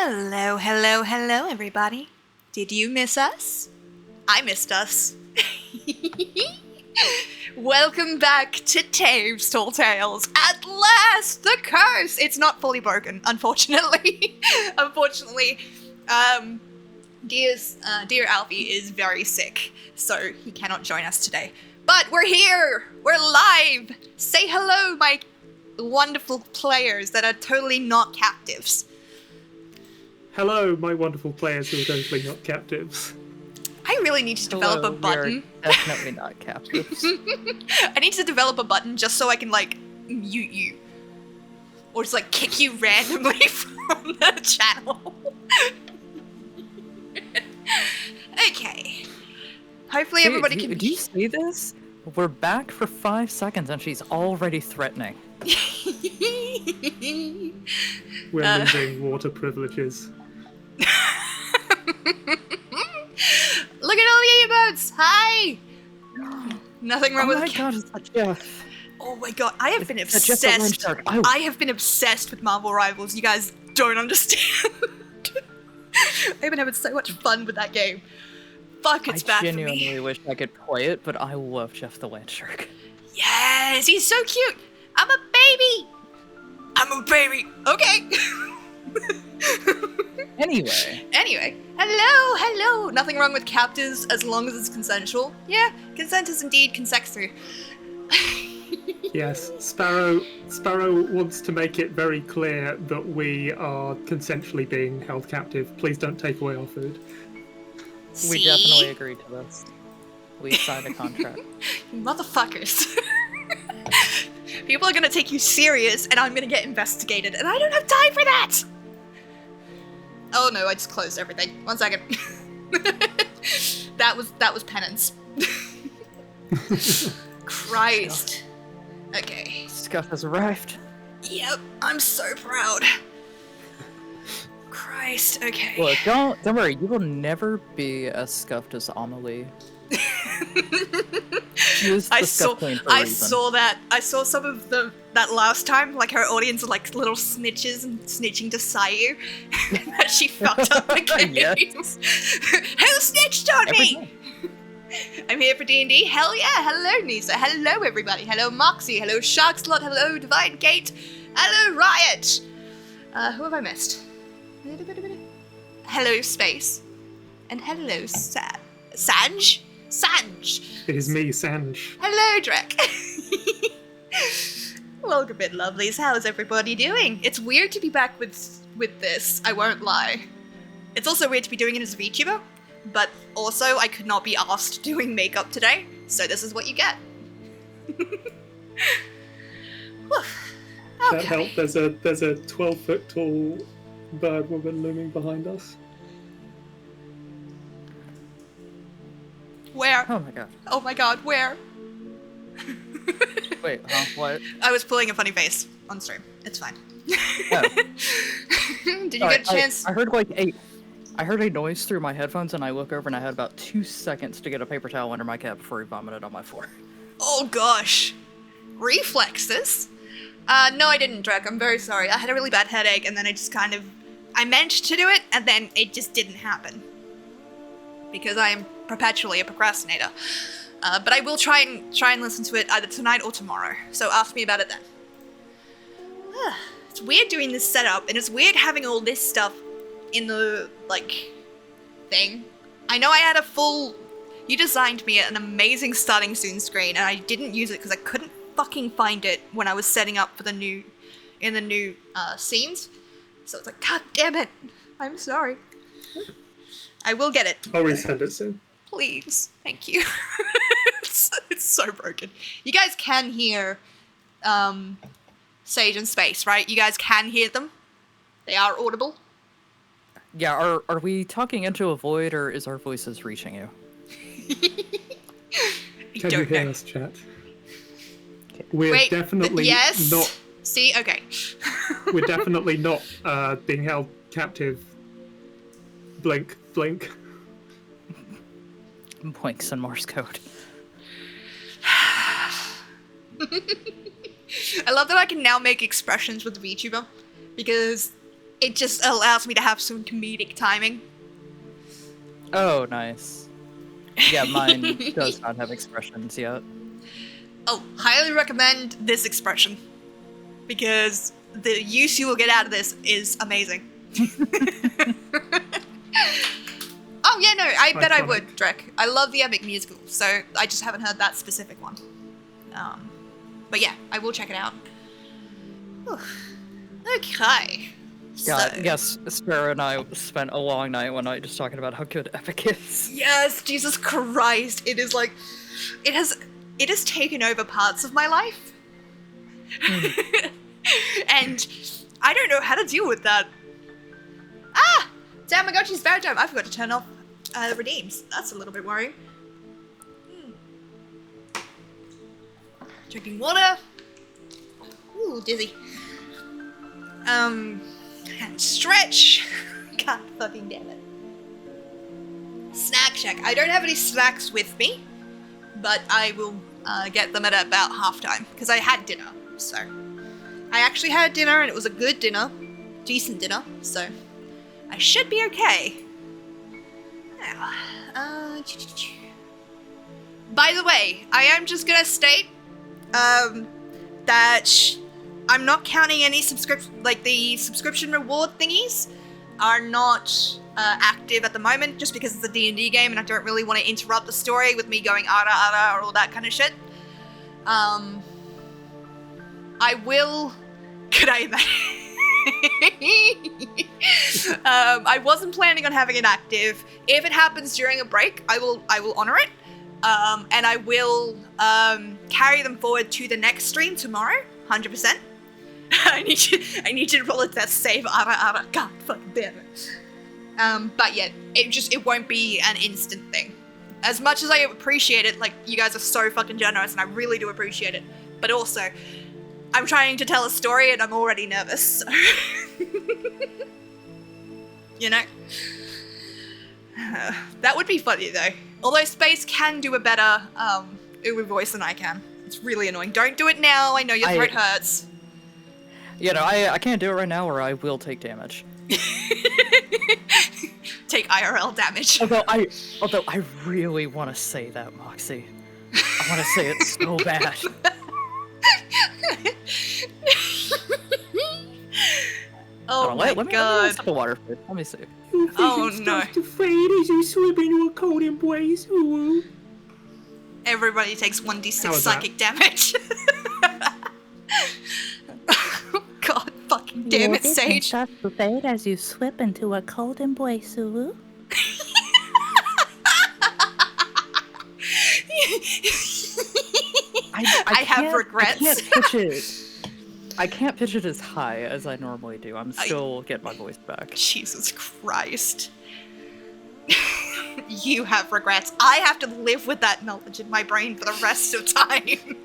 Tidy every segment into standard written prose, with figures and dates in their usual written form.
Hello, hello, hello, everybody. Did you miss us? I missed us. Welcome back to Taeves Tall Tales. At last, the curse! It's not fully broken, unfortunately. Dear Alfie is very sick, so he cannot join us today. But we're here! We're live! Say hello, my wonderful players that are totally not captives. Hello, my wonderful players who are totally not captives. I really need to develop a button. We're definitely not captives. I need to develop a button just so I can, like, mute you. Or just, like, kick you randomly from the channel. Okay. Hopefully everybody can... Do you see this? We're back for 5 seconds and she's already threatening. We're losing water privileges. Look at all the emotes! Hi! Nothing wrong with... Oh my god, it's that Jeff. Oh my god, I have been obsessed. Oh. I have been obsessed with Marvel Rivals. You guys don't understand. I've been having so much fun with that game. Fuck, it's bad for me. I genuinely wish I could play it, but I love Jeff the Land Shark. Yes, he's so cute. I'm a baby. Okay. Anyway, hello. Nothing wrong with captives as long as it's consensual. Yeah, consent is indeed consexy. Yes, Sparrow wants to make it very clear that we are consensually being held captive. Please don't take away our food. We definitely agreed to this. We signed a contract. You motherfuckers. People are gonna take you serious, and I'm gonna get investigated, and I don't have time for that! Oh no, I just closed everything. 1 second. That was penance. Christ. Okay. Scuff has arrived. Yep, I'm so proud. Christ, okay. Look, don't worry, you will never be as scuffed as Amelie. I saw that. I saw some of that last time, like her audience are like little snitches and snitching to Sayu. That she fucked up the game. Yes. Who snitched on me? I'm here for D&D. Hell yeah. Hello, Nisa. Hello, everybody. Hello, Moxie. Hello, Sharkslot. Hello, Divine Gate. Hello, Riot. Who have I missed? Hello, Space. And hello, Sanj? Sanj! It is me, Sanj. Hello, Drek. Welcome in, lovelies. How is everybody doing? It's weird to be back with this, I won't lie. It's also weird to be doing it as a VTuber, but also I could not be asked doing makeup today, so this is what you get. Okay. That helped. There's a 12-foot tall bird woman looming behind us. Where? Oh my god, where? Wait, what? I was pulling a funny face on stream. It's fine. Oh. Did you get a chance? I heard I heard a noise through my headphones and I look over and I had about 2 seconds to get a paper towel under my cap before he vomited on my floor. Oh gosh. Reflexes? No I didn't, Drek. I'm very sorry. I had a really bad headache and then I meant to do it and then it just didn't happen. Because I am perpetually a procrastinator. But I will try and listen to it either tonight or tomorrow. So ask me about it then. It's weird doing this setup, and it's weird having all this stuff in the, thing. I know I had a full... You designed me an amazing starting soon screen, and I didn't use it because I couldn't fucking find it when I was setting up for the new scenes. So it's like, god damn it! I'm sorry. I will get it. I'll resend it soon. Please. Thank you. It's so broken. You guys can hear Sage and Space, right? You guys can hear them? They are audible? Yeah, are we talking into a void or is our voices reaching you? Can you hear us, chat? We're definitely not... See? Okay. We're definitely not being held captive. Blink. Blinks and Morse code. I love that I can now make expressions with VTuber, because it just allows me to have some comedic timing. Oh, nice. Yeah, mine does not have expressions yet. Oh, highly recommend this expression. Because the use you will get out of this is amazing. Oh, yeah, no, I bet I would, Drek. I love the epic musical, so I just haven't heard that specific one. But yeah, I will check it out. Whew. Okay. Yeah, So- yes, Sparrow and I spent a long night one night just talking about how good Epic is. Yes, Jesus Christ. It is like, it has taken over parts of my life. And I don't know how to deal with that. Ah! Tamagotchi's bad time. I forgot to turn off redeems. That's a little bit worrying. Drinking water. Ooh, dizzy. And stretch. God fucking damn it. Snack check. I don't have any snacks with me, but I will get them at about halftime because I had dinner. So I actually had dinner and it was a good dinner, decent dinner. So I should be okay. Now, by the way, I am just gonna state that I'm not counting any the subscription reward thingies are not active at the moment, just because it's a D&D game and I don't really want to interrupt the story with me going ara ara or all that kind of shit. I will. Could I imagine? I wasn't planning on having it active. If it happens during a break, I will honor it. And I will carry them forward to the next stream tomorrow, 100%. I need you to roll a death save. Ara. God fucking damn it. But yeah, it won't be an instant thing. As much as I appreciate it, like, you guys are so fucking generous and I really do appreciate it. But also, I'm trying to tell a story and I'm already nervous, so. You know? That would be funny though. Although Space can do a better Uwu voice than I can. It's really annoying. Don't do it now, I know your throat hurts. You know, I can't do it right now or I will take damage. Take IRL damage. Although I really want to say that, Moxie. I want to say it so bad. Oh my let me god. sip of water first. Let me see. Oh no. To fade as you slip into a cold embrace. Ooh. Everybody takes 1d6 How is psychic damage. God fucking damn it, Sage. Starts to fade as you slip into a cold embrace, Uwu. I have regrets. I can't pitch it as high as I normally do. I'm still getting my voice back. Jesus Christ. You have regrets. I have to live with that knowledge in my brain for the rest of time.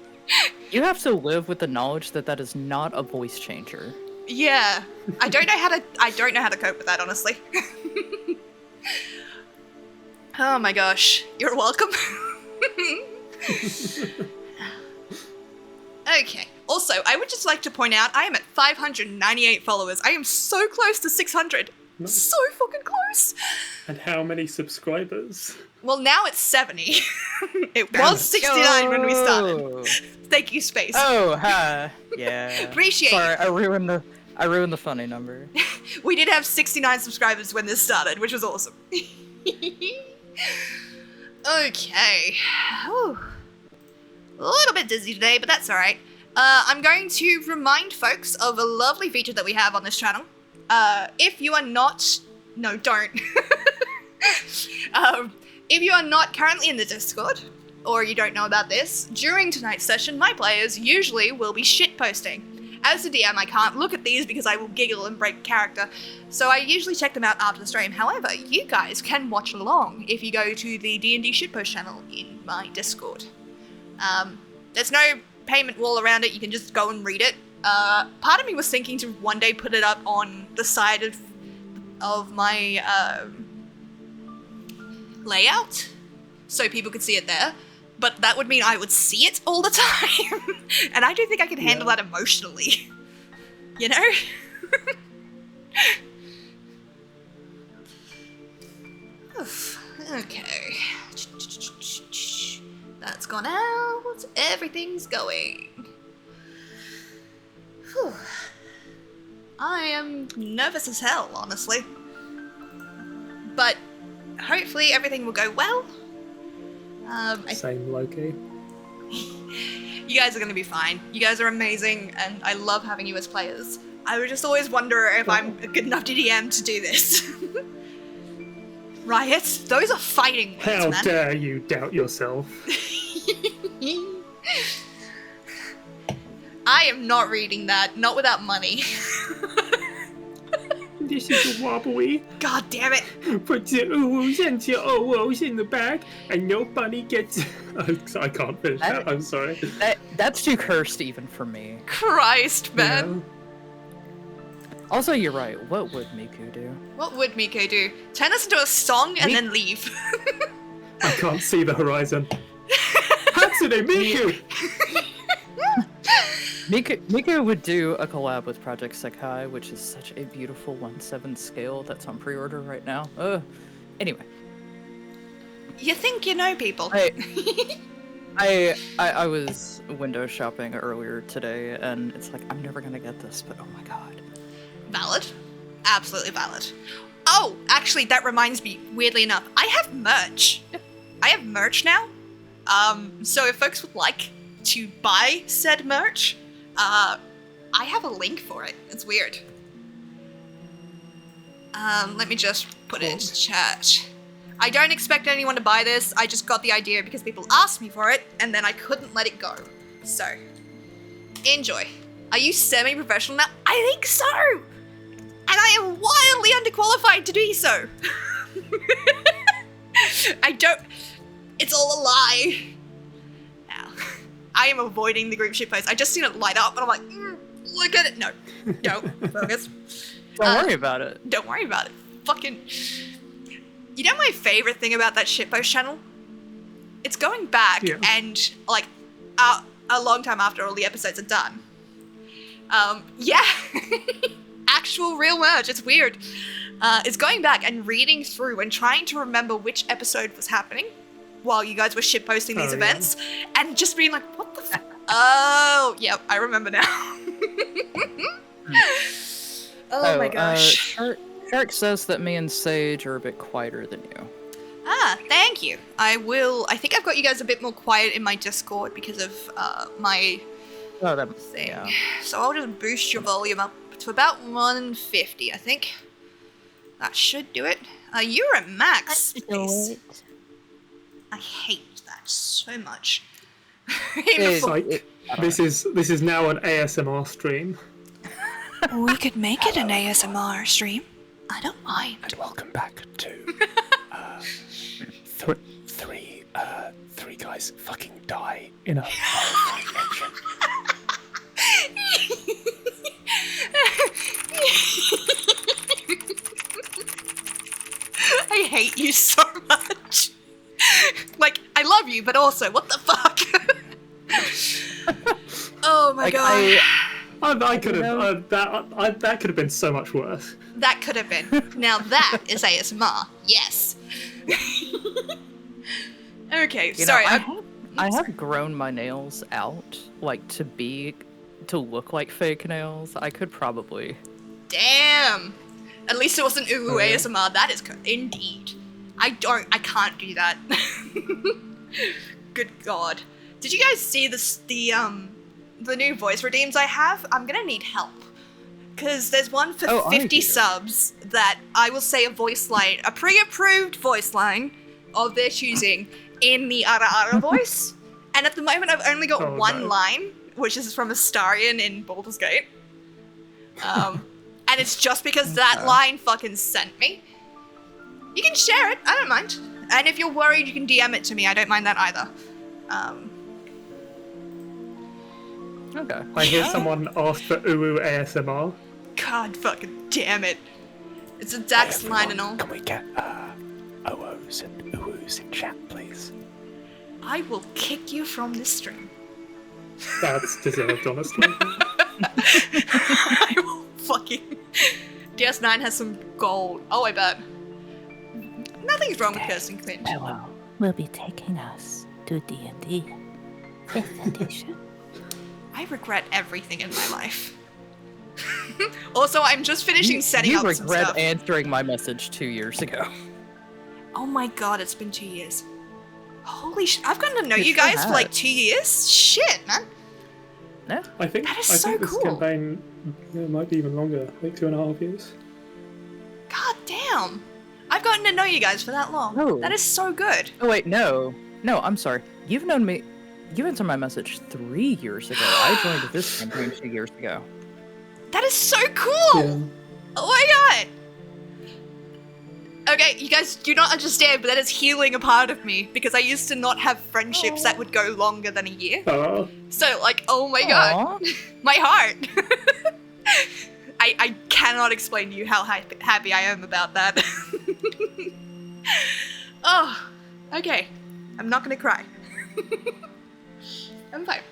You have to live with the knowledge that that is not a voice changer. Yeah. I don't know how to cope with that, honestly. Oh my gosh. You're welcome. Okay. Also, I would just like to point out I am at 598 followers. I am so close to 600. Nice. So fucking close. And how many subscribers? Well, now it's 70. It Damn was it. 69 when we started. Oh. Thank you, Space. Oh, hi. Yeah. Appreciate Sorry, it. I ruined the funny number. We did have 69 subscribers when this started, which was awesome. Okay. Whew. A little bit dizzy today, but that's alright. I'm going to remind folks of a lovely feature that we have on this channel. If you are not... No, don't. If you are not currently in the Discord, or you don't know about this, during tonight's session, my players usually will be shitposting. As a DM, I can't look at these because I will giggle and break character, so I usually check them out after the stream. However, you guys can watch along if you go to the D&D shitpost channel in my Discord. There's no payment wall around it, you can just go and read it. Part of me was thinking to one day put it up on the side of my layout, so people could see it there, but that would mean I would see it all the time, and I don't think I can handle that emotionally, you know? Oof. Okay. That's gone out. Everything's going. Whew. I am nervous as hell, honestly. But hopefully everything will go well. Same Loki. You guys are going to be fine. You guys are amazing, and I love having you as players. I would just always wonder if I'm a good enough DM to do this. Riot? Those are fighting words, How man. dare you doubt yourself? I am not reading that. Not without money. This is a wobbly. God damn it. Put the oohs and your oh-ohs in the bag, and nobody gets... I can't finish that, I'm sorry. That's too cursed even for me. Christ, man. Also, you're right. What would Miku do? What would Miko do? Turn us into a song and then leave. I can't see the horizon. Hatsune Miku! Miku would do a collab with Project Sekai, which is such a beautiful 1/7 scale that's on pre-order right now. Anyway. You think you know people. I was window shopping earlier today, and it's like, I'm never gonna get this, but oh my god. Valid. Absolutely valid. Oh, actually, that reminds me, weirdly enough, I have merch. I have merch now. So if folks would like to buy said merch, I have a link for it. It's weird. Let me just put it into chat. I don't expect anyone to buy this. I just got the idea because people asked me for it, and then I couldn't let it go. So, enjoy. Are you semi-professional now? I think so! And I am wildly underqualified to do so. It's all a lie. Now, I am avoiding the group shit post. I just seen it light up and I'm like, look at it. No, don't focus. Don't worry about it. Don't worry about it. Fucking. You know my favorite thing about that shitpost channel? It's going back and like a long time after all the episodes are done. Yeah. Actual real merch. It's weird. It's going back and reading through and trying to remember which episode was happening while you guys were shitposting these events, and just being like, what the f- Oh, yep, I remember now. Oh my gosh. Shark says that me and Sage are a bit quieter than you. Ah, thank you. I think I've got you guys a bit more quiet in my Discord because of my thing. Yeah. So I'll just boost your volume up to about 150, I think. That should do it. You're at max space. I hate that so much. This is now an ASMR stream. We could make it an ASMR stream. I don't mind. And welcome back to three guys fucking die in a horrifying I hate you so much. Like, I love you, but also, what the fuck? Oh my god. I could have that could have been so much worse. That could have been. Now that is ASMR. Yes. Okay, sorry. I have grown my nails out, like to look like fake nails. I could probably. Damn. At least it wasn't ooh ASMR. That is indeed. I can't do that. Good god. Did you guys see the new voice redeems I have? I'm gonna need help. Because there's one for 50 subs that I will say a pre-approved voice line of their choosing in the Ara Ara voice. And at the moment I've only got one line, which is from Astarion in Baldur's Gate. And it's just because that line fucking sent me. You can share it, I don't mind. And if you're worried, you can DM it to me, I don't mind that either. Okay. I hear someone ask for ooh ASMR. God fucking damn it. It's a Dax line and all. Can we get oh-ohs and ooh-ohs in chat, please? I will kick you from this stream. That's deserved, honestly. I will fucking... DS9 has some gold. Oh, I bet. Nothing's wrong with Kirsten Quint. Farewell will be taking us to D&D 5th edition. I regret everything in my life. Also, I'm just finishing setting up some You regret stuff. answering my message 2 years ago. Oh my god, it's been 2 years. Holy shit, I've gotten to know It you sure guys for like has. 2 years? Shit, man. No? I think That is I so think this cool. campaign might be even longer, like 2.5 years. God damn. I've gotten to know you guys for that long. Oh. That is so good. Oh wait, no. No, I'm sorry. You've known me. You answered my message 3 years ago. I joined this campaign 2 years ago. That is so cool. Yeah. Oh my god. Okay, you guys do not understand, but that is healing a part of me because I used to not have friendships that would go longer than a year. So, like, oh my god, Aw. my heart. I cannot explain to you how happy I am about that. Oh, okay. I'm not gonna cry. I'm fine.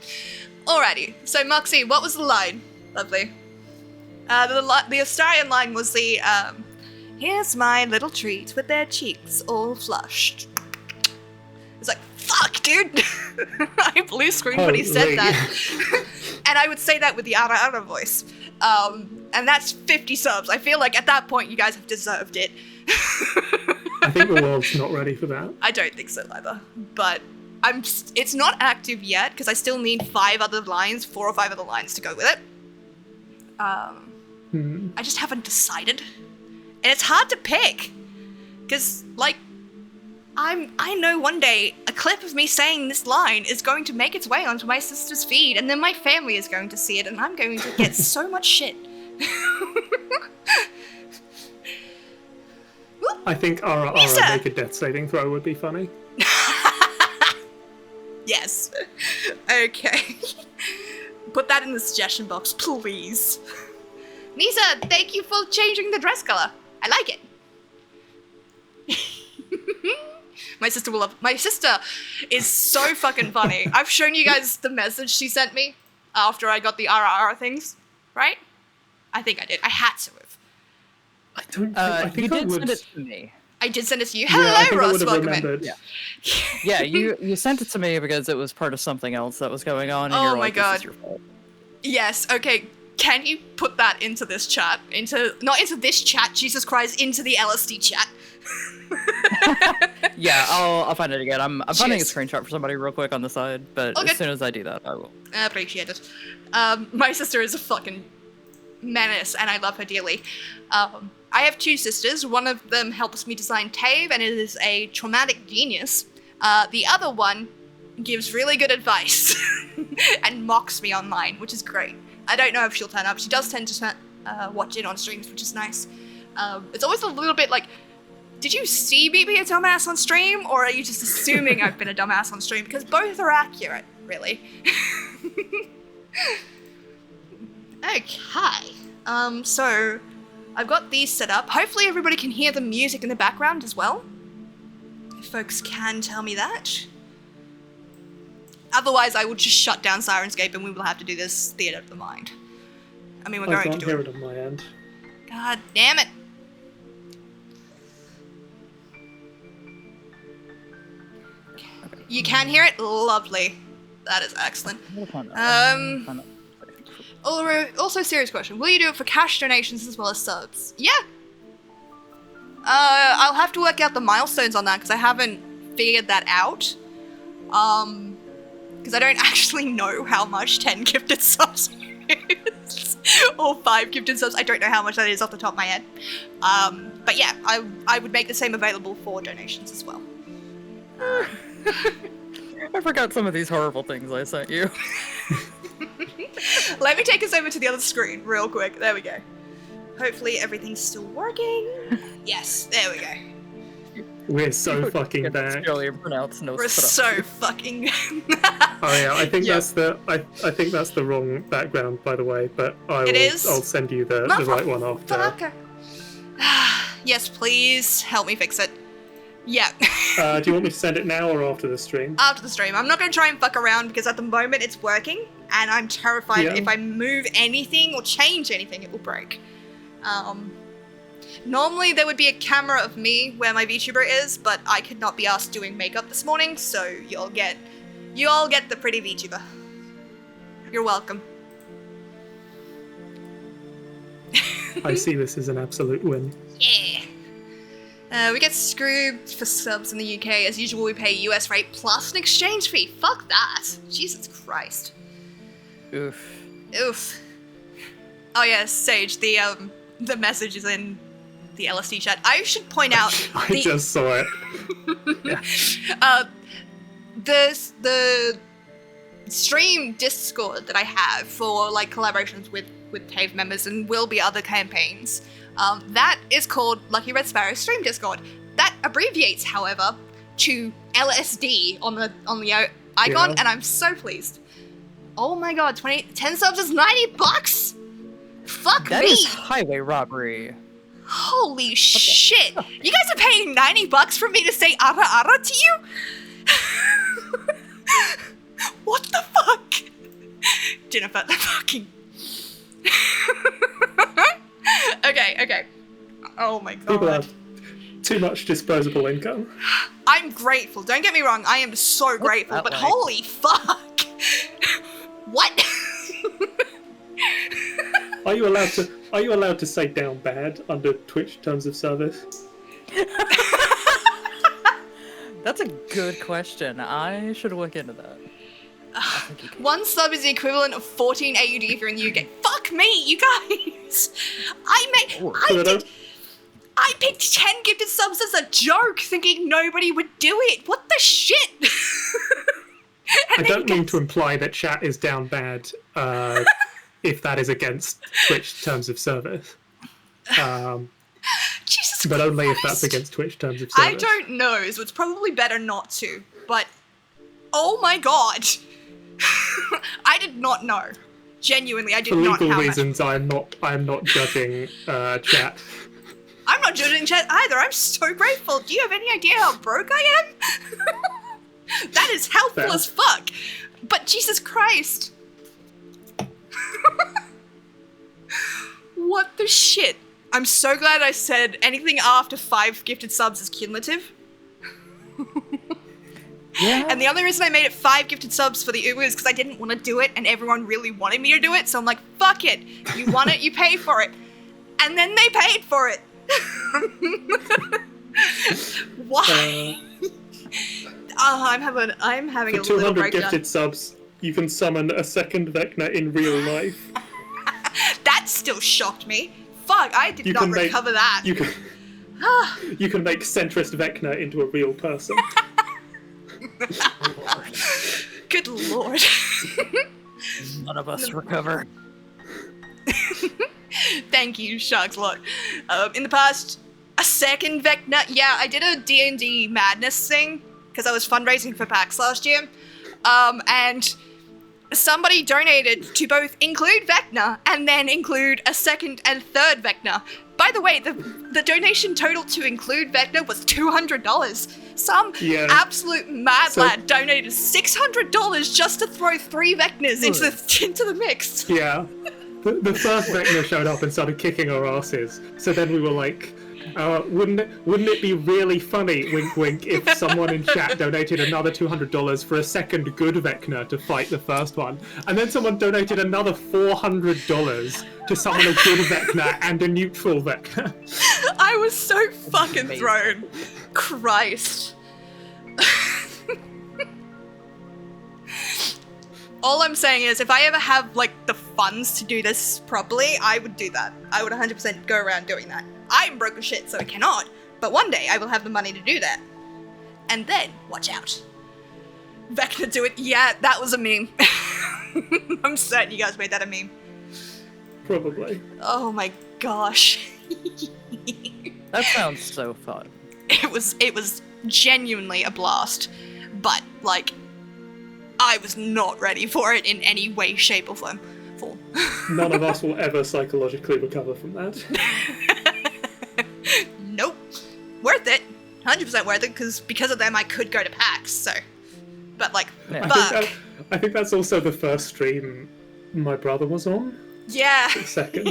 Alrighty, so Moxie, what was the line? Lovely. The Astarian line was the, here's my little treat with their cheeks all flushed. It's like, fuck, dude! I blue screened when he said Holy. that. And I would say that with the ara ara voice. And that's 50 subs. I feel like at that point you guys have deserved it. I think the world's not ready for that. I don't think so either. But it's not active yet because I still need 4 or 5 other lines to go with it. I just haven't decided. And it's hard to pick. Because, like, I know one day a clip of me saying this line is going to make its way onto my sister's feed, and then my family is going to see it, and I'm going to get so much shit. I think our Lisa! make a death saving throw would be funny. Yes. Okay. Put that in the suggestion box, please. Nisa, thank you for changing the dress color. I like it. My sister will love. My sister is so fucking funny. I've shown you guys the message she sent me after I got the RR things, right? I think I did. I had to have. I don't think, I You think I did would. send it to me. I did send it to you. Yeah, Hello, I think I Ross. would have Welcome in. remembered. Yeah. Yeah, you sent it to me because it was part of something else that was going on, and Oh you're my like, God. this is your fault. Yes. Okay. Can you put that into this chat? Not into this chat. Jesus Christ! Into the LSD chat. Yeah, I'll find it again. I'm finding a Cheers. screenshot for somebody real quick on the side, but Okay. as soon as I do that, I will. I appreciate it. My sister is a fucking menace, and I love her dearly. I have 2 sisters. One of them helps me design Taeve, and it is a traumatic genius. The other one gives really good advice and mocks me online, which is great. I don't know if she'll turn up. She does tend to watch it on streams, which is nice. It's always a little bit like, did you see me be a dumbass on stream, or are you just assuming I've been a dumbass on stream? Because both are accurate, really. Okay. So I've got these set up. Hopefully everybody can hear the music in the background as well. If folks can tell me that. Otherwise, I will just shut down Syrinscape and we will have to do this theatre of the mind. I mean, we're I going to can't do hear it. it on my end. God damn it. You can hear it? Lovely. That is excellent. Also, serious question. Will you do it for cash donations as well as subs? Yeah. I'll have to work out the milestones on that because I haven't figured that out. Because I don't actually know how much 10 gifted subs is. Or 5 gifted subs. I don't know how much that is off the top of my head. But yeah, I would make the same available for donations as well. I forgot some of these horrible things I sent you. Let me take us over to the other screen real quick. There we go. Hopefully everything's still working. Yes, there we go. We're so fucking back. Australian pronounced no. We're so fucking... Oh yeah, I think Yeah. that's the I think that's the wrong background, by the way. But I'll send you the right one after. Motherfucker. Yes, please help me fix it. Yeah. Do you want me to send it now or after the stream? After the stream. I'm not going to try and fuck around because at the moment it's working and I'm terrified Yeah. if I move anything or change anything it will break. Normally there would be a camera of me where my VTuber is, but I could not be asked doing makeup this morning, so you all get the pretty VTuber. You're welcome. I see this as an absolute win. Yeah. We get screwed for subs in the UK. As usual, we pay US rate plus an exchange fee. Fuck that. Jesus Christ. Oof. Oof. Oh yeah, Sage, the message is in the LSD chat. I should point out I just saw it. the stream Discord that I have for like collaborations with Taeves members and will be other campaigns. That is called Lucky Red Sparrow Stream Discord. That abbreviates, however, to LSD on the icon, Yeah. and I'm so pleased. Oh my god, 10 subs is $90? Fuck That me! is highway robbery. Holy shit! You guys are paying $90 for me to say ara ara to you? What the fuck? Jennifer, fucking... Okay. Oh my god. People have too much disposable income. I'm grateful. Don't get me wrong. I am so grateful. that But like? holy fuck! What? Are you allowed to say down bad under Twitch terms of service? That's a good question. I should look into that. I think you can. One sub is the equivalent of 14 AUD if you're in the UK. Fuck me, you guys! I picked 10 gifted subs as a joke, thinking nobody would do it. What the shit? I don't mean to imply that chat is down bad if that is against Twitch terms of service. Jesus But only if that's Christ. against Twitch terms of service. I don't know, so it's probably better not to. But, oh my god. I did not know. Genuinely, I did For not legal know. reasons, I am not judging chat. I'm not judging chat either. I'm so grateful. Do you have any idea how broke I am? That is helpful Fair. as fuck. But Jesus Christ. What the shit? I'm so glad I said anything after 5 gifted subs is cumulative. Yeah. And the only reason I made it 5 gifted subs for the Uber is because I didn't want to do it and everyone really wanted me to do it. So I'm like, fuck it. You want it, you pay for it. And then they paid for it. Why? I'm having For a little 200 breakdown. gifted subs, you can summon a second Vecna in real life. That still shocked me. Fuck, I did You not can make- recover that. You can make centrist Vecna into a real person. Good lord. None of us recover. Thank you, Sharks Lot. In the past, a second Vecna. Yeah, I did a D&D madness thing because I was fundraising for PAX last year. And somebody donated to both include Vecna and then include a second and third Vecna. By the way, the donation total to include Vecna was $200. Some Yeah. absolute mad So- lad donated $600 just to throw 3 Vecnas into the mix. Yeah. The first Vecna showed up and started kicking our asses. So then we were like, wouldn't it be really funny, wink wink, if someone in chat donated another $200 for a second good Vecna to fight the first one? And then someone donated another $400 to summon a good Vecna and a neutral Vecna. I was so fucking amazing. thrown. Christ. All I'm saying is, if I ever have, like, the funds to do this properly, I would do that. I would 100% go around doing that. I'm broke as shit, so I cannot. But one day, I will have the money to do that. And then, watch out. Vecna do it. Yeah, that was a meme. I'm certain you guys made that a meme. Probably. Oh my gosh. That sounds so fun. It was genuinely a blast, but like I was not ready for it in any way, shape, or form. None of us will ever psychologically recover from that. Nope. Worth it. 100% worth it, because of them I could go to PAX, so. But like, Yeah. fuck. I think that's also the first stream my brother was on. Yeah. Second.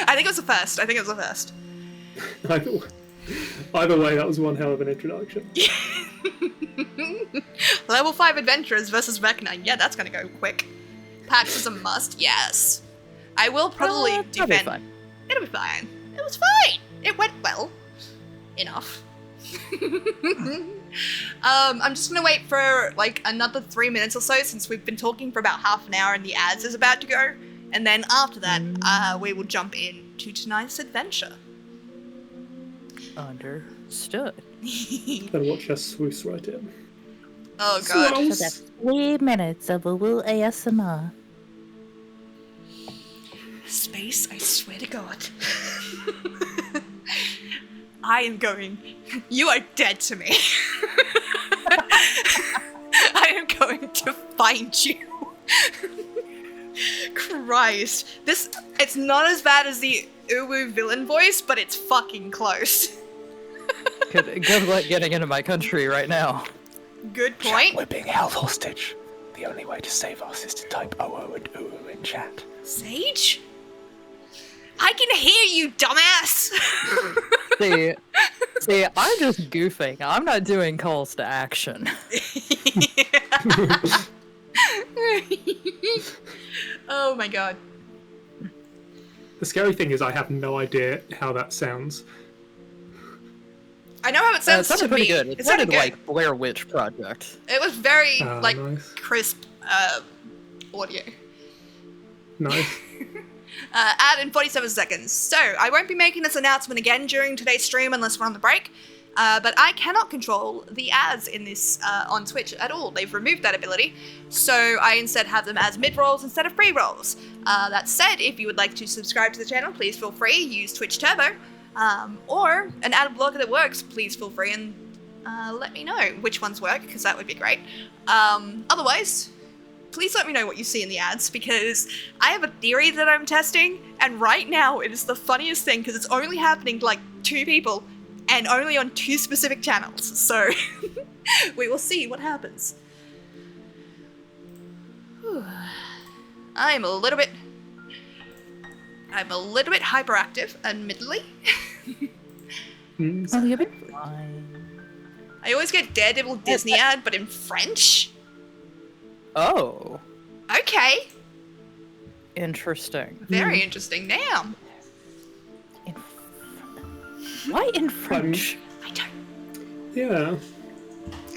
I think it was the first. Either way, that was one hell of an introduction. Level 5 adventurers versus Vecna. Yeah, that's gonna go quick. Pax is a must, yes. I will probably That'll be defend. fine. It'll be fine. It was fine. It went well. Enough. I'm just gonna wait for like another 3 minutes or so since we've been talking for about half an hour and the ads is about to go. And then after that, we will jump into tonight's adventure. Understood. Better watch us swoosh right in. Oh god. So that's 3 minutes of woo ASMR. Space, I swear to god. I am going. You are dead to me. I am going to find you. Christ. It's not as bad as the Uwu villain voice, but it's fucking close. Good luck getting into my country right now. Good point. We're being held hostage. The only way to save us is to type OO and UU in chat. Sage? I can hear you, dumbass! See, I'm just goofing. I'm not doing calls to action. Oh my god. The scary thing is I have no idea how that sounds. I know how it sounds It sounded to pretty me. good. It sounded sounded good. like Blair Witch Project. It was very, Nice. crisp, audio. Nice. Ad in 47 seconds. So, I won't be making this announcement again during today's stream unless we're on the break. But I cannot control the ads in this on Twitch at all. They've removed that ability. So I instead have them as mid-rolls instead of pre-rolls. That said, if you would like to subscribe to the channel, please feel free. Use Twitch Turbo. Or an ad blocker that works, please feel free and let me know which ones work, because that would be great. Otherwise, please let me know what you see in the ads, because I have a theory that I'm testing, and right now it is the funniest thing, because it's only happening to like 2 people, and only on 2 specific channels, so we will see what happens. Whew. I'm a little bit hyperactive, admittedly. Oh, you'll be fine. I always get Daredevil Disney ad, but in French? Oh, Okay. interesting. Very interesting. Damn. Why in French? I don't. Yeah.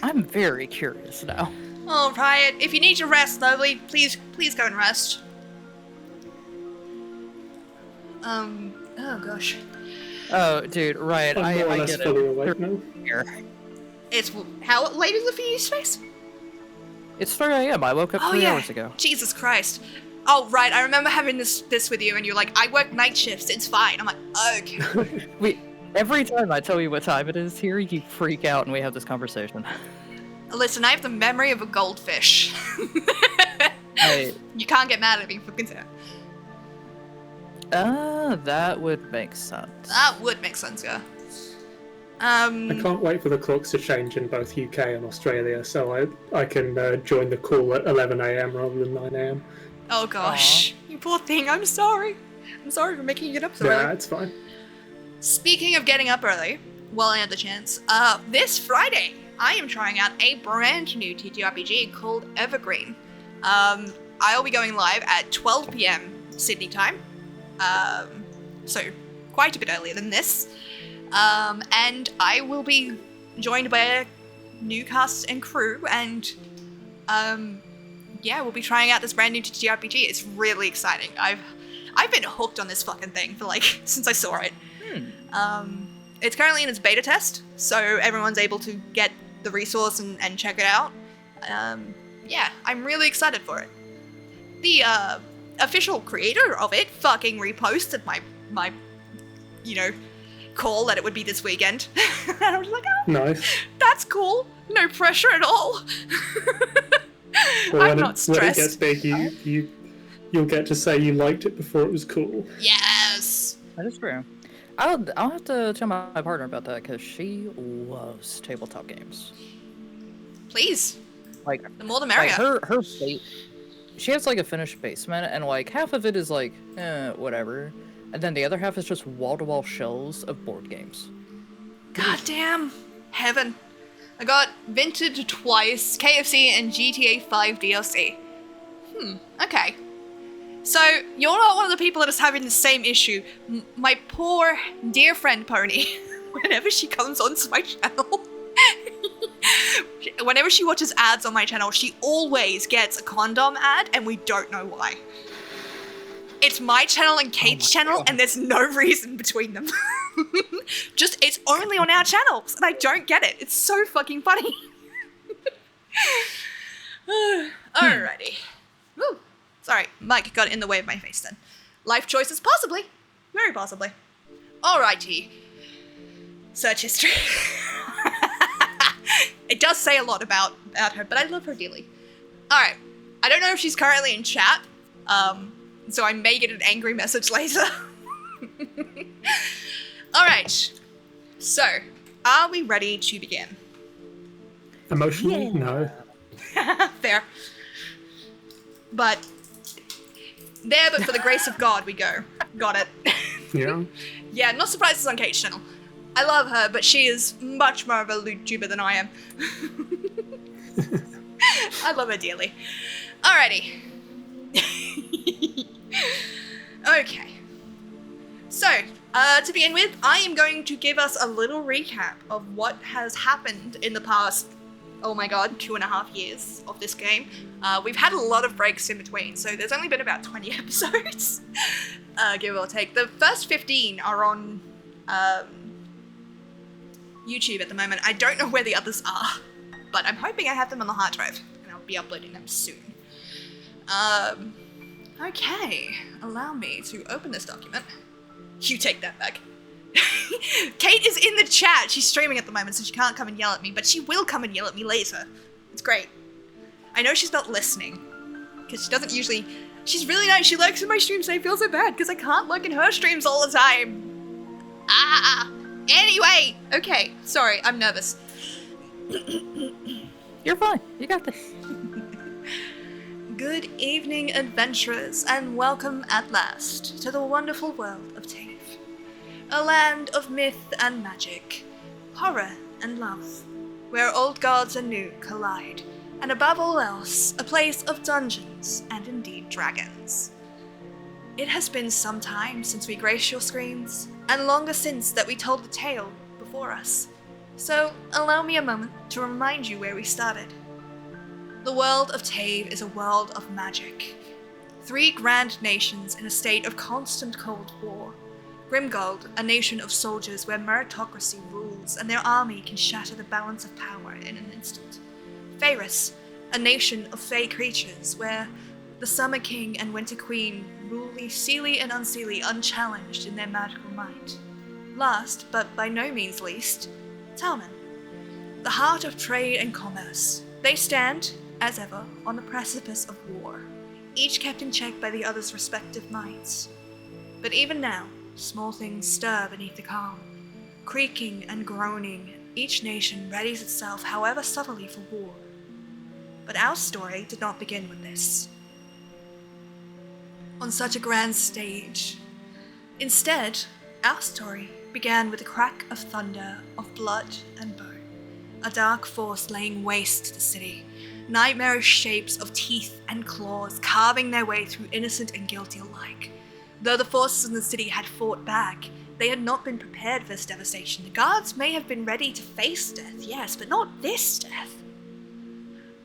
I'm very curious now. All right. If you need to rest, lovely, please go and rest. Oh gosh. Oh, dude, right. I'm more or I less get it. fully awake now. Here. It's how late is it for you, Space? It's 3 a.m. I woke up 3 hours ago. Jesus Christ. Oh right, I remember having this with you, and you're like, I work night shifts. It's fine. I'm like, okay. Every time I tell you what time it is here, you freak out and we have this conversation. Listen, I have the memory of a goldfish. Hey. You can't get mad at me for consider. That would make sense. That would make sense, yeah. I can't wait for the clocks to change in both UK and Australia, so I can join the call at 11 AM rather than 9 AM. Oh gosh. You poor thing, I'm sorry. I'm sorry for making you get up so Yeah, early. it's fine. Speaking of getting up early, while I have the chance, this Friday, I am trying out a brand new TTRPG called Evergreen. I'll be going live at 12 PM Sydney time. So quite a bit earlier than this. And I will be joined by a new cast and crew, and yeah, we'll be trying out this brand new TTRPG. It's really exciting. I've been hooked on this fucking thing for like since I saw it. It's currently in its beta test, so everyone's able to get the resource and check it out. Yeah, I'm really excited for it. The official creator of it fucking reposted my call that it would be this weekend. And I was like, oh, Nice. that's cool. No pressure at all. Well, I'm when not stressed. When it gets big, you'll get to say you liked it before it was cool. Yes. That is true. I'll have to tell my partner about that because she loves tabletop games. Please. Like, The more the merrier. her state, she has like a finished basement, and like half of it is like, whatever. And then the other half is just wall-to-wall shelves of board games. Goddamn heaven. I got Vinted twice, KFC and GTA 5 DLC. Okay. So, you're not one of the people that is having the same issue. My poor, dear friend Pony, whenever she comes onto my channel, whenever she watches ads on my channel, she always gets a condom ad, and we don't know why. It's my channel and Kate's channel, and there's no reason between them. Just, it's only on our channels, and I don't get it. It's so fucking funny. Alrighty. Woo. Sorry, Mike got in the way of my face then. Life choices, possibly. Very possibly. Alrighty. Search history. It does say a lot about her, but I love her dearly. Alright. I don't know if she's currently in chat, so I may get an angry message later. Alright. So, are we ready to begin? Emotionally? No. Fair. But for the grace of God we go. Got it. Yeah. Yeah, not surprised it's on Kate's channel. I love her, but she is much more of a YouTuber than I am. I love her dearly. Alrighty. Okay. So, to begin with, I am going to give us a little recap of what has happened in the past, oh my god, 2.5 years of this game. We've had a lot of breaks in between, so there's only been about 20 episodes, give or take. The first 15 are on YouTube at the moment. I don't know where the others are, but I'm hoping I have them on the hard drive, and I'll be uploading them soon. Okay, allow me to open this document. You take that back. Kate is in the chat. She's streaming at the moment, so she can't come and yell at me, but she will come and yell at me later. It's great. I know she's not listening, because she doesn't usually... She's really nice. She lurks in my streams, and I feel so bad, because I can't lurk in her streams all the time. Anyway. Okay, sorry, I'm nervous. You're fine. You got this. Good evening, adventurers, and welcome at last to the wonderful world of Taeves. A land of myth and magic, horror and love, where old gods and new collide, and above all else, a place of dungeons and indeed dragons. It has been some time since we graced your screens, and longer since that we told the tale before us. So allow me a moment to remind you where we started. The world of Taeves is a world of magic. 3 grand nations in a state of constant cold war. Grimgold, a nation of soldiers where meritocracy rules and their army can shatter the balance of power in an instant. Pharis, a nation of fey creatures where the Summer King and Winter Queen rule the Seelie and Unseelie unchallenged in their magical might. Last, but by no means least, Talmyn, the heart of trade and commerce. They stand, as ever, on the precipice of war, each kept in check by the other's respective mights. But even now, small things stir beneath the calm. Creaking and groaning, each nation readies itself, however subtly, for war. But our story did not begin with this. On such a grand stage. Instead, our story began with a crack of thunder, of blood and bone. A dark force laying waste to the city. Nightmarish shapes of teeth and claws carving their way through innocent and guilty alike. Though the forces in the city had fought back, they had not been prepared for this devastation. The guards may have been ready to face death, yes, but not this death.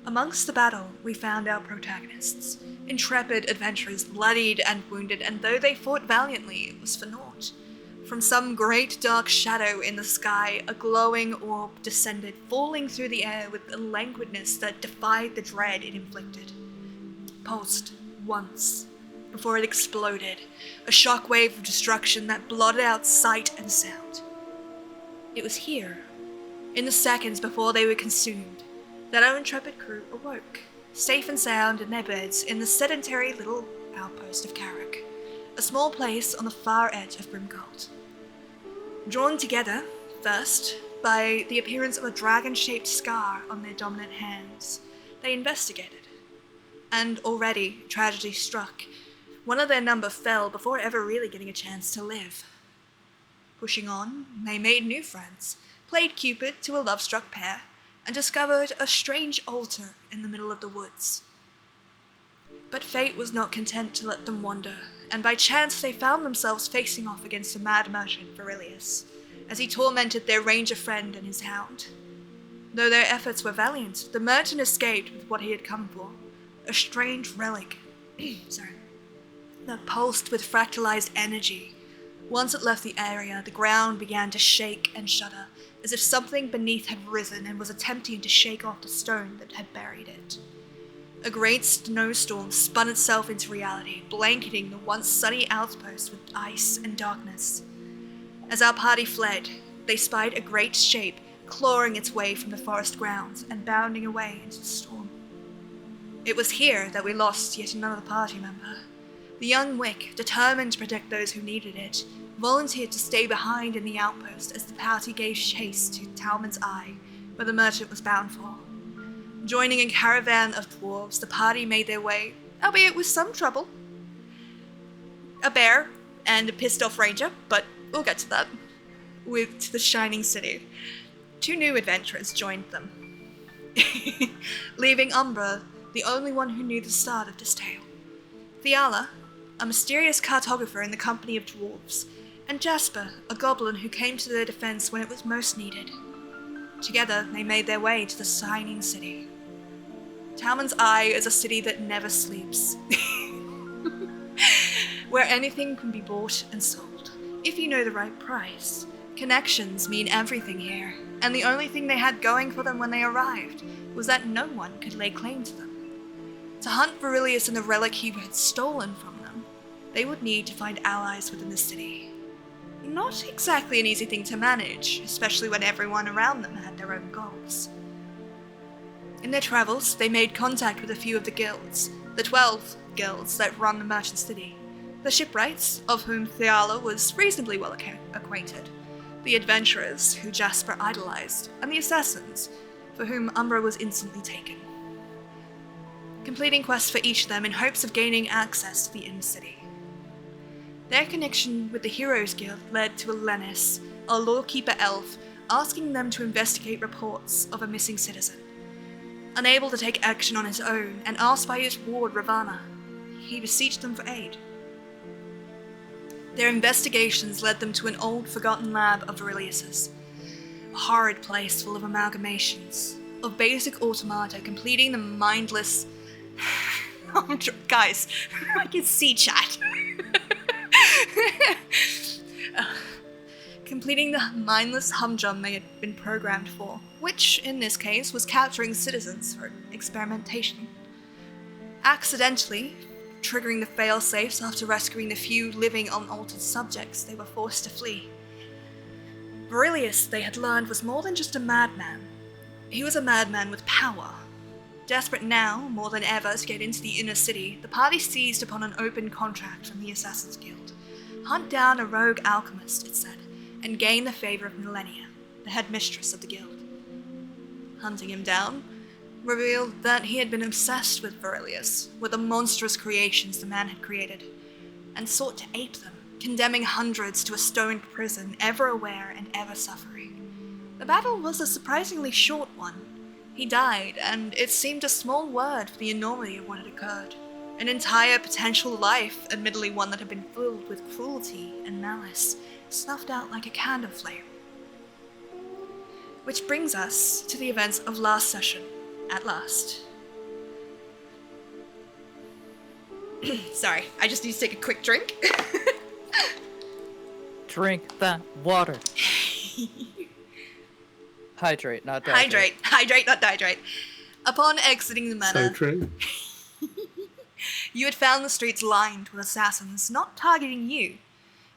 Amongst the battle, we found our protagonists, intrepid adventurers, bloodied and wounded, and though they fought valiantly, it was for naught. From some great dark shadow in the sky, a glowing orb descended, falling through the air with a languidness that defied the dread it inflicted. Pulsed once, before it exploded, a shockwave of destruction that blotted out sight and sound. It was here, in the seconds before they were consumed, that our intrepid crew awoke, safe and sound in their beds in the sedentary little outpost of Carrick, a small place on the far edge of Grimgold. Drawn together, first, by the appearance of a dragon-shaped scar on their dominant hands, they investigated. And already, tragedy struck, One of their number fell before ever really getting a chance to live. Pushing on, they made new friends, played Cupid to a love-struck pair, and discovered a strange altar in the middle of the woods. But fate was not content to let them wander, and by chance they found themselves facing off against a mad merchant, Virilius, as he tormented their ranger friend and his hound. Though their efforts were valiant, the merchant escaped with what he had come for, a strange relic that pulsed with fractalized energy. Once it left the area, the ground began to shake and shudder, as if something beneath had risen and was attempting to shake off the stone that had buried it. A great snowstorm spun itself into reality, blanketing the once sunny outpost with ice and darkness. As our party fled, they spied a great shape clawing its way from the forest grounds and bounding away into the storm. It was here that we lost yet another party member. The young Wick, determined to protect those who needed it, volunteered to stay behind in the outpost as the party gave chase to Talmyns' Eye, where the merchant was bound for. Joining a caravan of dwarves, the party made their way, albeit with some trouble. A bear and a pissed-off ranger, but we'll get to that, to the Shining City. 2 new adventurers joined them, leaving Umbra the only one who knew the start of this tale. Fiala, a mysterious cartographer in the company of dwarves, and Jasper, a goblin who came to their defense when it was most needed. Together, they made their way to the Shining City. Talmyns' Eye is a city that never sleeps, where anything can be bought and sold, if you know the right price. Connections mean everything here, and the only thing they had going for them when they arrived was that no one could lay claim to them. To hunt Virilius and the relic he had stolen from them, they would need to find allies within the city. Not exactly an easy thing to manage, especially when everyone around them had their own goals. In their travels, they made contact with a few of the guilds, the 12 guilds that run the merchant city, the shipwrights, of whom Fiala was reasonably well acquainted, the adventurers, who Jasper idolized, and the assassins, for whom Umbra was instantly taken, completing quests for each of them in hopes of gaining access to the inner city. Their connection with the Heroes Guild led to Lennis, a lawkeeper elf, asking them to investigate reports of a missing citizen. Unable to take action on his own, and asked by his ward Ravana, he beseeched them for aid. Their investigations led them to an old, forgotten lab of Virilius's, a horrid place full of amalgamations, of basic automata completing the mindless... Guys, I can see chat. Completing the mindless humdrum they had been programmed for, which, in this case, was capturing citizens for experimentation. Accidentally triggering the fail-safes after rescuing the few living unaltered subjects, they were forced to flee. Virilius, they had learned, was more than just a madman. He was a madman with power. Desperate now, more than ever, to get into the inner city, the party seized upon an open contract from the Assassin's Guild. Hunt down a rogue alchemist, it said, and gain the favor of Millennia, the headmistress of the guild. Hunting him down revealed that he had been obsessed with Virilius, with the monstrous creations the man had created, and sought to ape them, condemning hundreds to a stone prison, ever aware and ever suffering. The battle was a surprisingly short one. He died, and it seemed a small word for the enormity of what had occurred. An entire potential life, admittedly one that had been filled with cruelty and malice, snuffed out like a candle flame. Which brings us to the events of last session, at last. Sorry, I just need to take a quick drink. Drink that water. Hydrate, not dehydrate. Hydrate, not dehydrate. Upon exiting the manor, So true. you had found the streets lined with assassins, not targeting you,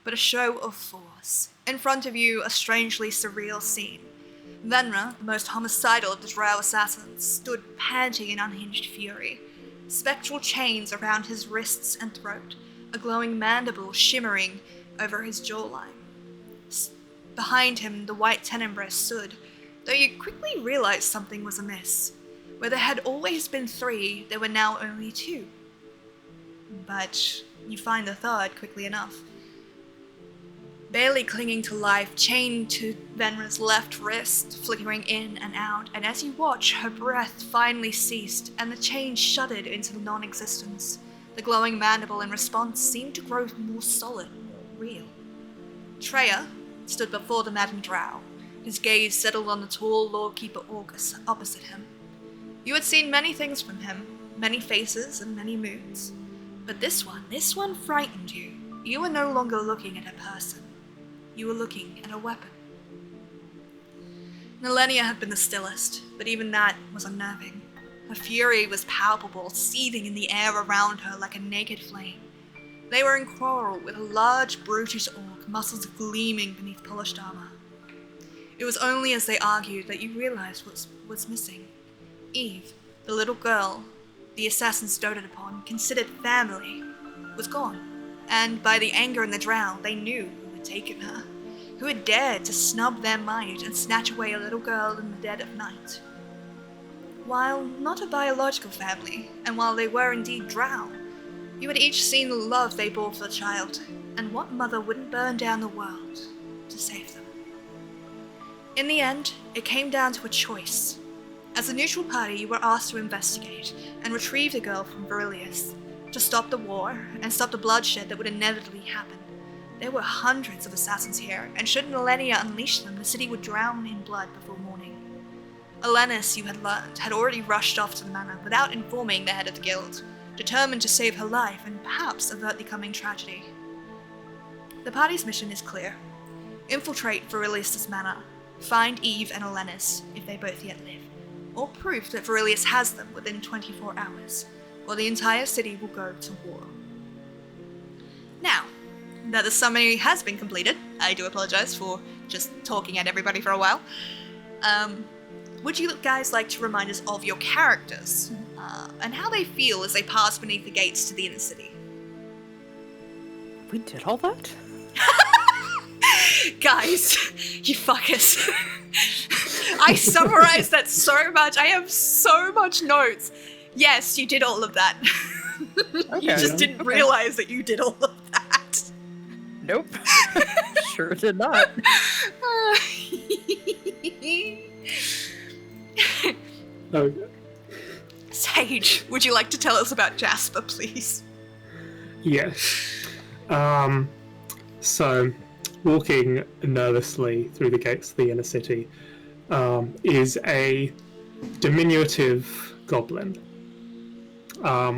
but a show of force. In front of you, a strangely surreal scene. Venra, the most homicidal of the drow assassins, stood panting in unhinged fury, spectral chains around his wrists and throat, a glowing mandible shimmering over his jawline. Behind him, the white tenebris stood, though you quickly realized something was amiss. Where there had always been 3, there were now only 2. but you find the third quickly enough. Barely clinging to life, chained to Venra's left wrist, flickering in and out, and as you watch, her breath finally ceased, and the chain shuddered into non-existence. The glowing mandible in response seemed to grow more solid, more real. Treya stood before the maddened drow, his gaze settled on the tall Lord Keeper Orcus opposite him. You had seen many things from him, many faces and many moods, but this one frightened you. You were no longer looking at a person. You were looking at a weapon. Nilenia had been the stillest, but even that was unnerving. Her fury was palpable, seething in the air around her like a naked flame. They were in quarrel with a large, brutish orc, muscles gleaming beneath polished armor. It was only as they argued that you realized what was missing. Eve, the little girl the assassins doted upon, considered family, was gone. And by the anger in the drow, they knew who had taken her, who had dared to snub their might and snatch away a little girl in the dead of night. While not a biological family, and while they were indeed drow, you had each seen the love they bore for the child, and what mother wouldn't burn down the world to save them. In the end, it came down to a choice. As a neutral party, you were asked to investigate and retrieve the girl from Verilius, to stop the war and stop the bloodshed that would inevitably happen. There were hundreds of assassins here, and should Nilenia unleash them, the city would drown in blood before morning. Elenis, you had learned, had already rushed off to the manor without informing the head of the guild, determined to save her life and perhaps avert the coming tragedy. The party's mission is clear. Infiltrate Verilius' manor, find Eve and Elenis, if they both yet live, or proof that Verilius has them within 24 hours, or the entire city will go to war. Now, that the summary has been completed, I do apologize for just talking at everybody for a while. Would you guys like to remind us of your characters, and how they feel as they pass beneath the gates to the inner city? We did all that? Guys, you fuckers. I summarized that so much. I have so much notes. Yes, you did all of that. You just didn't realize that you did all of that. Nope. Sure did not. Oh, Sage, would you like to tell us about Jasper, please? yes. So, walking nervously through the gates of the inner city is a diminutive goblin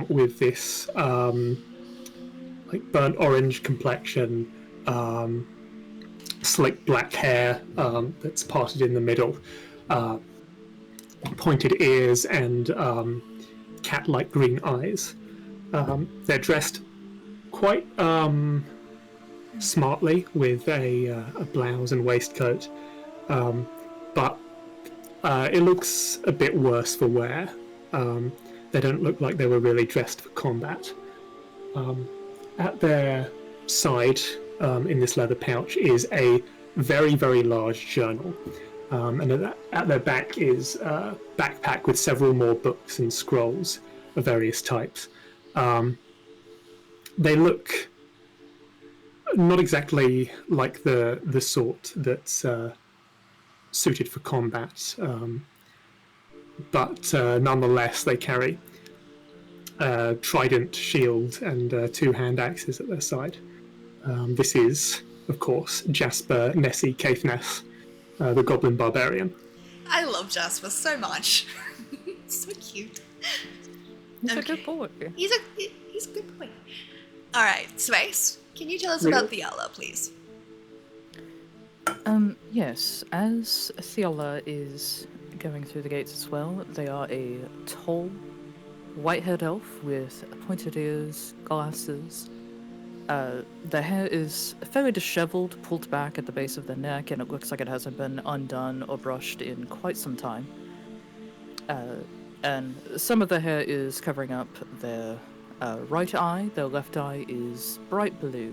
with this like burnt orange complexion, slick black hair that's parted in the middle, pointed ears, and cat-like green eyes. They're dressed quite smartly with a blouse and waistcoat, but it looks a bit worse for wear. They don't look like they were really dressed for combat. At their side, in this leather pouch, is a very, very large journal. And at their back is a backpack with several more books and scrolls of various types. They look not exactly like the sort that's suited for combat, but nonetheless they carry a trident, shield, and two hand axes at their side. This is, of course, Jasper, Nessie, Caithness, the Goblin Barbarian. I love Jasper so much. So cute. He's a good boy. He's a good boy. Alright, Space, can you tell us about Theala, please? Yes, as Theala is going through the gates as well, they are a tall, white-haired elf with pointed ears, glasses. Their hair is fairly disheveled, pulled back at the base of the neck, and it looks like it hasn't been undone or brushed in quite some time. And some of the hair is covering up their right eye. Their left eye is bright blue.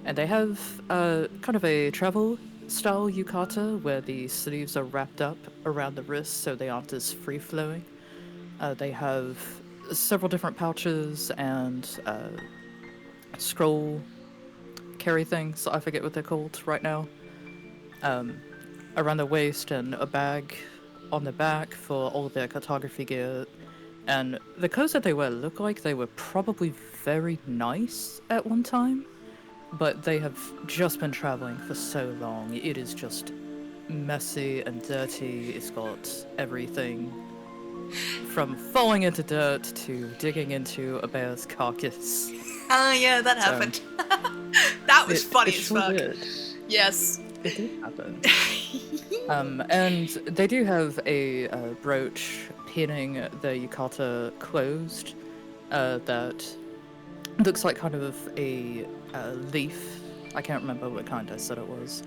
And they have kind of a travel-style yukata where the sleeves are wrapped up around the wrists so they aren't as free-flowing. They have several different pouches and scroll carry things. I forget what they're called right now. Around the waist, and a bag on the back for all of their cartography gear. And the clothes that they wear look like they were probably very nice at one time, but they have just been traveling for so long. It is just messy and dirty. It's got everything from falling into dirt to digging into a bear's carcass. Oh yeah, that happened. That was funny as sure fuck. did. Yes. It did happen. And they do have a brooch pinning the yukata closed that looks like kind of a leaf. I can't remember what kind I said it was.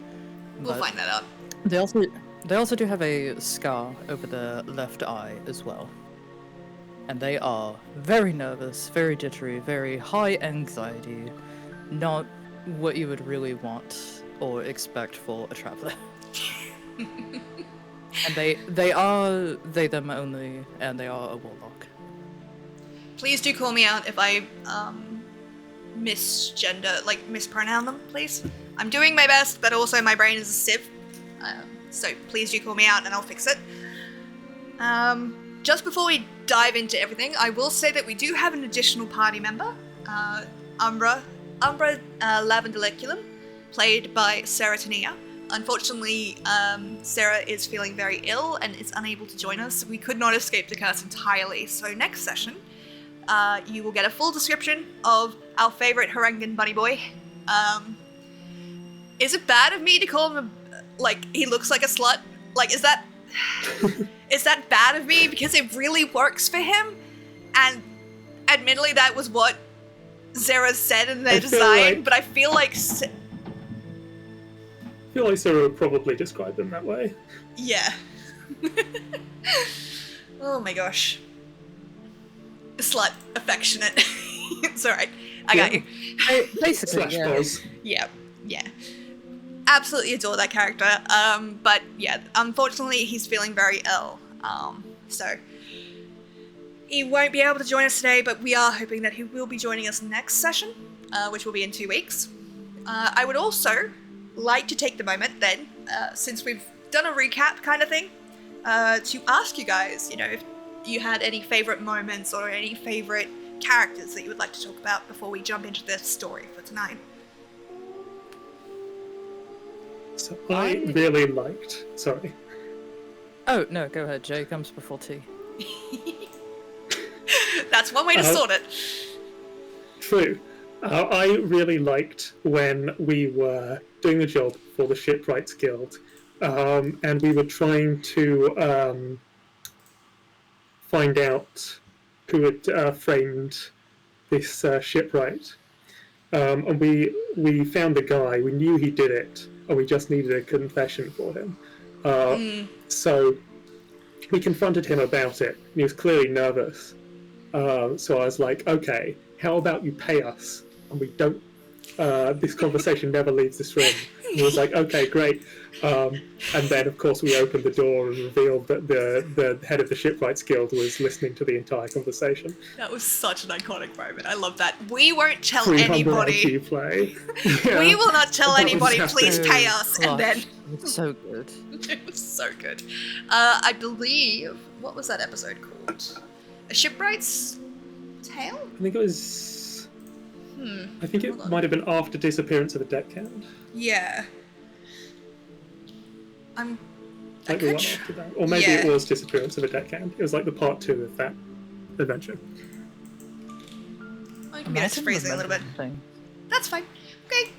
We'll but find that out. They also do have a scar over the left eye as well. And they are very nervous, very jittery, very high anxiety. Not what you would really want or expect for a traveler. And they are they them only, and they are a warlock. Please do call me out if I mispronoun them, please. I'm doing my best, but also my brain is a sieve. So please do call me out and I'll fix it. Just before we dive into everything, I will say that we do have an additional party member, Umbra Lavendeliculum, played by Sarah Tania. Unfortunately, Sarah is feeling very ill and is unable to join us. We could not escape the curse entirely, so next session, you will get a full description of our favourite Harangan bunny boy. Is it bad of me to call him he looks like a slut? Like, is that bad of me? Because it really works for him, and admittedly that was what Zara said in their design, but I feel like... I feel like Sarah would probably describe them that way. Yeah. Oh my gosh. Slut, affectionate. It's alright. I got you. Basically, Yeah. Absolutely adore that character. But yeah, unfortunately he's feeling very ill. So he won't be able to join us today, but we are hoping that he will be joining us next session, which will be in 2 weeks. I would also like to take the moment then, since we've done a recap kind of thing, to ask you guys, if you had any favorite moments or any favorite characters that you would like to talk about before we jump into the story for tonight. So I really liked... Sorry. Oh, no, go ahead. J comes before T. That's one way to sort it. True. I really liked when we were doing the job for the Shipwrights Guild, and we were trying to find out who had framed this shipwright. And we found the guy, we knew he did it, and we just needed a confession for him. So we confronted him about it, and he was clearly nervous. So I was like, okay, how about you pay us, and we don't, this conversation never leaves this room. And he was like, okay, great. And then, of course, we opened the door and revealed that the head of the Shipwrights Guild was listening to the entire conversation. That was such an iconic moment. I love that. We won't tell 300 anybody. IQ play. Yeah. We will not tell anybody. Jasper. Please pay us. And then It's so good. it was so good. I believe, what was that episode called? A Shipwright's Tale? I think it was... I think it might have been after Disappearance of a Deckhand. Yeah. Like the one after that. Or maybe it was Disappearance of a Deckhand. It was like the part 2 of that adventure. My computer's freezing a little bit. That's fine. Okay.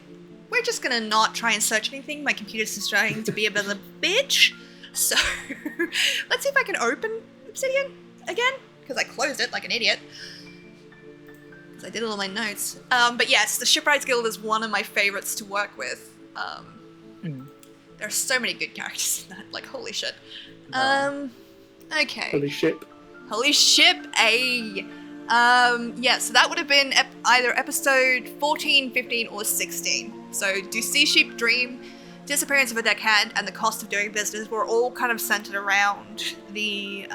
We're just gonna not try and search anything. My computer's just trying to be a bit of a bitch. So, let's see if I can open Obsidian again. Because I closed it like an idiot. Because I did all my notes. But yes, the Shipwrights Guild is one of my favorites to work with. There are so many good characters in that. Like, holy shit. Okay. Holy ship. Holy ship, yeah, so that would have been either episode 14, 15, or 16. So, Do Sea Sheep Dream, Disappearance of a Deckhand, and The Cost of Doing Business were all kind of centered around the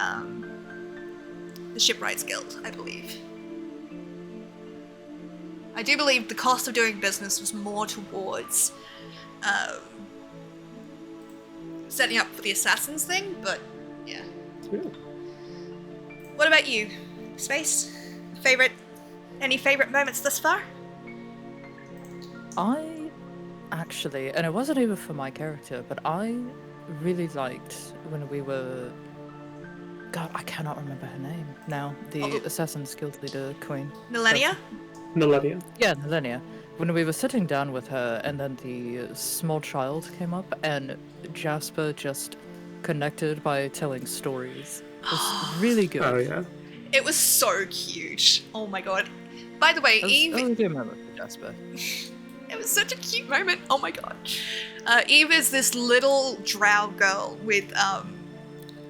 the Shipwrights Guild, I believe. I do believe the cost of doing business was more towards setting up for the assassins thing, but yeah. What about you, Space? Any favorite moments thus far? I actually, and it wasn't even for my character, but I really liked when we were... God, I cannot remember her name now. The Assassin's Guild leader, Queen. Millennia? Millennia. Yeah, Millennia. When we were sitting down with her, and then the small child came up, and Jasper just connected by telling stories. It was really good. Oh yeah. It was so cute. Oh my god. By the way, Eve... That was a good moment for Jasper. It was such a cute moment. Oh my god. Eve is this little drow girl with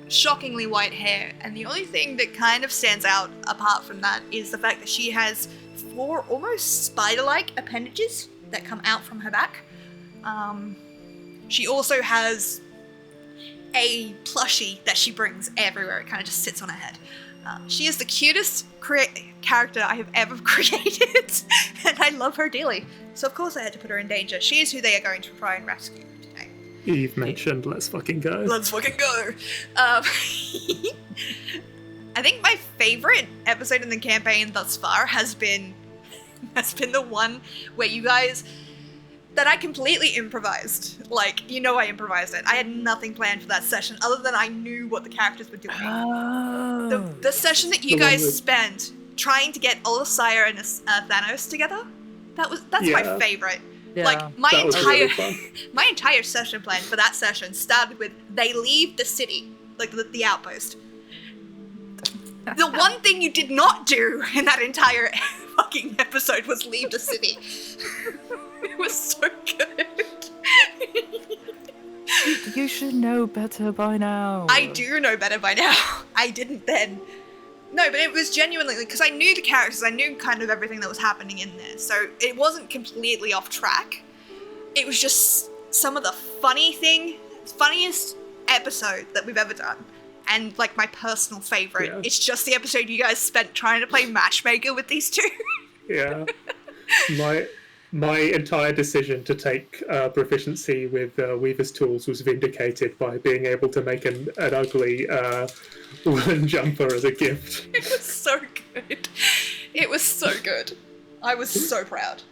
shockingly white hair, and the only thing that kind of stands out apart from that is the fact that she has 4 almost spider-like appendages that come out from her back. She also has a plushie that she brings everywhere. It kind of just sits on her head. She is the cutest character I have ever created, and I love her dearly. So of course I had to put her in danger. She is who they are going to try and rescue today. Eve mentioned, let's fucking go. Let's fucking go. I think my favorite episode in the campaign thus far has been the one where you guys... that I completely improvised. Like, you know I improvised it. I had nothing planned for that session other than I knew what the characters were doing. Oh. The session that you guys spent trying to get Olisire and Thanos together, that's my favorite. Yeah, like my that was entire really fun. my entire session plan for that session started with they leave the city, like the outpost. The one thing you did not do in that entire fucking episode was leave the city. It was so good. You should know better by now. I do know better by now. I didn't then. No, but it was genuinely, because I knew the characters, I knew kind of everything that was happening in there, so it wasn't completely off track. It was just some of the funniest episode that we've ever done. And, like, my personal favourite. Yeah. It's just the episode you guys spent trying to play matchmaker with these two. Yeah. My entire decision to take proficiency with Weaver's tools was vindicated by being able to make an ugly woolen jumper as a gift. It was so good. It was so good. I was so proud.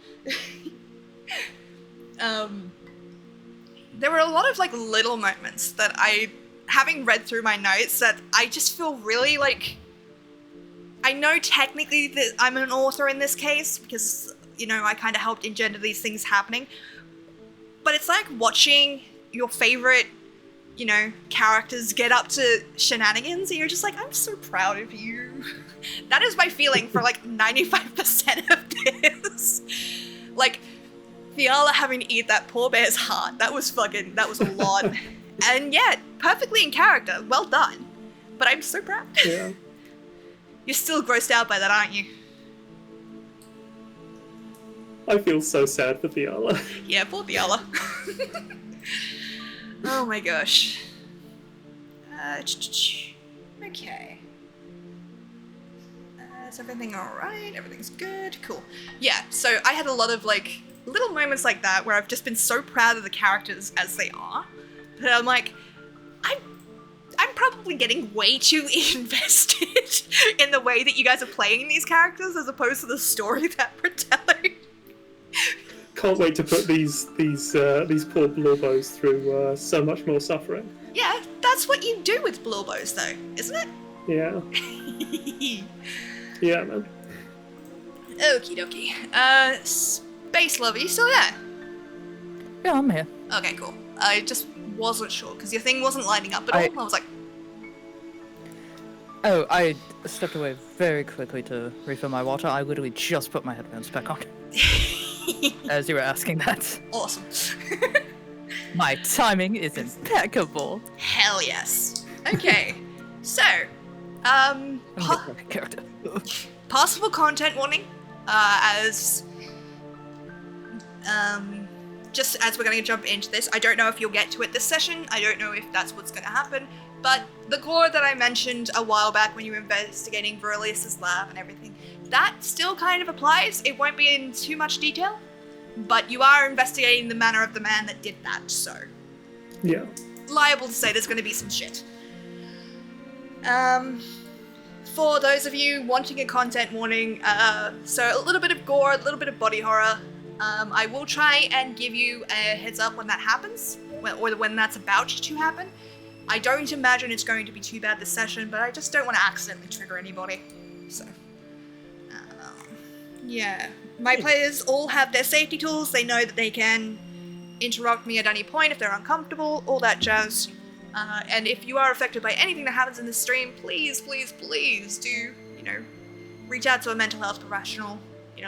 There were a lot of, like, little moments that having read through my notes, that I just feel really, like... I know technically that I'm an author in this case, because... you know, I kind of helped engender these things happening. But it's like watching your favorite, you know, characters get up to shenanigans, and you're just like, I'm so proud of you. That is my feeling for like 95% of this. Like, Fiala having to eat that poor bear's heart, that was a lot. And yeah, perfectly in character, well done. But I'm so proud. Yeah. You're still grossed out by that, aren't you? I feel so sad for Fiala. Yeah, poor Fiala. Oh my gosh. Okay. Is everything alright? Everything's good? Cool. Yeah, so I had a lot of, like, little moments like that where I've just been so proud of the characters as they are. But I'm like, I'm probably getting way too invested in the way that you guys are playing these characters as opposed to the story that we're telling. Can't wait to put these poor blowbows through so much more suffering. Yeah, that's what you do with blowbows, though, isn't it? Yeah. Yeah, man. Okie dokie. Space Lover, you still there? Yeah, I'm here. Okay, cool. I just wasn't sure, because your thing wasn't lighting up at all. I was like... Oh, I stepped away very quickly to refill my water. I literally just put my headphones back on. As you were asking that. Awesome. My timing is impeccable. Hell yes. Okay, so, character. possible content warning, just as we're going to jump into this. I don't know if you'll get to it this session. I don't know if that's what's going to happen. But the gore that I mentioned a while back when you were investigating Verilius's lab and everything, that still kind of applies. It won't be in too much detail, but you are investigating the manner of the man that did that, so... Yeah. Liable to say there's going to be some shit. For those of you wanting a content warning, so a little bit of gore, a little bit of body horror. I will try and give you a heads up when that happens, or when that's about to happen. I don't imagine it's going to be too bad this session, but I just don't want to accidentally trigger anybody. So, yeah. My players all have their safety tools. They know that they can interrupt me at any point if they're uncomfortable, all that jazz. And if you are affected by anything that happens in this stream, please, please, please do, reach out to a mental health professional,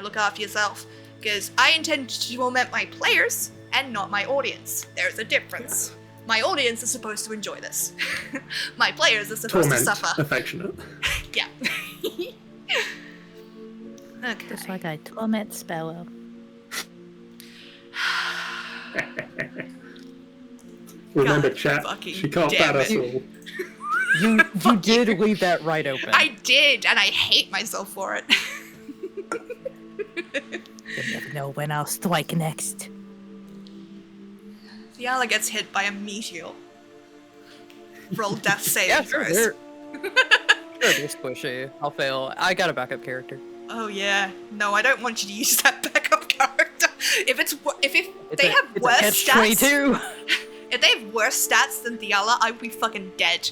look after yourself. Because I intend to torment my players and not my audience. There's a difference. My audience is supposed to enjoy this. My players are supposed to suffer. Affectionate. Yeah. Okay. Just like I torment Sparrow. Remember, God chat, fucking she can't damn bat us it. all. You did leave that right open. I did, and I hate myself for it. You never know when I'll strike next. Fiala gets hit by a meteor. Roll death saving Yeah, throws. sure, they're squishy. I'll fail. I got a backup character. Oh yeah. No, I don't want you to use that backup character. If they have It's worse a stats, catch-22. if they have worse stats than Fiala, I would be fucking dead.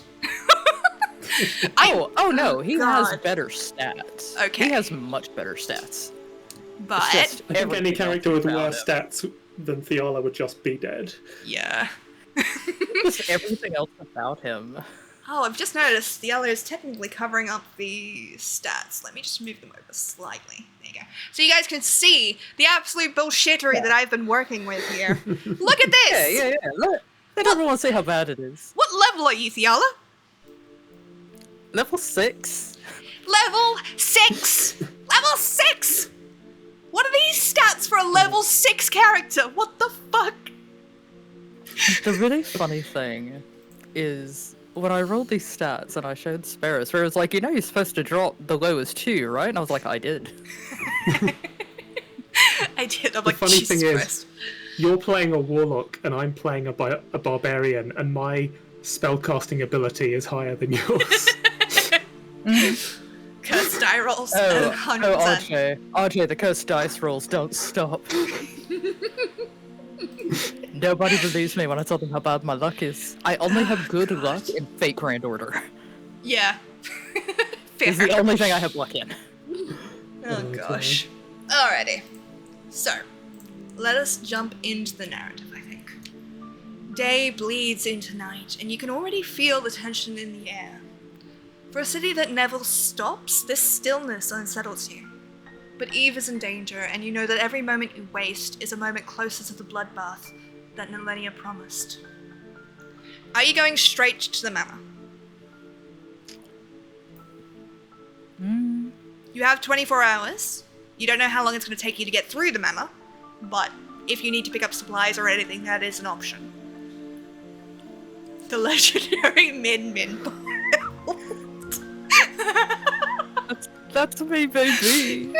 Oh no, he has God. better stats. Okay. He has much better stats. But It's just I think any everything character else with about worse him. stats than Fiala would just be dead. yeah. Just everything else about him. Oh, I've just noticed the other is technically covering up the stats. Let me just move them over slightly. There you go. So you guys can see the absolute bullshittery that I've been working with here. Look at this! Yeah. Let everyone see how bad it is. What level are you, Fiala? Level 6. Level 6! Level 6! What are these stats for a level 6 character? What the fuck? The really funny thing is when I rolled these stats and I showed Sparrows, where it was like, you're supposed to drop the lowest 2, right? And I was like, I did. I did. I'm The like, funny Jesus thing Christ. is, you're playing a warlock and I'm playing a barbarian, and my spellcasting ability is higher than yours. Cursed die rolls. Oh, 100%. RJ, the cursed dice rolls don't stop. Nobody believes me when I tell them how bad my luck is. I only have good luck in Fate Grand Order. Yeah. Fair. It's the only thing I have luck in. Oh gosh. Alrighty. So, let us jump into the narrative, I think. Day bleeds into night, and you can already feel the tension in the air. For a city that never stops, this stillness unsettles you. But Eve is in danger, and you know that every moment you waste is a moment closer to the bloodbath that Nelenia promised. Are you going straight to the manor? You have 24 hours. You don't know how long it's going to take you to get through the manor, but if you need to pick up supplies or anything, that is an option. The legendary Min. That's me, baby.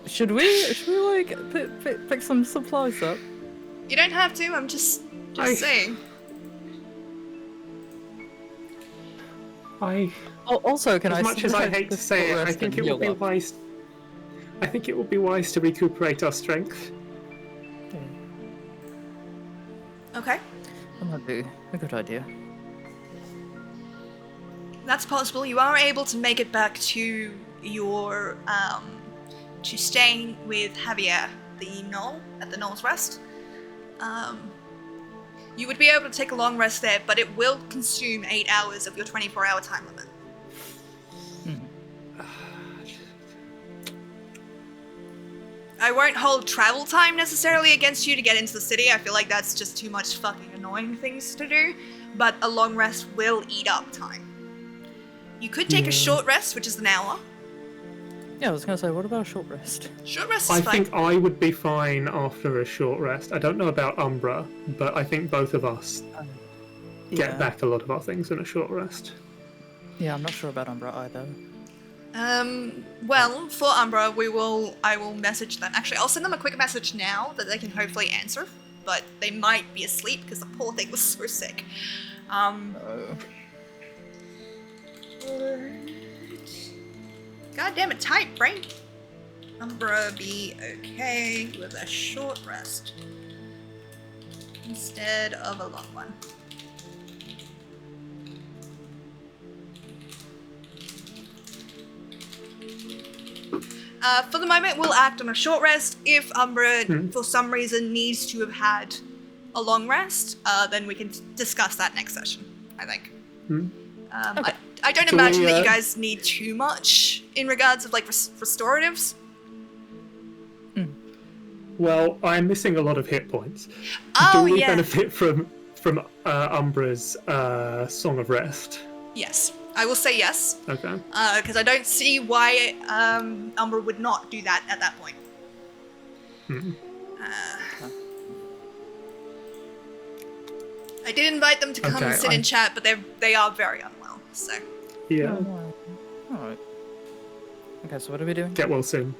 Should we like pick some supplies up? You don't have to. I'm just saying. Also, can As I? much as I hate to say it, I think it would be wise. I think it would be wise to recuperate our strength. Okay, That might be a good idea. that's possible. You are able to make it back to your to staying with Javier, the knoll at the Knoll's Rest. You would be able to take a long rest there, but it will consume 8 hours of your 24-hour time limit. I won't hold travel time necessarily against you to get into the city. I feel like that's just too much fucking annoying things to do. But a long rest will eat up time. You could take a short rest, which is an hour. Yeah, I was gonna say, what about a short rest? Short rest I is fine. think I would be fine after a short rest. I don't know about Umbra, but I think both of us get back a lot of our things in a short rest. Yeah, I'm not sure about Umbra either. Well, for Umbra, I will message them. Actually, I'll send them a quick message now that they can hopefully answer, but they might be asleep because the poor thing was so sick. God damn it, tight brain. Umbra be okay with a short rest instead of a long one. For the moment, we'll act on a short rest. If Umbra, for some reason, needs to have had a long rest, then we can discuss that next session, I think. Okay. I don't imagine that you guys need too much in regards of, like, restoratives. Well, I'm missing a lot of hit points. Oh, Do we yeah. benefit from Umbra's Song of Rest? Yes. I will say yes. Okay. Because I don't see why Umbra would not do that at that point. I did invite them to come and sit and chat, but they are very unwell, so. Yeah. Alright. Okay, so what are we doing? Get well soon.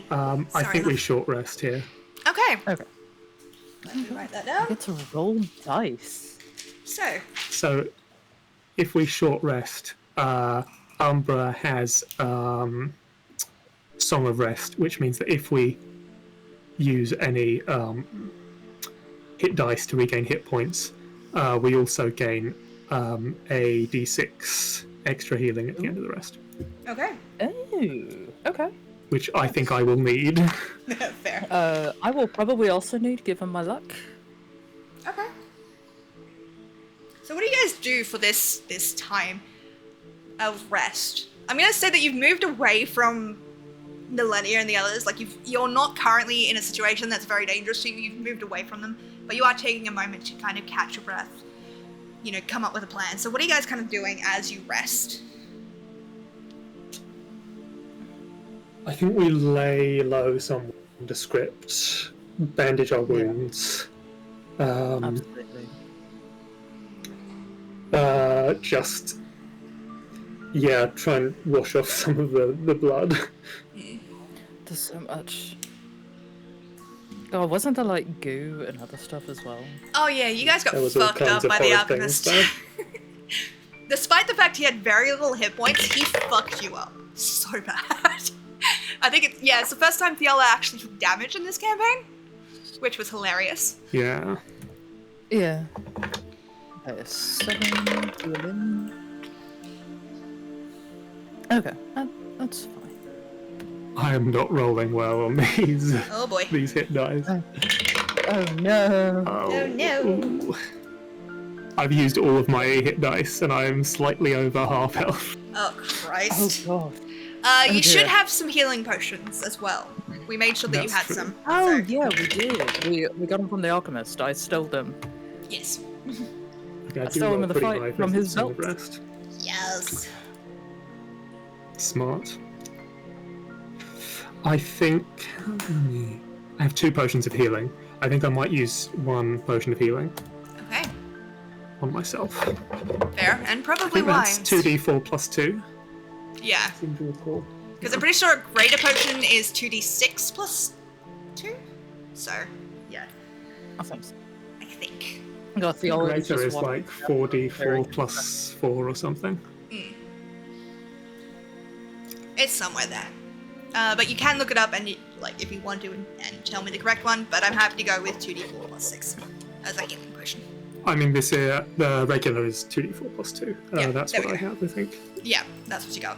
I Sorry, think we love. short rest here. Okay. Okay. Let me write that I down. get to roll dice. So, if we short rest, Umbra has Song of Rest, which means that if we use any hit dice to regain hit points, we also gain a d6 extra healing at the end of the rest. Okay. Oh, okay. Which I think I will need. Fair. I will probably also need, given my luck. Okay. So what do you guys do for this time of rest? I'm gonna say that you've moved away from Millennia and the others. Like you're not currently in a situation that's very dangerous to you. You've moved away from them, but you are taking a moment to kind of catch your breath. You know, come up with a plan. So what are you guys kind of doing as you rest? I think we lay low some nondescript, bandage our wounds. Absolutely. Just try and wash off some of the blood. There's so much. Oh, wasn't there like goo and other stuff as well? Oh yeah, you guys got There was all fucked up kinds of by the horrid alchemist. things, Despite the fact he had very little hit points, he fucked you up so bad. I think it's the first time Fiala actually took damage in this campaign, which was hilarious. Yeah. Yeah. Okay, 7 to 11. Okay, that's fine. I am not rolling well on these Oh boy. these hit dice. Oh no. Oh, no. Ooh. I've used all of my hit dice and I am slightly over half health. Oh Christ. Oh god. You dear. should have some healing potions as well. We made sure that you That's had true. some. Oh so- yeah, we did. We got them from the alchemist. I stole them. Yes. Okay, I do stole him roll in the pretty fight high from for his Song of belt. Rest. Yes. Smart. I think I have 2 potions of healing. I think I might use 1 potion of healing Okay. on myself. Fair. And I probably think that's wise. 2d4 plus 2. Yeah. Seem to recall. Because I'm pretty sure a greater potion is 2d6 plus 2. So, yeah. I think so. I think. Got the old Greater is like 4d4 plus 4 or something. It's somewhere there. But you can look it up and if you want to and tell me the correct one, but I'm happy to go with 2d4 plus 6 as a healing potion. I mean, this here, the regular is 2d4 plus 2. Yeah, That's there what we I go. have, I think. Yeah, that's what you got.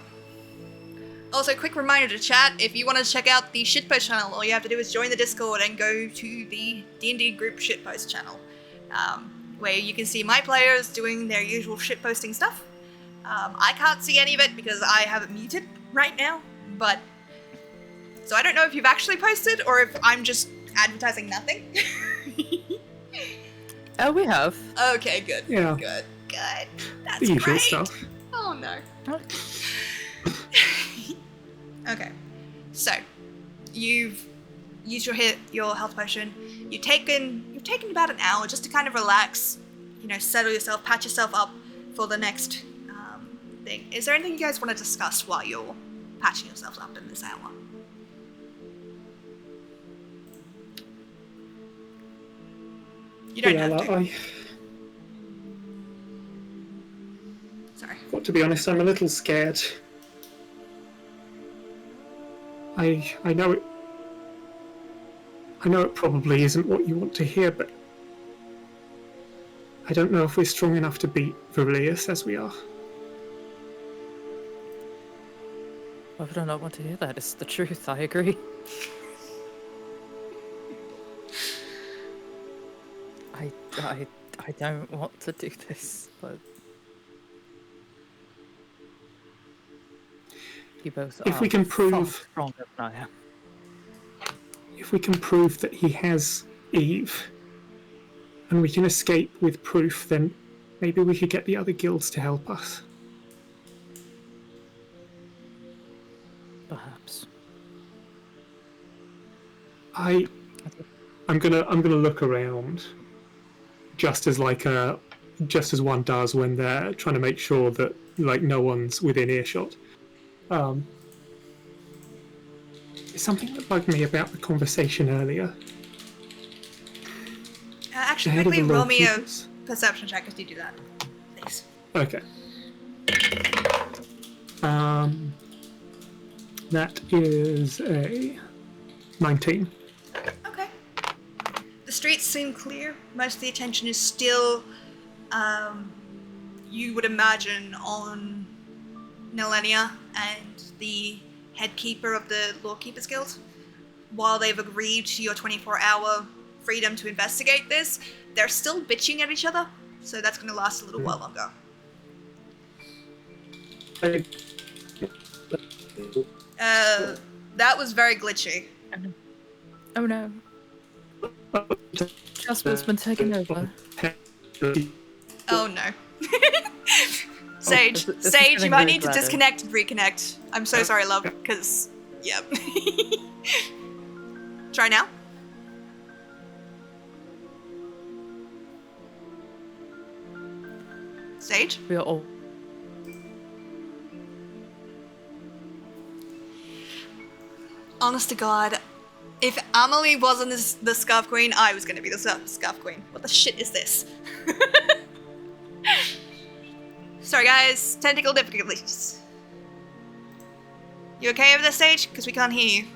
Also, quick reminder to chat, if you want to check out the shitpost channel, all you have to do is join the Discord and go to the D&D group shitpost channel, where you can see my players doing their usual shitposting stuff. I can't see any of it because I have it muted right now, but... So I don't know if you've actually posted or if I'm just advertising nothing. Oh, we have. Okay, good. Yeah. Good. That's The usual great. stuff. Oh no. Okay, so you've used your health potion. You've taken about an hour just to kind of relax, settle yourself, patch yourself up for the next thing. Is there anything you guys want to discuss while you're patching yourselves up in this hour? You don't have to. Sorry. Well, to be honest, I'm a little scared. I know it. I know it probably isn't what you want to hear, but I don't know if we're strong enough to beat Virilius as we are. Why would I not want to hear that? It's the truth, I agree. I don't want to do this, but you both if are we can far prove stronger than I am. If we can prove that he has Eve, and we can escape with proof, then maybe we could get the other guilds to help us. Perhaps. I'm gonna look around, just as one does when they're trying to make sure that no one's within earshot. There's something that bugged me about the conversation earlier. Actually, quickly roll me a perception check as you do that. Thanks. Okay. That is a 19. Okay. The streets seem clear. Most of the attention is still, you would imagine, on Millennia and the head keeper of the Lawkeepers Guild. While they've agreed to your 24-hour freedom to investigate this, they're still bitching at each other, so that's going to last a little while longer. That was very glitchy. Oh no. Jasper's been taken over. Oh no. Sage, you might need to disconnect and reconnect. I'm so sorry, love, because, yep. Try now. Sage? We are all. Honest to God, if Amelie wasn't the Scarf Queen, I was gonna be the Scarf Queen. What the shit is this? Sorry guys, technical difficulties. You okay over this stage? Because we can't hear you.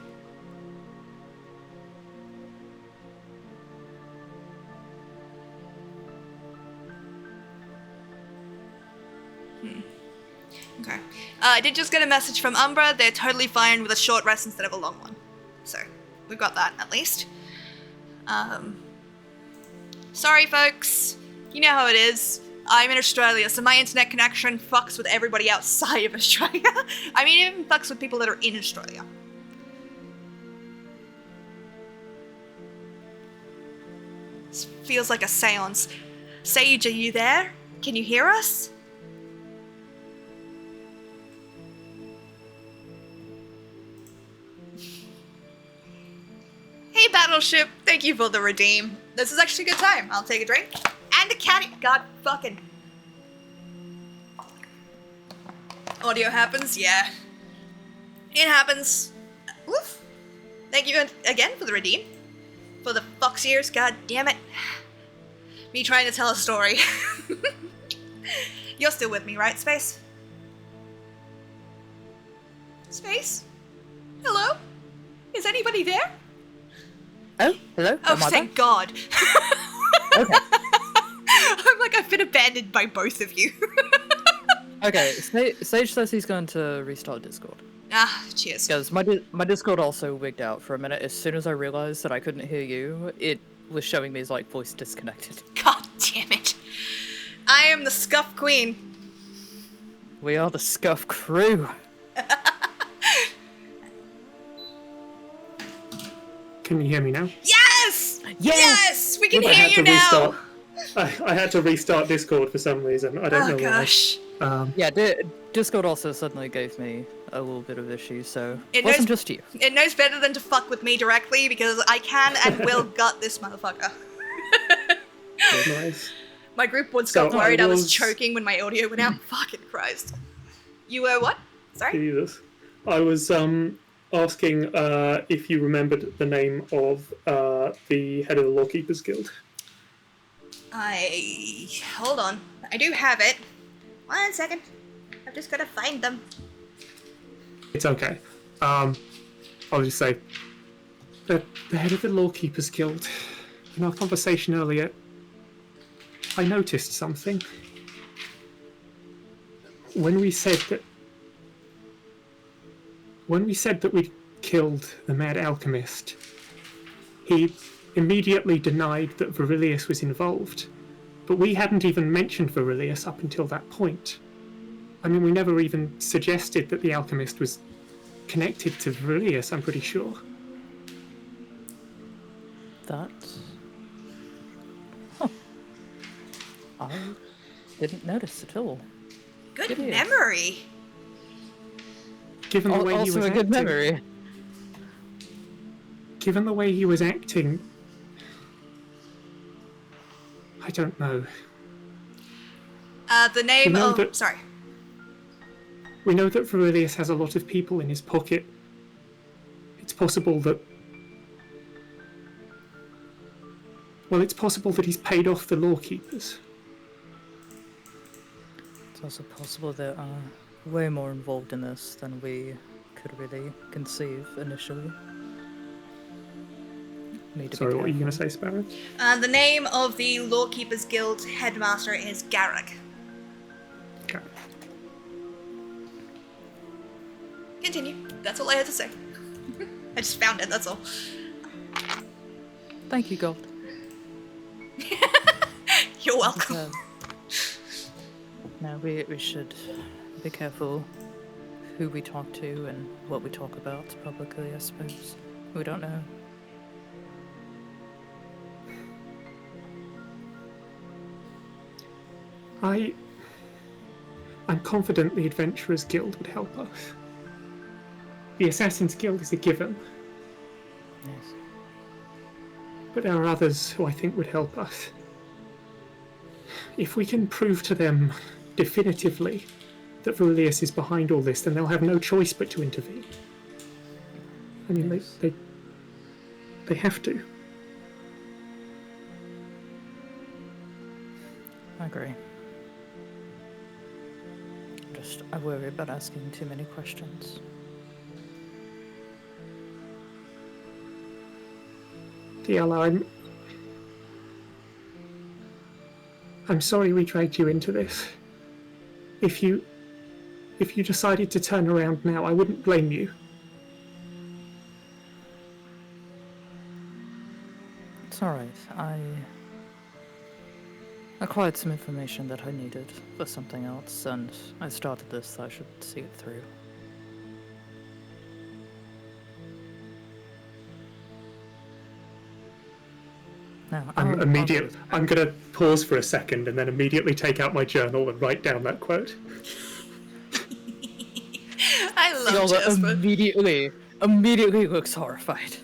Okay. I did just get a message from Umbra. They're totally fine with a short rest instead of a long one. So, we've got that at least. Sorry folks. You know how it is. I'm in Australia, so my internet connection fucks with everybody outside of Australia. I mean, it even fucks with people that are in Australia. This feels like a seance. Sage, are you there? Can you hear us? Hey, Battleship. Thank you for the redeem. This is actually a good time. I'll take a drink. And a caddy. God fucking. Audio happens, yeah. It happens. Oof. Thank you again for the redeem. For the fox ears, god damn it. Me trying to tell a story. You're still with me, right, Space? Space? Hello? Is anybody there? Oh, hello? Oh, thank God. Okay. I'm like, I've been abandoned by both of you. Okay, Sage says he's going to restart Discord. Ah, cheers. Because my Discord also wigged out for a minute. As soon as I realized that I couldn't hear you, it was showing me as like voice disconnected. God damn it. I am the Scuff Queen. We are the Scuff Crew. Can you hear me now? Yes! Yes! We can hear you now! I had to restart Discord for some reason. I don't know why. Oh gosh. Yeah, Discord also suddenly gave me a little bit of issues, so It wasn't knows- just you. It knows better than to fuck with me directly because I can and will gut this motherfucker. Nice. My group once So got worried I was was- choking when my audio went out. Fucking Christ. You were what? Sorry? Jesus. I was asking if you remembered the name of the head of the Lawkeepers Guild. Hold on. I do have it. 1 second. I've just gotta find them. It's okay. I'll just say the head of the Lawkeepers Guild. In our conversation earlier, I noticed something. When we said that we'd killed the mad alchemist, he immediately denied that Virilius was involved. But we hadn't even mentioned Virilius up until that point. I mean, we never even suggested that the alchemist was connected to Virilius, I'm pretty sure. That. Huh. I didn't notice at all. Good It is. memory. Given the way he Also was a good acting, memory. given the way he was acting, I don't know. The name You know of... that- Sorry. We know that Virilius has a lot of people in his pocket. It's possible that... Well, it's possible that he's paid off the Lawkeepers. It's also possible they are way more involved in this than we could really conceive initially. Need to Sorry, be what are you going to careful. say, Sparrow? The name of the Lawkeepers Guild headmaster is Garrick. Okay. Continue. That's all I had to say. I just found it, that's all. Thank you, Gold. You're welcome. Uh, no, we should be careful who we talk to and what we talk about publicly, I suppose. We don't know. I'm confident the Adventurers Guild would help us. The Assassins Guild is a given, Yes. but there are others who I think would help us. If we can prove to them definitively that Virilius is behind all this, then they'll have no choice but to intervene. I mean, Yes. they have to. I agree. I worry about asking too many questions. Diala, I'm sorry we dragged you into this. If you decided to turn around now, I wouldn't blame you. It's alright. I acquired some information that I needed for something else, and I started this, so I should see it through. No, I'm I'll going to pause for a second and then immediately take out my journal and write down that quote. I love Yola Jasper. immediately looks horrified.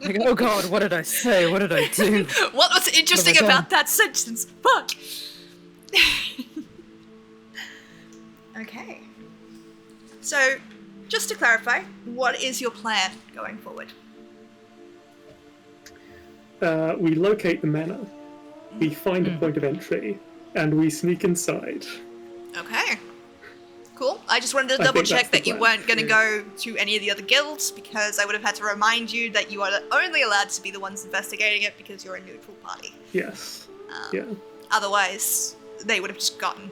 Like, oh god, what did I say? What did I do? What was interesting What have I about that sentence? Fuck! Okay. So, just to clarify, what is your plan going forward? We locate the manor, we find a point of entry, and we sneak inside. Okay. Cool. I just wanted to I double think check that's the that you plan. weren't going to go to any of the other guilds, because I would have had to remind you that you are only allowed to be the ones investigating it because you're a neutral party. Yes. Yeah. Otherwise, they would have just gotten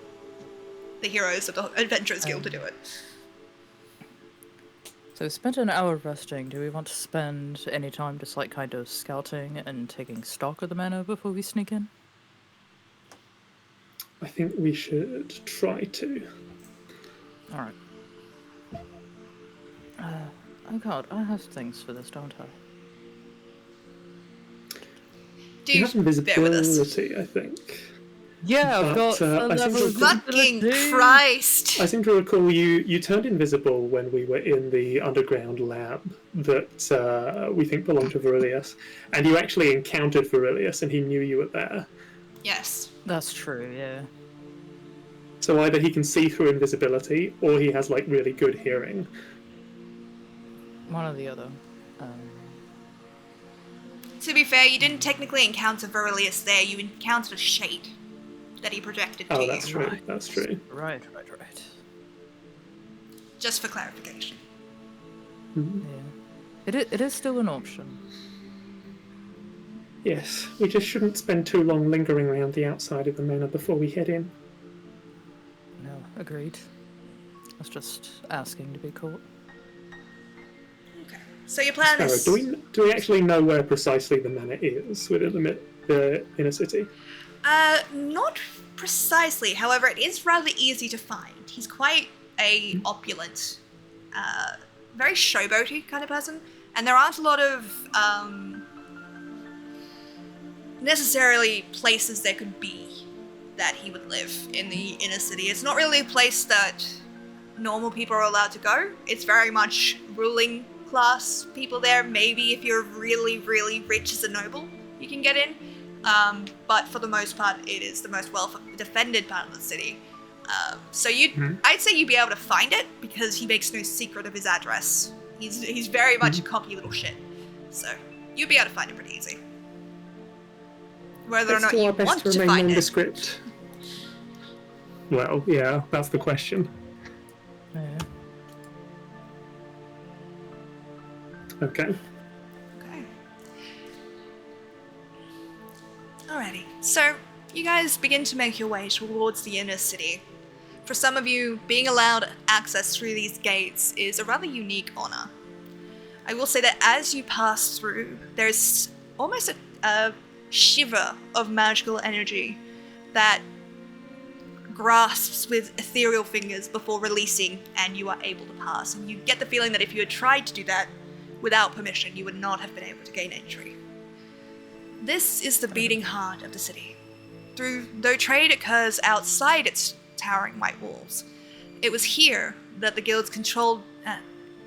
the heroes of the Adventurers Guild to do it. So we spent an hour resting. Do we want to spend any time just like kind of scouting and taking stock of the manor before we sneak in? I think we should try to. Alright. Oh god, I have things for this, don't I? Do You have bear with us. invisibility, I think. Yeah, I've But, got I a seem level to- of Fucking invisibility. Christ! I seem to recall you turned invisible when we were in the underground lab that we think belonged to Virilius, and you actually encountered Virilius, and he knew you were there. Yes. That's true, yeah. So either he can see through invisibility, or he has like really good hearing. One or the other. To be fair, you didn't technically encounter Verilius there, you encountered a shade that he projected to Oh, you. that's true. That's true. Right. Just for clarification. Yeah. It is still an option. Yes, we just shouldn't spend too long lingering around the outside of the manor before we head in. No, agreed. I was just asking to be caught. Okay. So your plan Sparrow, is... do we actually know where precisely the manor is within the inner city? Not precisely. However, it is rather easy to find. He's quite a opulent, very showboaty kind of person, and there aren't a lot of necessarily places there could be that he would live in the inner city. It's not really a place that normal people are allowed to go. It's very much ruling class people there. Maybe if you're really, really rich as a noble, you can get in. But for the most part, it is the most well-defended part of the city. So I'd say you'd be able to find it because he makes no secret of his address. He's very much a cocky little shit. So you'd be able to find it pretty easy. Whether or Let's not do you our best want to to remain find it. nondescript. Well, yeah, that's the question. Yeah. Okay. Okay. Alrighty. So you guys begin to make your way towards the inner city. For some of you, being allowed access through these gates is a rather unique honor. I will say that as you pass through, there's almost a shiver of magical energy that grasps with ethereal fingers before releasing, and you are able to pass. And you get the feeling that if you had tried to do that without permission, you would not have been able to gain entry. This is the beating heart of the city. Though trade occurs outside its towering white walls, it was here that the guilds controlled.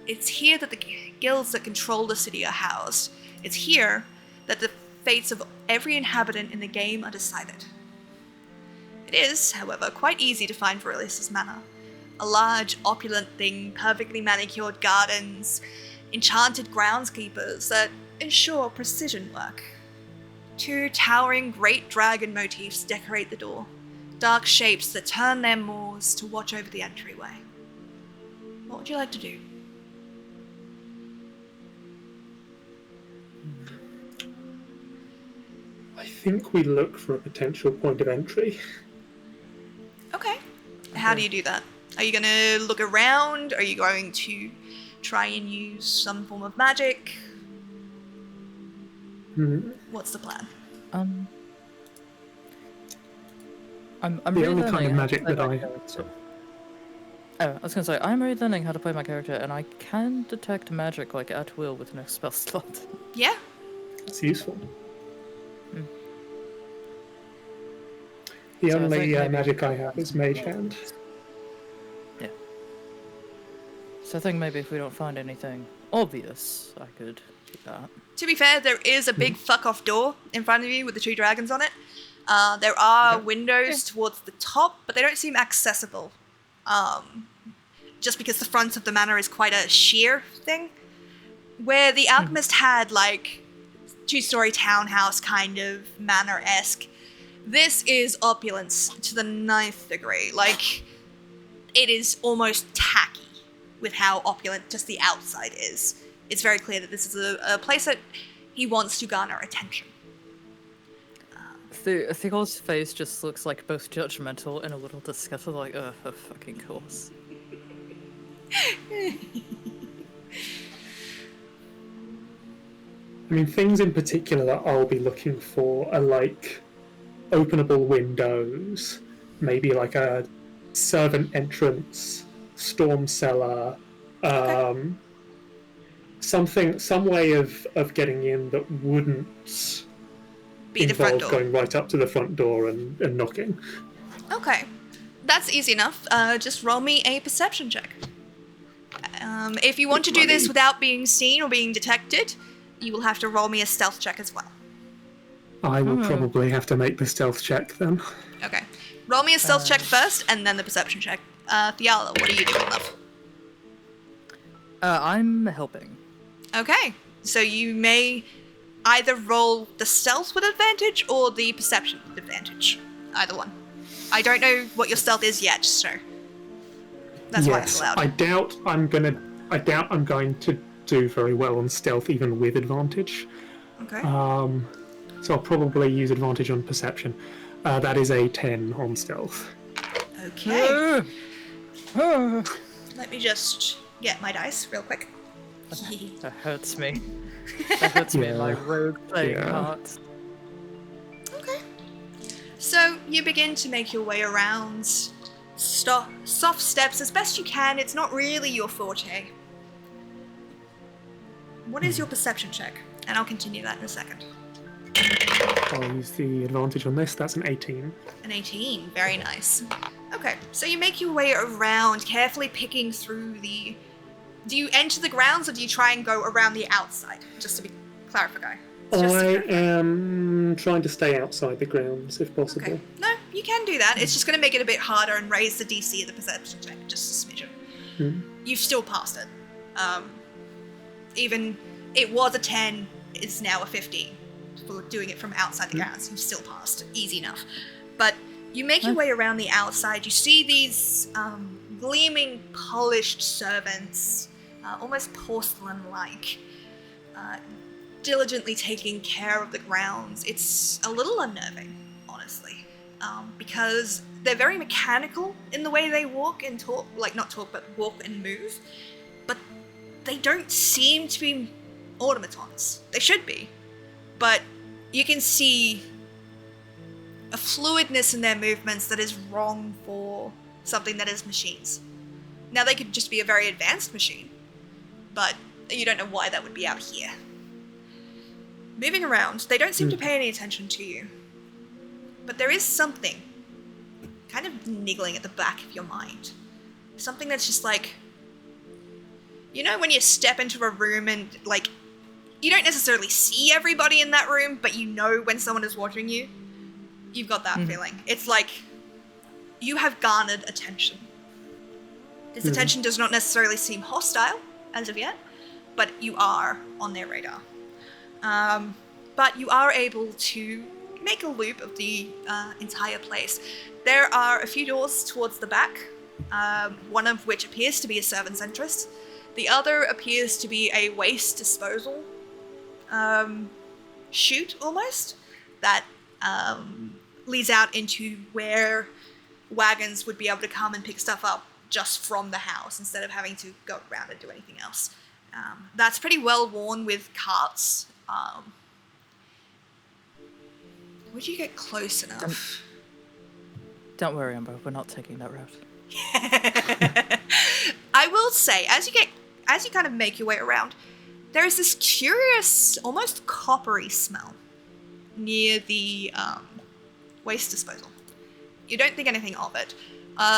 It's here that the guilds that control the city are housed. It's here that the fates of every inhabitant in the game are decided. It is, however, quite easy to find Verilius' manor. A large, opulent thing, perfectly manicured gardens, enchanted groundskeepers that ensure precision work. 2 towering great dragon motifs decorate the door, dark shapes that turn their maws to watch over the entryway. What would you like to do? I think we look for a potential point of entry. Okay. How do you do that? Are you going to look around? Are you going to try and use some form of magic? What's the plan? I'm The only kind of relearning magic how to that play my I... character. Oh, I was gonna say, I'm relearning how to play my character, and I can detect magic like at will with no spell slot. Yeah. It's useful. Mm. The So I only think maybe- magic I have is Mage Hand. Yeah. So I think maybe if we don't find anything obvious, I could do that. To be fair, there is a big fuck-off door in front of you with the 2 dragons on it. There are windows towards the top, but they don't seem accessible. Just because the front of the manor is quite a sheer thing. Where the alchemist had, like, 2-story townhouse kind of manor-esque. This is opulence to the 9th degree. Like, it is almost tacky with how opulent just the outside is. It's very clear that this is a place that he wants to garner attention. Theo's face just looks like both judgmental and a little disgusted, like, of fucking course. I mean, things in particular that I'll be looking for are like openable windows, maybe like a servant entrance, storm cellar, some way of getting in that wouldn't Be the front involve door. going right up to the front door and knocking. Okay. That's easy enough. Just roll me a perception check. If you want to do this without being seen or being detected, you will have to roll me a stealth check as well. I will probably have to make the stealth check then. Okay. Roll me a stealth check first, and then the perception check. Fiala, what are you doing, love? I'm helping. Okay. So you may either roll the stealth with advantage or the perception with advantage. Either one. I don't know what your stealth is yet, so that's why it's allowed. I doubt I'm going to do very well on stealth even with advantage. Okay. So I'll probably use advantage on perception. That is a 10 on stealth. Okay. Let me just get my dice real quick. That hurts me. That hurts me in my rogue playing part. Okay. So you begin to make your way around. Soft steps as best you can. It's not really your forte. What is your perception check? And I'll continue that in a second. I'll use the advantage on this. That's an 18. An 18. Very nice. Okay, so you make your way around, carefully picking through the... Do you enter the grounds, or do you try and go around the outside? Just to be clarify. I am trying to stay outside the grounds, if possible. Okay. No, you can do that. It's just going to make it a bit harder and raise the DC of the perception check just a smidgen. You've still passed it. Even it was a 10, it's now a 15 for doing it from outside the grounds. You've still passed. Easy enough. But you make your way around the outside. You see these gleaming, polished servants, almost porcelain-like, diligently taking care of the grounds. It's a little unnerving, honestly, because they're very mechanical in the way they walk and talk, not talk, but walk and move, but they don't seem to be automatons. They should be, but you can see a fluidness in their movements that is wrong for something that is machines. Now, they could just be a very advanced machine, but you don't know why that would be out here. Moving around, they don't seem to pay any attention to you. But there is something kind of niggling at the back of your mind. Something that's just like... You know when you step into a room and, you don't necessarily see everybody in that room, but you know when someone is watching you? You've got that feeling. It's like you have garnered attention. This attention does not necessarily seem hostile as of yet, but you are on their radar. But you are able to make a loop of the entire place. There are a few doors towards the back, one of which appears to be a servant's entrance. The other appears to be a waste disposal chute, almost, that leads out into where wagons would be able to come and pick stuff up just from the house instead of having to go around and do anything else. That's pretty well worn with carts. Would you get close enough? Don't worry, Amber. We're not taking that route. I will say, as you kind of make your way around, there is this curious, almost coppery smell near the waste disposal. You don't think anything of it.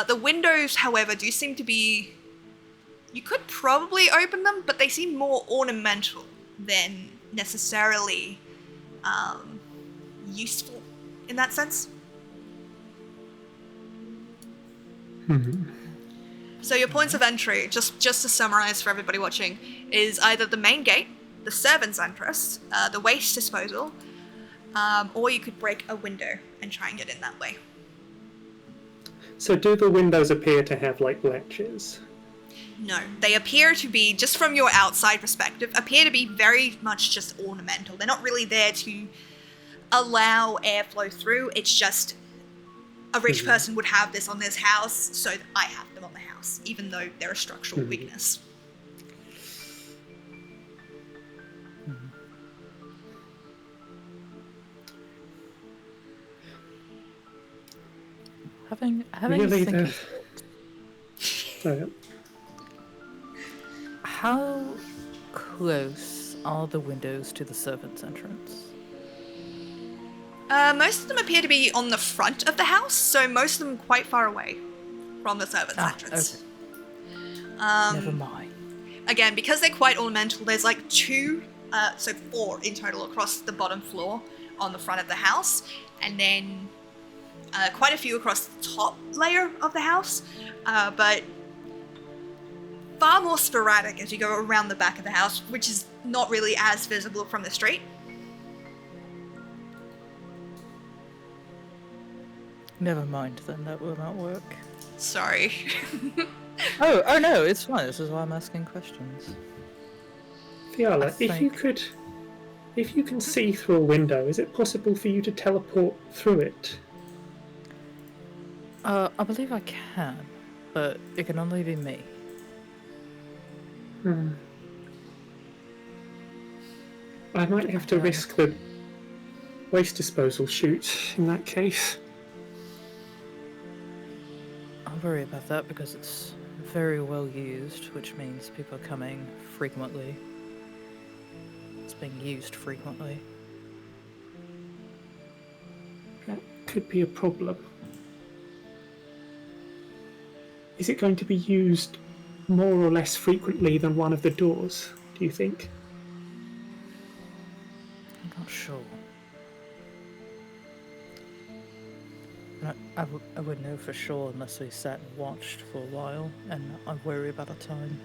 The windows, however, do seem to be... You could probably open them, but they seem more ornamental than necessarily useful in that sense. So your points of entry, just to summarize for everybody watching, is either the main gate, the servant's entrance, the waste disposal, or you could break a window and try and get in that way. So do the windows appear to have, latches? No, they appear to be, just from your outside perspective, appear to be very much just ornamental. They're not really there to allow airflow through. It's just a rich person would have this on this house, so I have them on the house, even though they're a structural weakness. Having Really, thinking, Sorry. how close are the windows to the servant's entrance? Most of them appear to be on the front of the house, so most of them quite far away from the servant's entrance. Okay. Never mind. Again, because they're quite ornamental, there's 4 in total across the bottom floor, on the front of the house, and then quite a few across the top layer of the house, but far more sporadic as you go around the back of the house, which is not really as visible from the street. Never mind, then that will not work. Sorry. Oh no, it's fine. This is why I'm asking questions. Fiala, I if you can see through a window, is it possible for you to teleport through it? I believe I can, but it can only be me. I might have to risk the waste disposal chute in that case. I'll worry about that because it's very well used, which means people are coming frequently. It's being used frequently. That could be a problem. Is it going to be used more or less frequently than one of the doors, do you think? I'm not sure. I would know for sure unless we sat and watched for a while, and I worry about our time.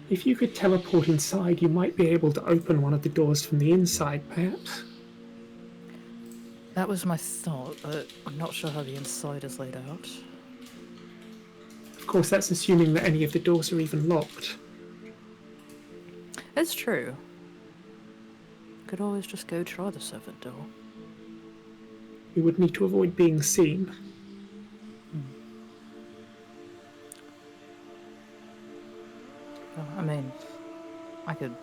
If you could teleport inside, you might be able to open one of the doors from the inside, perhaps. That was my thought, but I'm not sure how the inside is laid out. Of course, that's assuming that any of the doors are even locked. It's true. Could always just go try the seventh door. We would need to avoid being seen. Well, I mean, I could.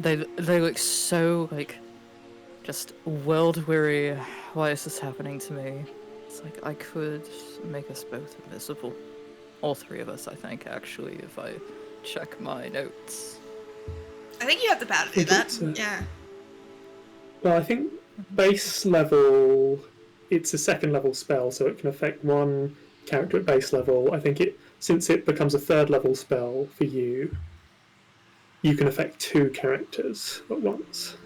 They look so like just world weary. Why is this happening to me? It's like I could make us both invisible. All three of us, I think, actually, if I check my notes. I think you have the power to do that. Yeah. Well, I think base level, it's a second level spell, so it can affect one character at base level. I think since it becomes a third level spell for you, you can affect two characters at once.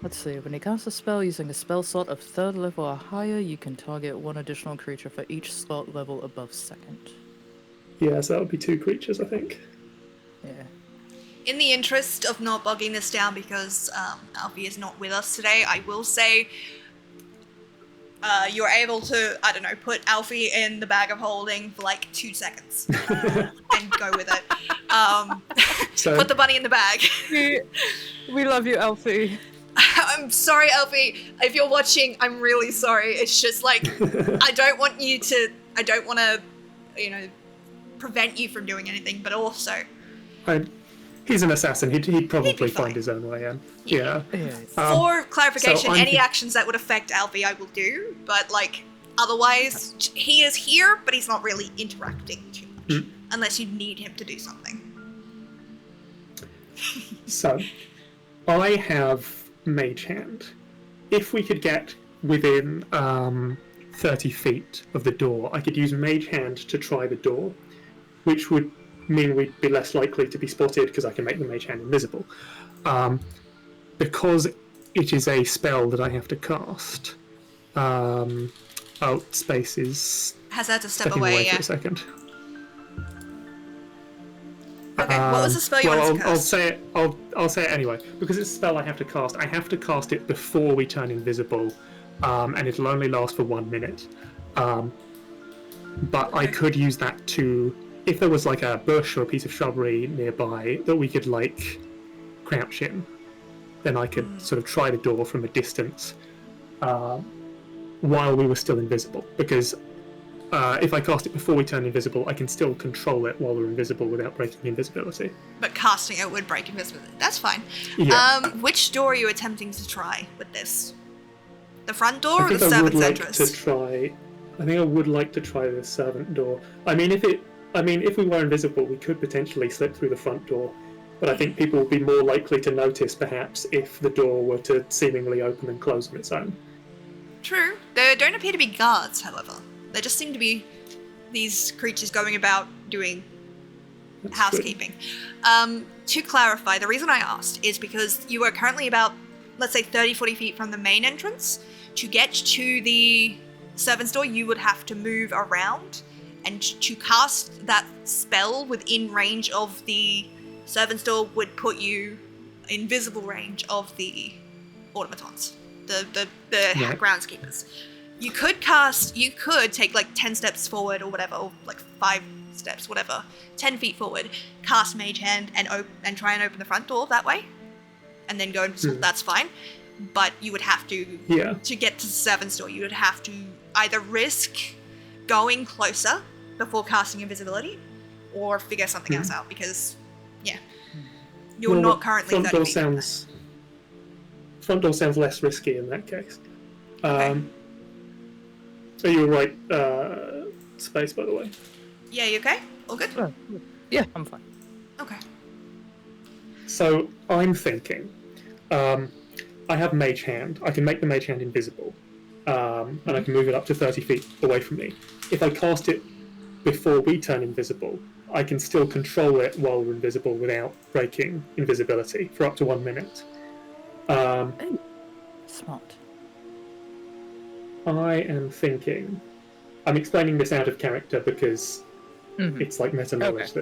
Let's see. When you cast a spell using a spell slot of third level or higher, you can target one additional creature for each slot level above second. Yeah, so that would be two creatures, I think. Yeah. In the interest of not bogging this down, because Alfie is not with us today, I will say you're able to, I don't know, put Alfie in the bag of holding for like 2 seconds and go with it. So, put the bunny in the bag. We love you, Alfie. I'm sorry, Alfie. If you're watching, I'm really sorry. It's just like, I don't want to, prevent you from doing anything, but also... he's an assassin. He'd probably be fine. find his own way in. Yeah. For clarification, so any actions that would affect Alfie, I will do, but like, otherwise, he is here, but he's not really interacting too much, unless you need him to do something. So, I have Mage Hand. If we could get within 30 feet of the door, I could use Mage Hand to try the door, which would mean we'd be less likely to be spotted because I can make the Mage Hand invisible. Because it is a spell that I have to cast, space is Has had to step stepping away, away yeah. for a second. Okay, what was the spell you wanted to cast? I'll say it anyway. Because it's a spell I have to cast it before we turn invisible, and it'll only last for 1 minute. But I could use that to, if there was like a bush or a piece of shrubbery nearby that we could like crouch in, then I could sort of try the door from a distance while we were still invisible. Because if I cast it before we turn invisible, I can still control it while we're invisible without breaking invisibility. But casting it would break invisibility. That's fine. Yeah. Which door are you attempting to try with this? The front door I or the think I would servant's like entrance? to try. I think I would like to try the servant door. I mean, if we were invisible, we could potentially slip through the front door. But I think people would be more likely to notice, perhaps, if the door were to seemingly open and close on its own. True. There don't appear to be guards, however. There just seem to be these creatures going about doing That's housekeeping. To clarify, the reason I asked is because you are currently about, let's say, 30, 40 feet from the main entrance. To get to the servant's door, you would have to move around, and to cast that spell within range of the servant's door would put you in visible range of the automatons, the Right. groundskeepers. You could take like 10 steps forward or whatever, or like 5 steps, whatever, 10 feet forward, cast Mage Hand and try and open the front door that way, and then go invisible. That's fine. But you would have to, to get to the servant's door, you would have to either risk going closer before casting invisibility, or figure something else out, because, you're not currently 30 feet from there. Front door sounds less risky in that case. Okay. Are you alright, Space, by the way? Yeah, you okay? All good? Oh, yeah, I'm fine. Okay. So, I'm thinking, I have Mage Hand. I can make the Mage Hand invisible, and I can move it up to 30 feet away from me. If I cast it before we turn invisible, I can still control it while we're invisible without breaking invisibility for up to 1 minute. Smart. I am thinking... I'm explaining this out of character because it's like meta knowledge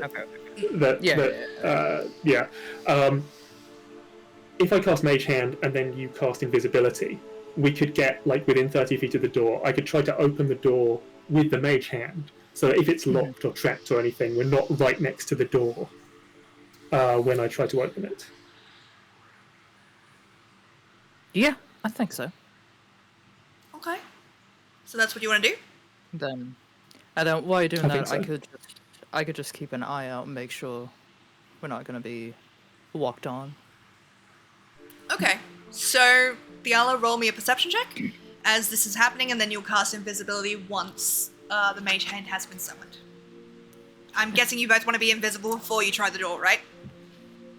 if I cast Mage Hand and then you cast Invisibility, we could get like within 30 feet of the door. I could try to open the door with the Mage Hand, so that if it's locked or trapped or anything, we're not right next to the door when I try to open it. Yeah, I think so. Okay. So that's what you want to do? Then, while you're doing I that, think so. I could just keep an eye out and make sure we're not going to be walked on. Okay. So, Diala, roll me a perception check as this is happening, and then you'll cast invisibility once the Mage Hand has been summoned. I'm guessing you both want to be invisible before you try the door, right?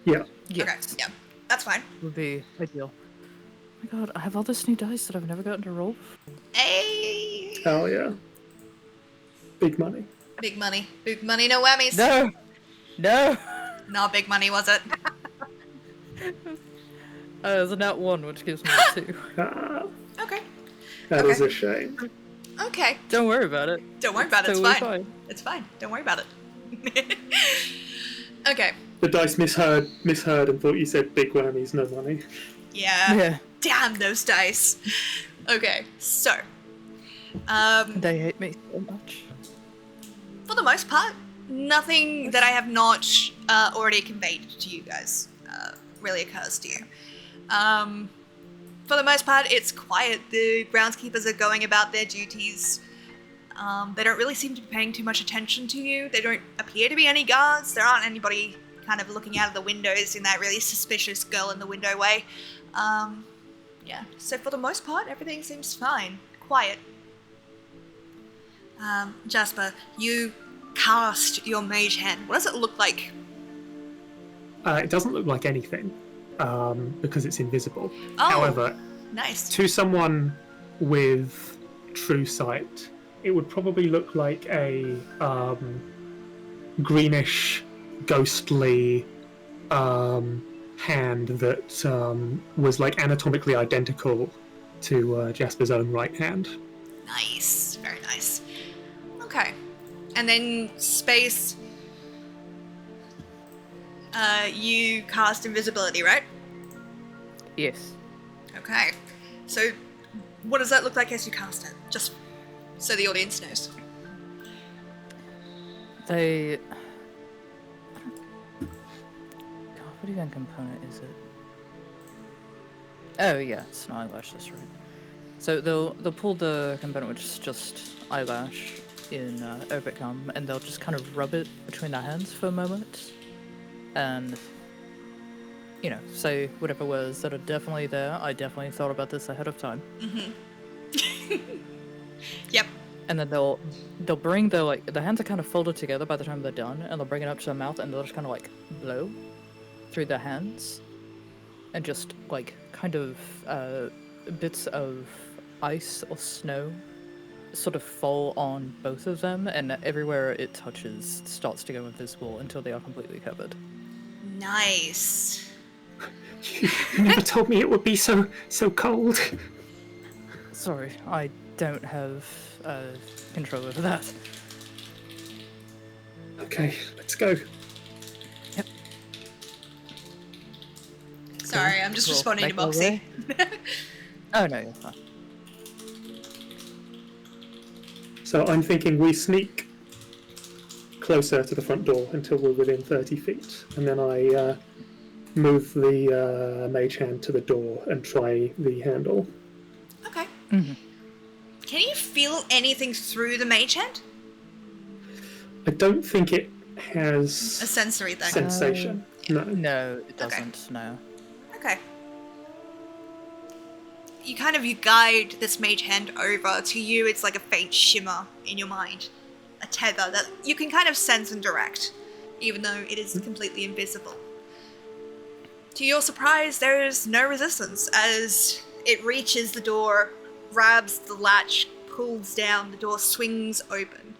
Yeah. Yes. Okay, yeah. That's fine. Would be ideal. Oh my god, I have all this new dice that I've never gotten to roll. Hey! Oh yeah. Big money. Big money. Big money, no whammies. No! No! Not big money, was it? There's a nat 1, which gives me a 2. Ah, Okay. that is a shame. Okay. Don't worry about it. Don't worry about it, it's Totally fine. It's fine. Don't worry about it. Okay. The dice misheard and thought you said big whammies, no money. Yeah. Damn those dice. Okay, so. They hate me so much. For the most part, nothing that I have not already conveyed to you guys really occurs to you. For the most part, it's quiet. The groundskeepers are going about their duties. They don't really seem to be paying too much attention to you. There don't appear to be any guards. There aren't anybody kind of looking out of the windows in that really suspicious girl in the window way. Yeah, so for the most part, everything seems fine. Quiet. Jasper, you cast your Mage Hand. What does it look like? It doesn't look like anything, because it's invisible. Oh, However, nice. to someone with true sight, it would probably look like a greenish, ghostly hand that was like anatomically identical to Jasper's own right hand. Nice. Very nice. Okay. And then Space, you cast invisibility, right? Yes. Okay. So, what does that look like as you cast it? Just so the audience knows. They... God, what even component is it? Oh yeah, it's an eyelash, that's right. So they'll pull the component which is just eyelash in Overcome, and they'll just kind of rub it between their hands for a moment, and you know, say whatever words that are definitely there. I definitely thought about this ahead of time. Yep. And then they'll bring the hands are kind of folded together by the time they're done, and they'll bring it up to their mouth, and they'll just kind of like blow through their hands, and just like kind of bits of ice or snow sort of fall on both of them, and everywhere it touches starts to go invisible until they are completely covered. Nice. You never told me it would be so cold. Sorry, I don't have control over that. Okay, let's go. Yep. Sorry, I'm just Cool. responding to Make our Moxie. Oh no, you're fine. So I'm thinking we sneak closer to the front door until we're within 30 feet, and then I move the mage hand to the door and try the handle. Okay. Mm-hmm. Can you feel anything through the mage hand? I don't think it has A sensory thing. sensation. No. No, it doesn't. No. Okay. You guide this mage hand over. To you, it's like a faint shimmer in your mind. A tether that you can kind of sense and direct, even though it is completely invisible. To your surprise, there is no resistance as it reaches the door, grabs the latch, pulls down, the door swings open.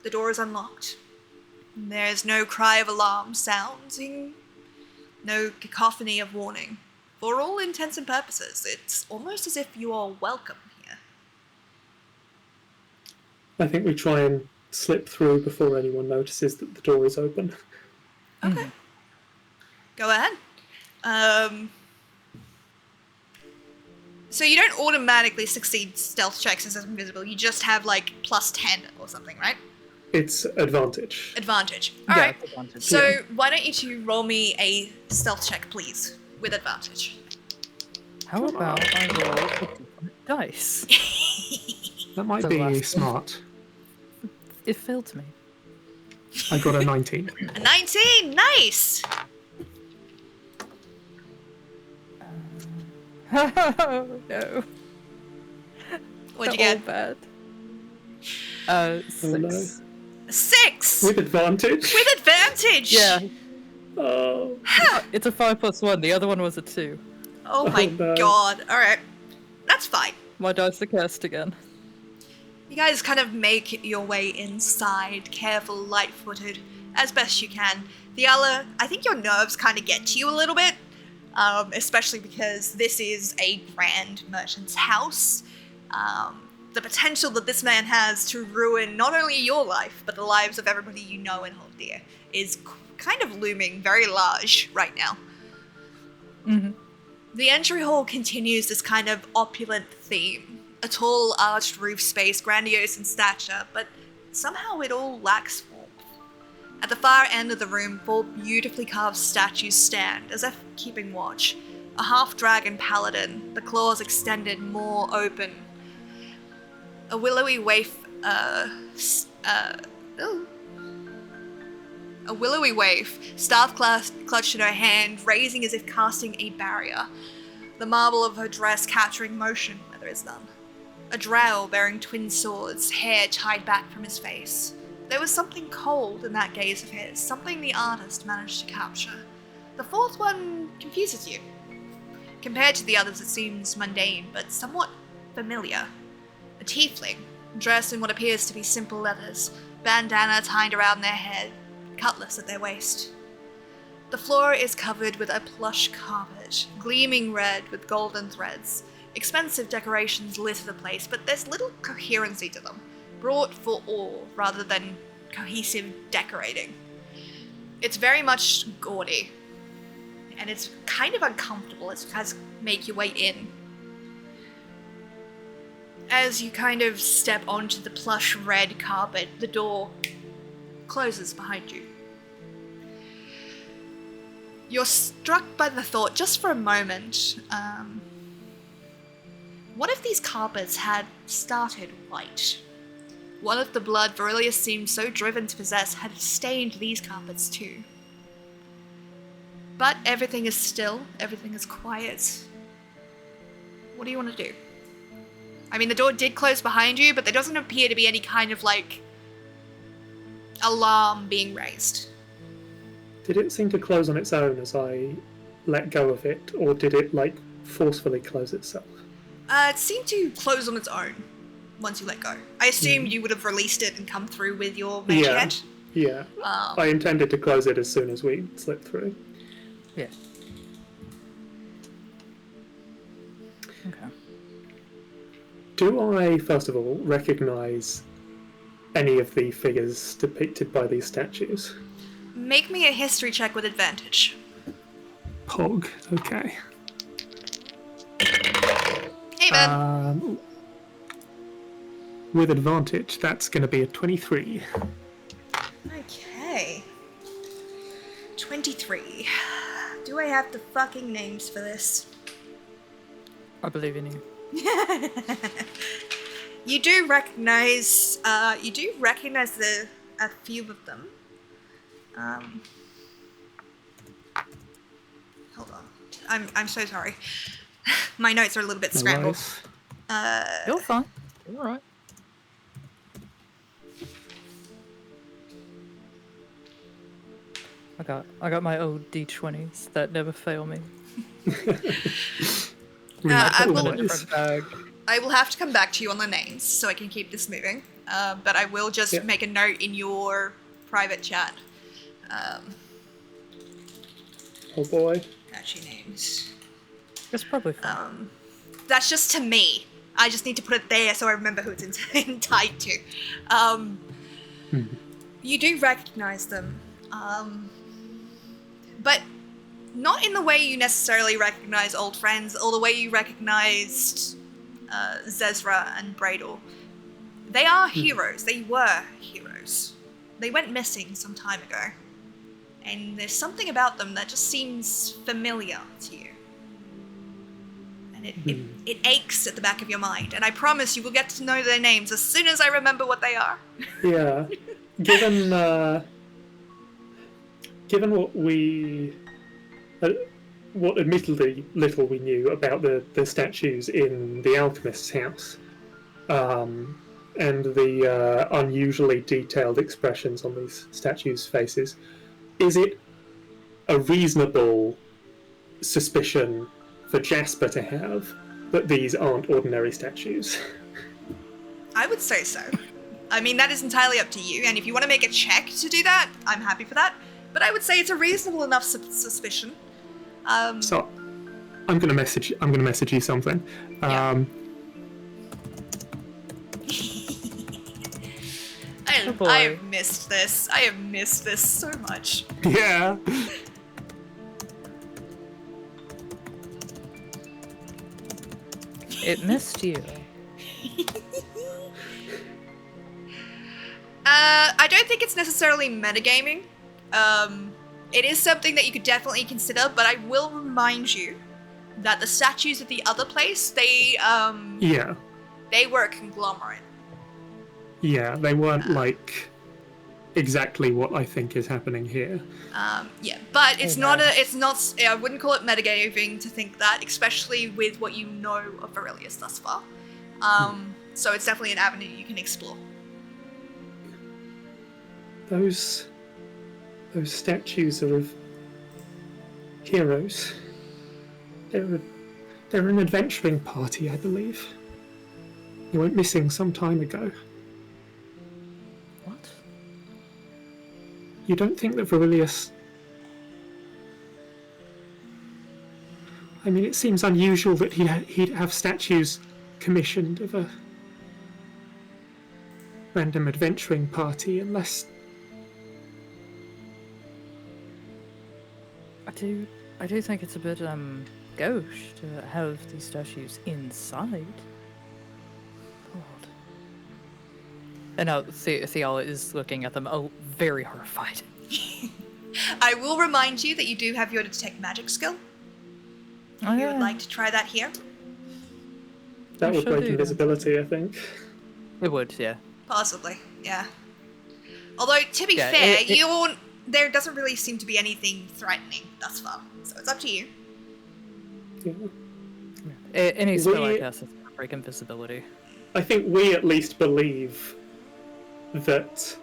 The door is unlocked. There's no cry of alarm sounding, no cacophony of warning. For all intents and purposes, it's almost as if you are welcome here. I think we try and slip through before anyone notices that the door is open. Okay. Go ahead. So you don't automatically succeed stealth checks as invisible, you just have like plus 10 or something, right? It's advantage. Advantage. Yeah, Alright. it's advantage. So why don't you two roll me a stealth check, please, with advantage. How about I roll a different dice? That might The be last one. smart. It failed me. I got a 19. A 19! Nice! Oh no. What'd you They're get? all bad. 6. Oh, no. A 6! With advantage? With advantage! Yeah, Oh. it's a 5 plus 1. The other one was a 2. Oh my no. god. Alright. That's fine. My dice are cursed again. You guys kind of make your way inside, careful, light-footed, as best you can. I think your nerves kind of get to you a little bit, especially because this is a grand merchant's house. The potential that this man has to ruin not only your life, but the lives of everybody you know and hold dear is kind of looming very large right now. Mm-hmm. The entry hall continues this kind of opulent theme. A tall, arched roof space, grandiose in stature, but somehow it all lacks warmth. At the far end of the room, 4 beautifully carved statues stand, as if keeping watch. A half-dragon paladin, the claws extended, more open. A willowy waif, staff clutched in her hand, raising as if casting a barrier. The marble of her dress capturing motion where there is none. A drow bearing twin swords, hair tied back from his face. There was something cold in that gaze of his, something the artist managed to capture. The 4th one confuses you. Compared to the others, it seems mundane, but somewhat familiar. A tiefling, dressed in what appears to be simple leathers, bandana tied around their head, cutlass at their waist. The floor is covered with a plush carpet, gleaming red with golden threads. Expensive decorations litter the place, but there's little coherency to them, brought for awe rather than cohesive decorating. It's very much gaudy, and it's kind of uncomfortable as you guys make your way in. As you kind of step onto the plush red carpet, the door closes behind you. You're struck by the thought, just for a moment, what if these carpets had started white? What if the blood Verilius seemed so driven to possess had stained these carpets too? But everything is still, everything is quiet. What do you want to do? I mean, the door did close behind you, but there doesn't appear to be any kind of, like, alarm being raised. Did it seem to close on its own as I let go of it, or did it, like, forcefully close itself? It seemed to close on its own. once you let go. I assumed you would have released it and come through with your mage head. Yeah. I intended to close it as soon as we slipped through. Yeah. Okay. Do I, first of all, recognise any of the figures depicted by these statues? Make me a history check with advantage. Pog, okay. Hey, man. With advantage, that's going to be a 23. Okay. 23. Do I have the fucking names for this? I believe in you. You do recognize a few of them. Hold on. I'm so sorry. My notes are a little bit scrambled. You're fine. You're alright. I got my old D20s that never fail me. I will have to come back to you on the names so I can keep this moving. But I will just make a note in your private chat. Oh boy. Actually, names. It's probably fine. That's just to me. I just need to put it there so I remember who it's tied to. You do recognize them. But not in the way you necessarily recognize old friends, or the way you recognized Zezra and Bradel. They are heroes. They were heroes. They went missing some time ago. And there's something about them that just seems familiar to you. And it aches at the back of your mind. And I promise you will get to know their names as soon as I remember what they are. Yeah. Given what admittedly little we knew about the statues in the alchemist's house, and the unusually detailed expressions on these statues' faces, is it a reasonable suspicion for Jasper to have that these aren't ordinary statues? I would say so. I mean, that is entirely up to you, and if you want to make a check to do that, I'm happy for that. But I would say it's a reasonable enough suspicion. So, I'm gonna message you something. I have missed this. I have missed this so much. Yeah. It missed you. I don't think it's necessarily metagaming. It is something that you could definitely consider, but I will remind you that the statues at the other place, they were a conglomerate. Yeah, they weren't like exactly what I think is happening here. But it's not. I wouldn't call it metagaming to think that, especially with what you know of Aurelius thus far. So it's definitely an avenue you can explore. Those statues are of heroes. They're an adventuring party, I believe. They went missing some time ago. What? You don't think that Aurelius... I mean, it seems unusual that he'd have statues commissioned of a random adventuring party, unless... I do think it's a bit gauche to have these statues inside. God. And now Theala is looking at them, very horrified. I will remind you that you do have your detect magic skill. If you would like to try that here. That would break invisibility, I think. It would, yeah. Possibly, yeah. Although, to be fair, there doesn't really seem to be anything threatening thus far, so it's up to you. Yeah. Any spell I cast is break invisibility. I think we at least believe that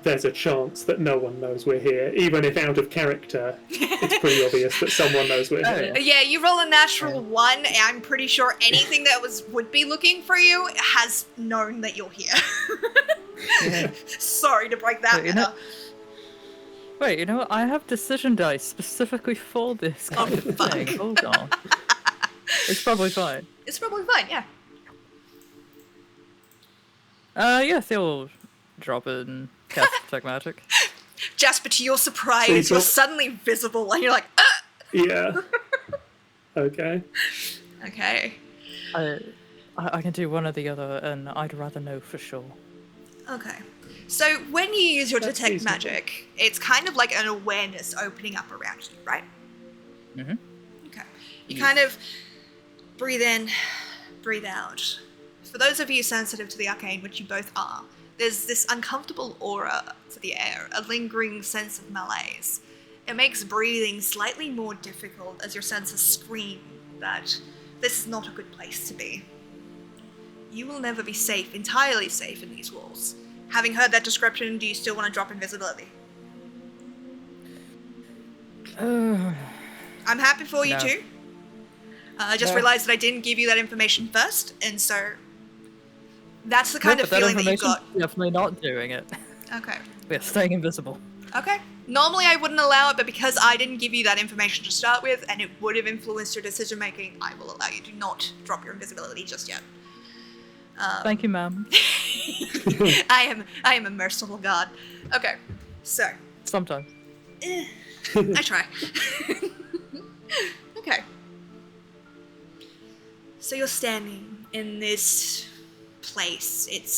there's a chance that no one knows we're here. Even if out of character, it's pretty obvious that someone knows we're here. Yeah, you roll a natural 1, and I'm pretty sure anything that would be looking for you has known that you're here. Yeah. Sorry to break that meta. Wait, you know what? I have decision dice specifically for this kind of thing. Hold on. It's probably fine. It's probably fine, yeah. Yeah, they'll drop it and cast Detect Magic. Jasper, to your surprise, So you you're drop- suddenly visible, and you're like, Yeah. Okay. Okay. I can do one or the other, and I'd rather know for sure. Okay. So when you use your That's detect reasonable. magic, it's kind of like an awareness opening up around you, right? Mm-hmm. Okay. You kind of breathe in, breathe out. For those of you sensitive to the arcane, which you both are, there's this uncomfortable aura to the air, a lingering sense of malaise. It makes breathing slightly more difficult as your senses scream that this is not a good place to be. You will never be safe, entirely safe in these walls. Having heard that description, do you still want to drop invisibility? I'm happy for you No. too. I just No. realized that I didn't give you that information first, and so that's the kind of feeling that you got. Definitely not doing it. Okay. We're staying invisible. Okay. Normally I wouldn't allow it, but because I didn't give you that information to start with, and it would have influenced your decision making, I will allow you to not drop your invisibility just yet. Thank you, ma'am. I am a merciful god. Okay. So Sometimes. I try. Okay. So you're standing in this place. It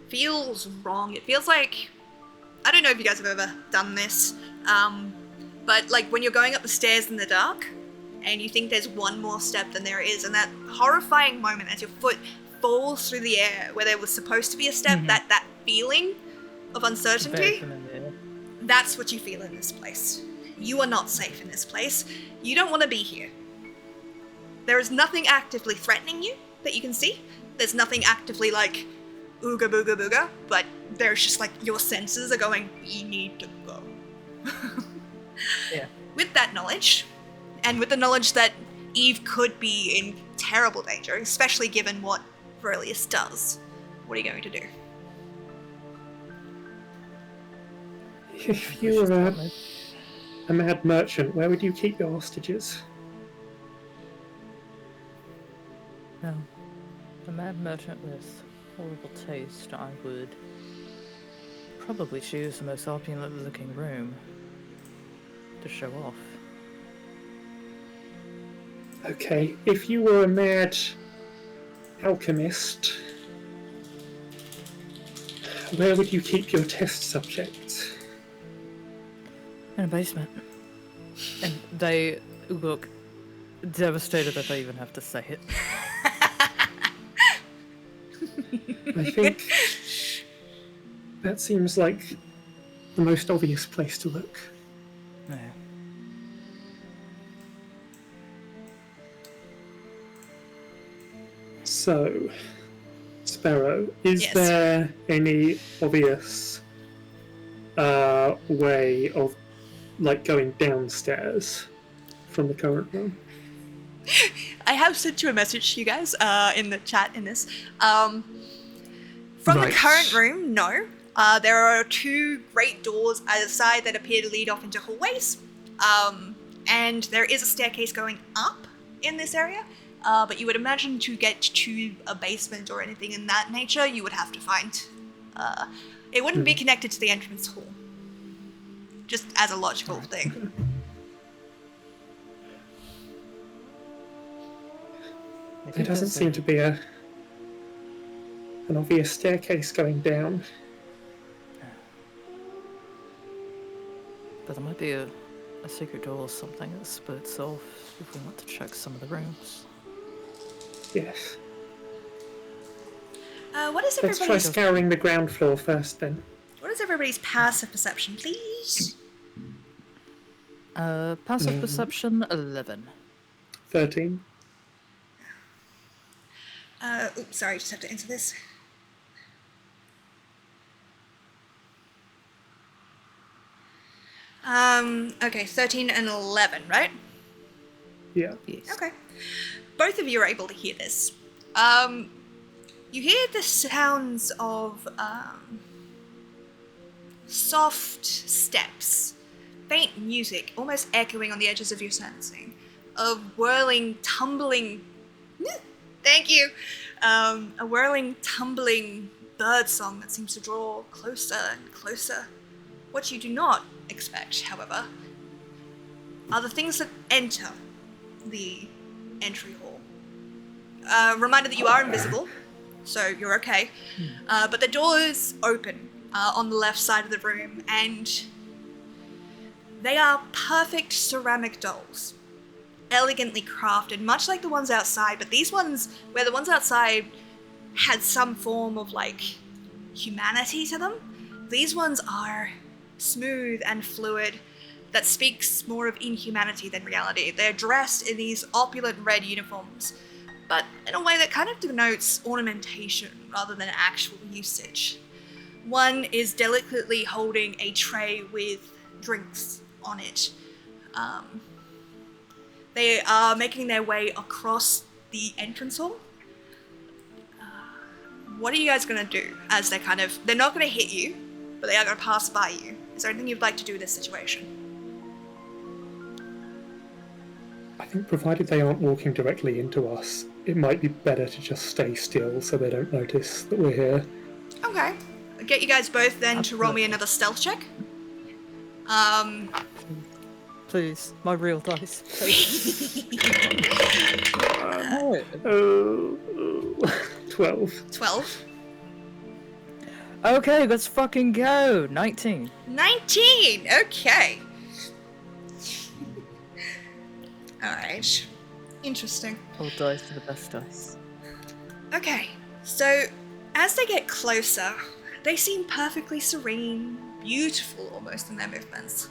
feels wrong. It feels like, I don't know if you guys have ever done this, but like when you're going up the stairs in the dark and you think there's one more step than there is, and that horrifying moment as your foot falls through the air where there was supposed to be a step, that feeling of Very uncertainty, familiar. that's what you feel in this place. You are not safe in this place. You don't want to be here. There is nothing actively threatening you that you can see. There's nothing actively like, ooga booga booga, but there's just like your senses are going, you need to go. Yeah. With that knowledge, and with the knowledge that Eve could be in terrible danger, especially given what Verilius does, what are you going to do? If you were a mad merchant, where would you keep your hostages? No. A mad merchant with horrible taste, I would probably choose the most opulent looking room to show off. Okay, if you were a mad alchemist, where would you keep your test subjects? In a basement. And they look devastated that they even have to say it. I think that seems like the most obvious place to look. Yeah. So, Sparrow, is Yes. there any obvious way of like going downstairs from the current room? I have sent you a message, you guys, in the chat in this. From the Right. current room, no. There are 2 great doors either side that appear to lead off into hallways. And there is a staircase going up in this area. But you would imagine to get to a basement or anything in that nature, you would have to find... it wouldn't be connected to the entrance hall. Just as a logical thing. There doesn't seem to be an obvious staircase going down. But there might be a secret door or something that splits off if we want to check some of the rooms. Yes. What is Let's try everybody's... scouring the ground floor first then. What is everybody's passive perception, please? Passive perception 11. 13. Oops, sorry, just have to enter this. Okay, 13 and 11, right? Yeah. Yes. Okay. Both of you are able to hear this. You hear the sounds of, soft steps, faint music, almost echoing on the edges of your sensing, of whirling, tumbling. Thank you. A whirling, tumbling bird song that seems to draw closer and closer. What you do not expect, however, are the things that enter the entry hall. Reminder that you are invisible, so you're okay. But the doors open on the left side of the room, and they are perfect ceramic dolls. Elegantly crafted, much like the ones outside, but these ones, where the ones outside had some form of, like, humanity to them, these ones are smooth and fluid, that speaks more of inhumanity than reality. They're dressed in these opulent red uniforms, but in a way that kind of denotes ornamentation rather than actual usage. One is delicately holding a tray with drinks on it. They are making their way across the entrance hall. What are you guys gonna do as they're not gonna hit you, but they are gonna pass by you? Is there anything you'd like to do in this situation? I think provided they aren't walking directly into us, it might be better to just stay still so they don't notice that we're here. Okay. I'll get you guys both then to roll me another stealth check. Please, my real dice. Please. 12. 12. Okay, let's fucking go. 19. 19! Okay. Alright. Interesting. All dice are the best dice. Okay, so as they get closer, they seem perfectly serene, beautiful almost in their movements.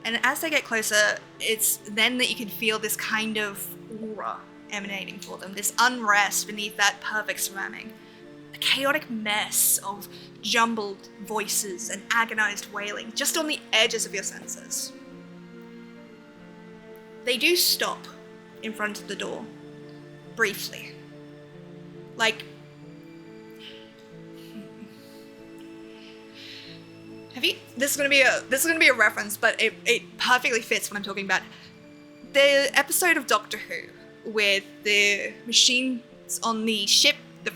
And as they get closer, it's then that you can feel this kind of aura emanating for them, this unrest beneath that perfect ceramic. A chaotic mess of jumbled voices and agonized wailing just on the edges of your senses. They do stop in front of the door, briefly. Like, this is gonna be a reference, but it perfectly fits what I'm talking about. The episode of Doctor Who with the machines on the ship, the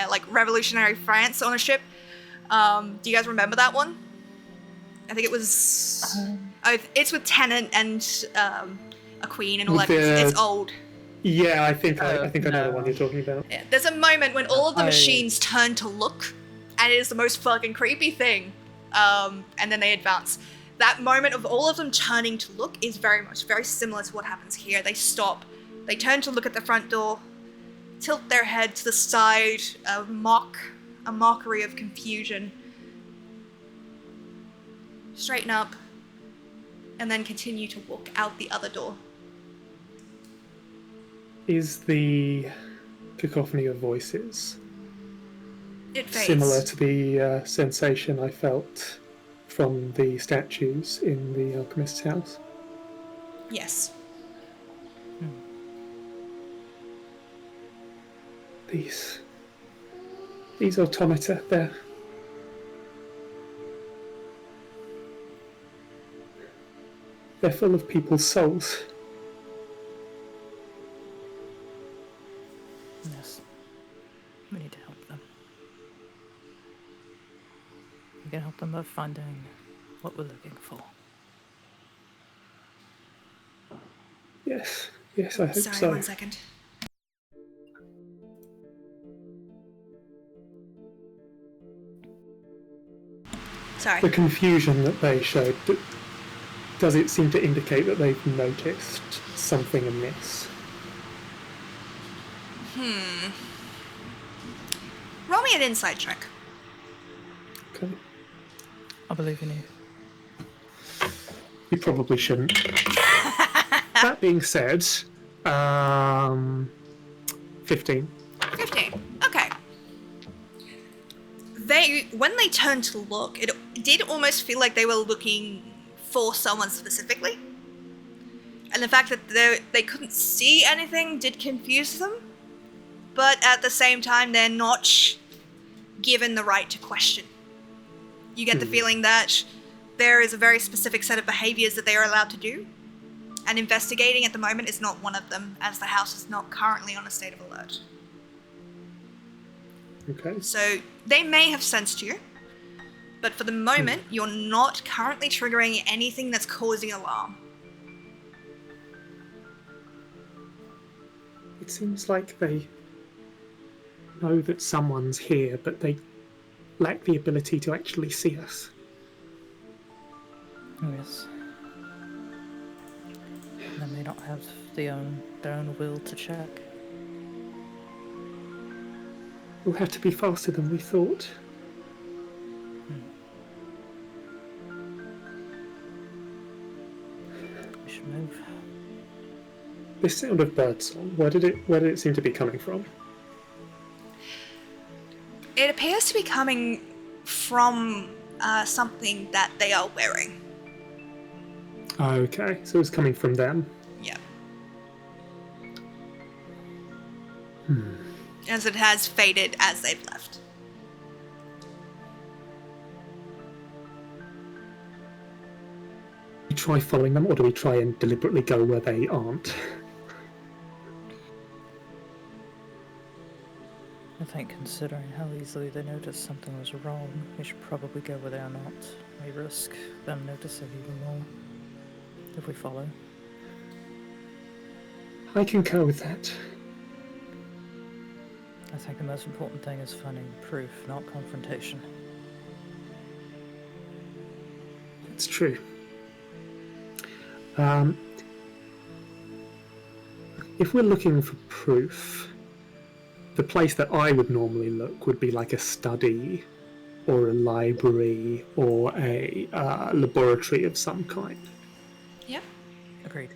like revolutionary France on a ship. Do you guys remember that one? I think it was. It's with Tennant and a queen and all that. It's old. Yeah, I think I know the one you're talking about. Yeah. There's a moment when all of the machines turn to look, and it is the most fucking creepy thing. And then they advance. That moment of all of them turning to look is very similar to what happens here. They stop, they turn to look at the front door, tilt their head to the side, a mockery of confusion, straighten up, and then continue to walk out the other door. Is the cacophony of voices It fades. similar to the sensation I felt from the statues in the alchemist's house? Yes. These automata, they're full of people's souls. Yes. We need to help them. We can help them by finding what we're looking for. Yes, I hope Sorry, so. 1 second. Sorry. The confusion that they showed, does it seem to indicate that they've noticed something amiss? Roll me an insight check. Okay. I believe in you. You probably shouldn't. That being said, 15. 15. Okay. When they turned to look, it did almost feel like they were looking for someone specifically. And the fact that they couldn't see anything did confuse them. But at the same time, they're not given the right to question. You get the feeling that there is a very specific set of behaviors that they are allowed to do. And investigating at the moment is not one of them, as the house is not currently on a state of alert. Okay. So they may have sensed you, but for the moment, you're not currently triggering anything that's causing alarm. It seems like they know that someone's here, but they lack the ability to actually see us. Yes. They may not have their own will to check. We'll have to be faster than we thought. We should move. This sound of birdsong, where did it seem to be coming from? It appears to be coming from something that they are wearing. Okay, so it's coming from them. Yeah. As it has faded as they've left. Do we try following them, or do we try and deliberately go where they aren't? I think considering how easily they noticed something was wrong, we should probably go where they are not. We risk them noticing even more if we follow. I concur with that. I think the most important thing is finding proof, not confrontation. It's true. If we're looking for proof, the place that I would normally look would be like a study or a library or a laboratory of some kind. Yep. Agreed.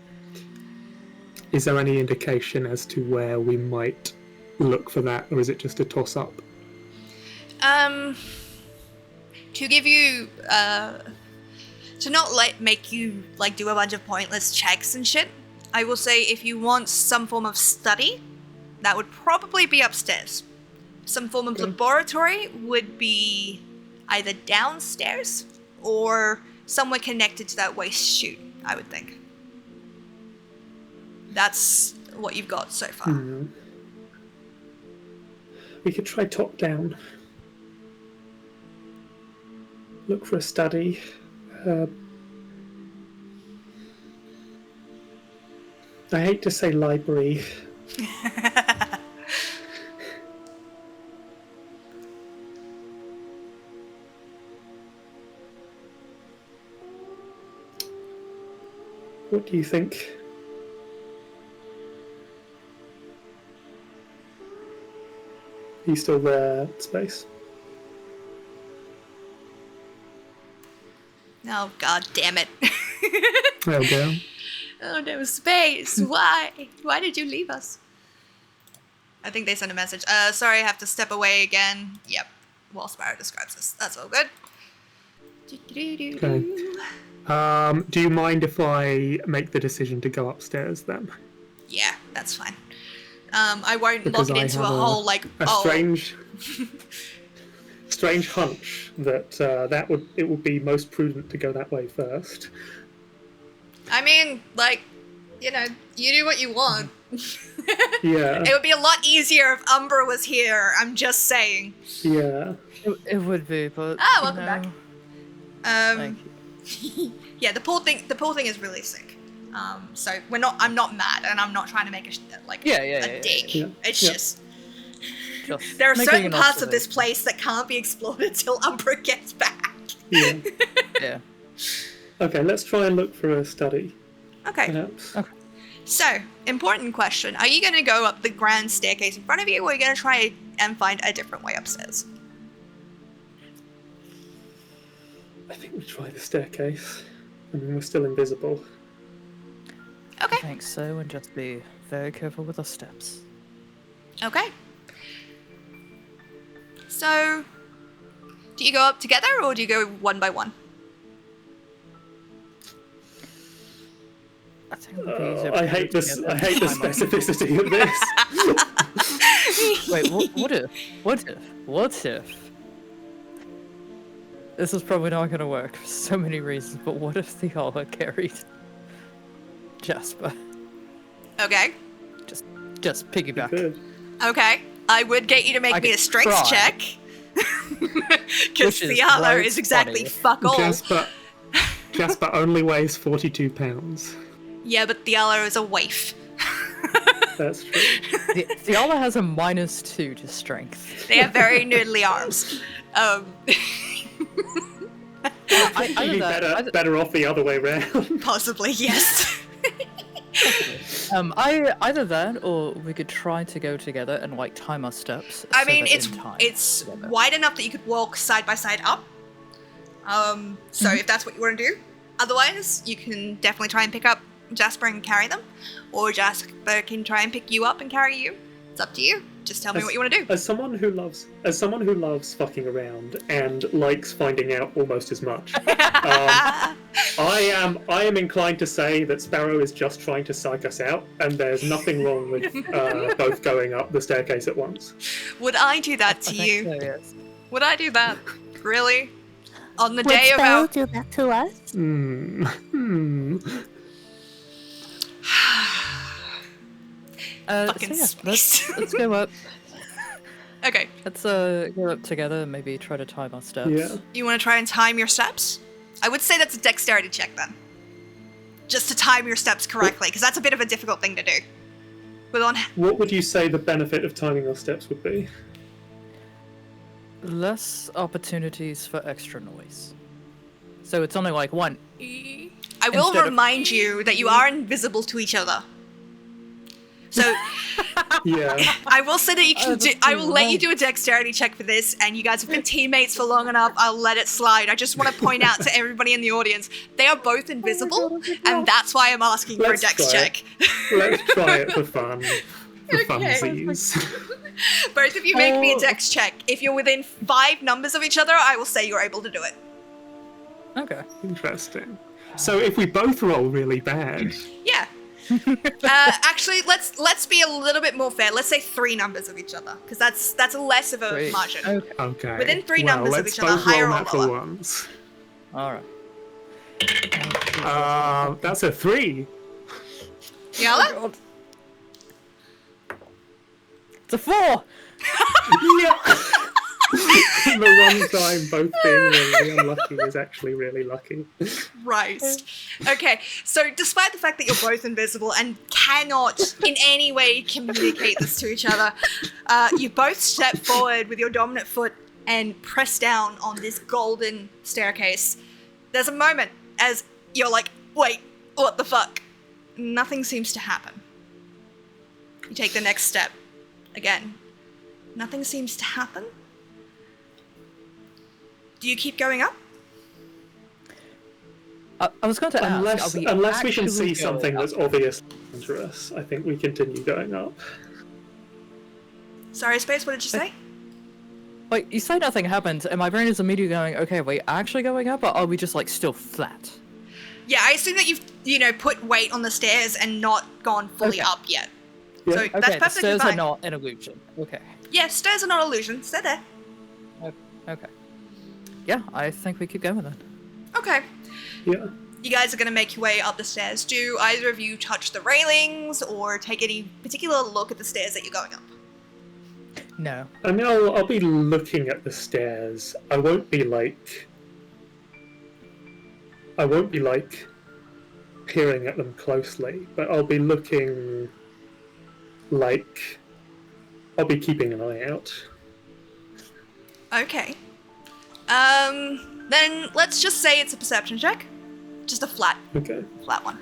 Is there any indication as to where we might look for that, or is it just a toss-up? To give you, to not make you do a bunch of pointless checks and shit, I will say if you want some form of study, that would probably be upstairs. Some form of laboratory would be either downstairs or somewhere connected to that waste chute, I would think. That's what you've got so far. We could try top down. Look for a study. I hate to say library. What do you think? Are you still there, Space? Oh, god damn it. Oh, go. Oh no, Space, why? Why did you leave us? I think they sent a message. Sorry, I have to step away again. Yep, while Sparrow describes this. That's all good. Okay. Do you mind if I make the decision to go upstairs then? Yeah, that's fine. I won't Because lock it I into a have whole strange hunch that it would be most prudent to go that way first. I mean, you do what you want. Yeah. It would be a lot easier if Umbra was here, I'm just saying. Yeah. It would be, but welcome back. Thank you. Yeah, the poor thing is really sick. So I'm not mad, and I'm not trying to make a dig. Yeah. It's Yeah. just There are certain parts of this place that can't be explored until Umbra gets back. Yeah. Yeah. Okay, let's try and look for a study. Okay. Perhaps. Okay. So, important question. Are you going to go up the grand staircase in front of you, or are you going to try and find a different way upstairs? I think we try the staircase. I mean, we're still invisible. Okay. I think so, and just be very careful with our steps. Okay. So, do you go up together, or do you go one by one? think it would be easier if I we hate did this. together. I hate the Time on- specificity of this. Wait, what if? This is probably not gonna work for so many reasons, but what if Theala carried Jasper? Okay. Just piggyback. Good. Okay. I would get you to make I me a could strength try. check. Because Which is Theala quite is exactly funny. fuck all. Jasper only weighs 42 pounds. Yeah, but Theala is a waif. That's true. Theala has a -2 to strength. They have very noodly arms. You'd be better off the other way round. Possibly, yes. Either that, or we could try to go together and like time our steps. I so mean, that it's in time together. wide enough that you could walk side by side up. So if that's what you want to do. Otherwise, you can definitely try and pick up Jasper and carry them, or Jasper can try and pick you up and carry you. It's up to you. Just tell me what you want to do. As someone who loves fucking around and likes finding out almost as much, I am inclined to say that Sparrow is just trying to psych us out, and there's nothing wrong with both going up the staircase at once. Would I do that to I think you? so, yes. Would I do that? Really? On the Would day of Sparrow our... do that to us? Fucking so yeah, space. let's go up. Okay. Let's go up together and maybe try to time our steps. Yeah. You want to try and time your steps? I would say that's a dexterity check then. Just to time your steps correctly, because that's a bit of a difficult thing to do. But on... What would you say the benefit of timing our steps would be? Less opportunities for extra noise. So it's only like one. I will Instead of- remind you that you are invisible to each other. So Yeah. I will say that you can do. that's I will let you right. do a dexterity check for this, and you guys have been teammates for long enough. I'll let it slide. I just want to point out to everybody in the audience they are both invisible, and that's why I'm asking for a Let's dex try check. Let's try it for fun. For Okay. funsies. Both of you make me a dex check. If you're within 5 numbers of each other, I will say you're able to do it. Okay. Interesting. So if we both roll really bad, Yeah. Actually, let's be a little bit more fair. Let's say 3 numbers of each other, because that's less of a Great. margin. Okay. okay. Within 3 well, numbers of let's each other, both higher roll or natural lower. ones. All right. That's a 3. Yala? It's a 4. Yeah. The one time both being really unlucky is actually really lucky. Christ. Okay, so despite the fact that you're both invisible and cannot in any way communicate this to each other, you both step forward with your dominant foot and press down on this golden staircase. There's a moment as you're like, wait, what the fuck? Nothing seems to happen. You take the next step. Again, nothing seems to happen. Do you keep going up? I was going to ask. Unless we can actually see going something up? that's obviously dangerous, I think we continue going up. Sorry, Space, what did you say? Like, you say nothing happens, and my brain is immediately going, okay, are we actually going up, or are we just, like, still flat? Yeah, I assume that you've, put weight on the stairs and not gone fully Okay. up yet. Yeah. So Okay, that's the perfectly stairs fine. are not an illusion. Okay. Yeah, stairs are not illusions. They're there. Okay. Yeah, I think we keep going then. Okay. Yeah. You guys are going to make your way up the stairs. Do either of you touch the railings or take any particular look at the stairs that you're going up? No. I mean, I'll be looking at the stairs. I won't be peering at them closely, but I'll be looking I'll be keeping an eye out. Okay. Then let's just say it's a perception check. Just a flat Okay. one.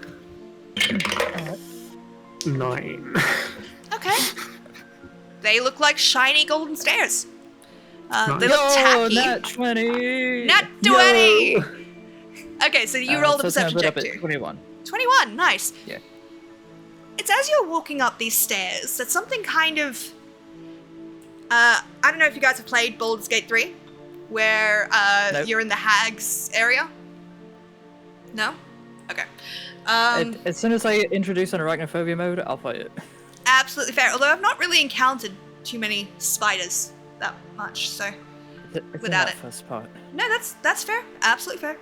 9. Okay. They look like shiny golden stairs. They Nice. look tacky. Nat 20! Nat 20! Yo! Okay, so you roll the so it's perception now check put up at too. 21. 21, nice. Yeah. It's as you're walking up these stairs that something kind of... I don't know if you guys have played Baldur's Gate 3, where Nope. you're in the Hags area. No? Okay. As soon as I introduce an arachnophobia mode, I'll fight it. Absolutely fair. Although I've not really encountered too many spiders that much, so It's in without that it. first part. No, that's fair. Absolutely fair.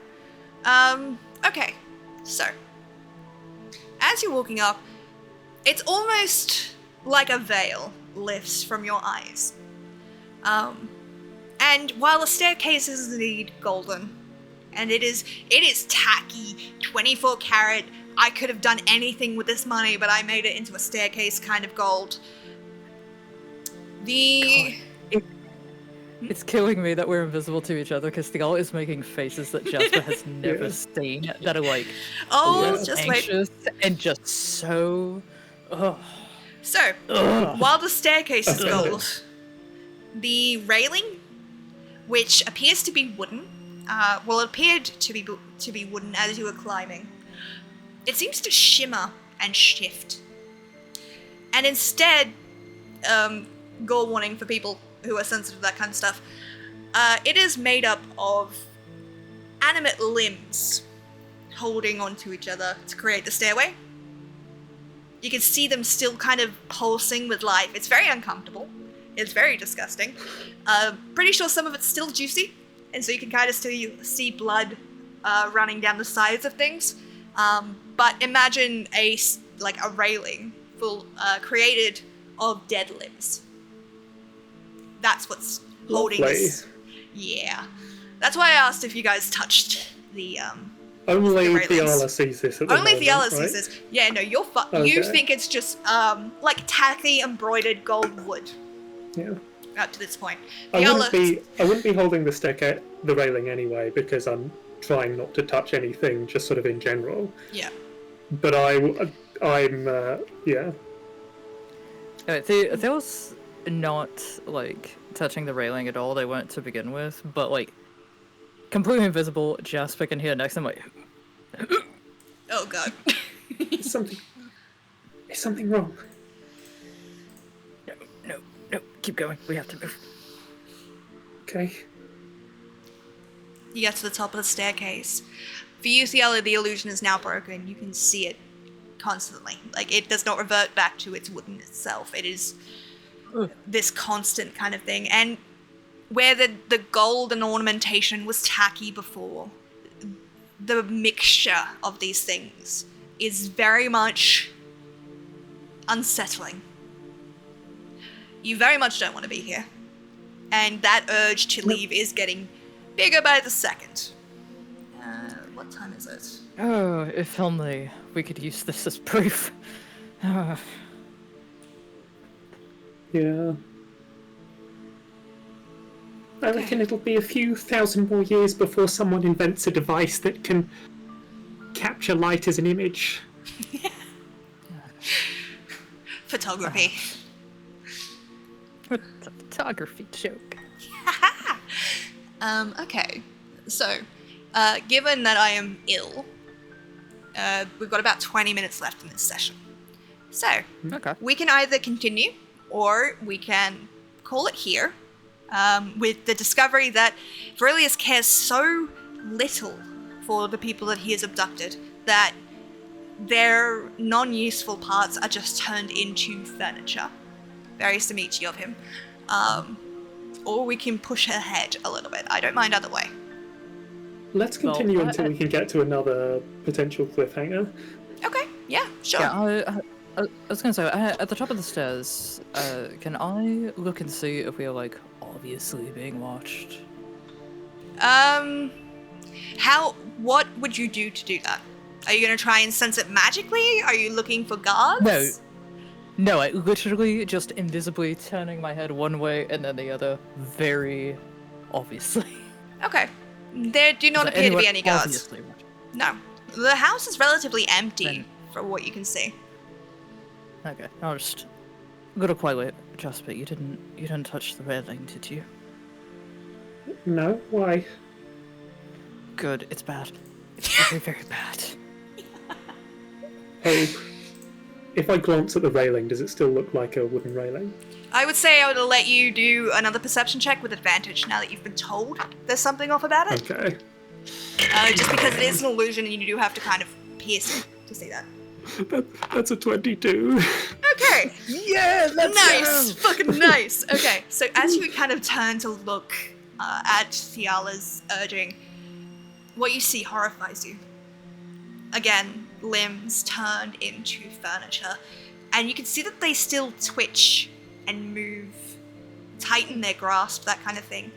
Okay. So, as you're walking up, it's almost like a veil lifts from your eyes. And while the staircase is indeed golden, and it is tacky, 24 karat, I could have done anything with this money, but I made it into a staircase kind of gold. It's killing me that we're invisible to each other because Theal is making faces that Jasper has never seen that are like Just wait. anxious and just so. Ugh. So, while the staircase is gold, the railing, which appears to be wooden, it appeared to be wooden as you were climbing. It seems to shimmer and shift. And instead, gore warning for people who are sensitive to that kind of stuff, it is made up of animate limbs holding onto each other to create the stairway. You can see them still kind of pulsing with life. It's very uncomfortable. It's very disgusting. Pretty sure some of it's still juicy, and so you can kind of still see blood running down the sides of things. But imagine a railing created of dead limbs. That's what's holding this. Yeah. That's why I asked if you guys touched the Only the railings. Fiala sees this at the Only moment, Fiala right? sees this. Yeah, no, you're Okay. You think it's just like tacky embroidered gold wood Yeah. up to this point. I Fiala, wouldn't be holding the railing anyway because I'm trying not to touch anything, just sort of in general. yeah. But I'm yeah. Theal's not like touching the railing at all. They weren't to begin with, but like completely invisible. Jasper can hear next to him like. Oh god. Is something wrong? No, keep going. We have to move. Okay. You get to the top of the staircase. For you, Fiala, the illusion is now broken. You can see it constantly. Like, it does not revert back to its wooden itself. It is this constant kind of thing. And where the gold and ornamentation was tacky before, the mixture of these things is very much unsettling. You very much don't want to be here. And that urge to leave is getting bigger by the second. What time is it? Oh, if only we could use this as proof. Yeah. I reckon it'll be a few thousand more years before someone invents a device that can capture light as an image. Photography. Photography joke. Okay. So, given that I am ill, we've got about 20 minutes left in this session. So, Okay. we can either continue, or we can call it here, with the discovery that Verilius cares so little for the people that he has abducted that their non-useful parts are just turned into furniture. Very Samichi of him. Or we can push ahead a little bit. I don't mind either way. Let's continue Well, until we can get to another potential cliffhanger. Okay, yeah, sure. Yeah, I was gonna say, at the top of the stairs, can I look and see if we are, like, obviously being watched? What would you do to do that? Are you gonna try and sense it magically? Are you looking for guards? No, I literally just invisibly turning my head one way and then the other, very obviously. Okay. There do not Is appear to be anyone any guards. obviously watching? No. The house is relatively empty, Then- from what you can see. Okay, I'll just go to quiet. Jasper, you didn't touch the railing, did you? No? Why? Good, it's bad. It's very, very bad. Hope. If I glance at the railing, does it still look like a wooden railing? I would say I would let you do another perception check with advantage now that you've been told there's something off about it. Okay. Just because it is an illusion and you do have to kind of pierce it. to see that. That's a 22. Okay. Yeah, Nice. Fucking nice. Okay, so as you kind of turn to look at Thiala's urging, what you see horrifies you. Again, limbs turned into furniture, and you can see that they still twitch and move, tighten their grasp, that kind of thing.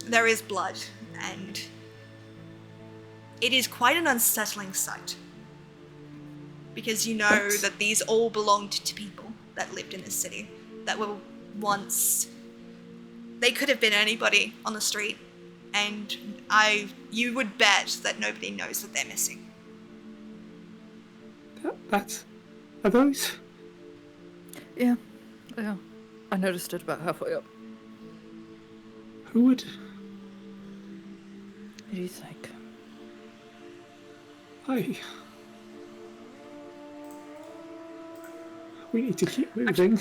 There is blood, and it is quite an unsettling sight. Because you know that these all belonged to people that lived in this city, that were once... They could have been anybody on the street, and you would bet that nobody knows that they're missing. Are those? Yeah. I noticed it about halfway up. Who would? What do you think? We need to keep moving.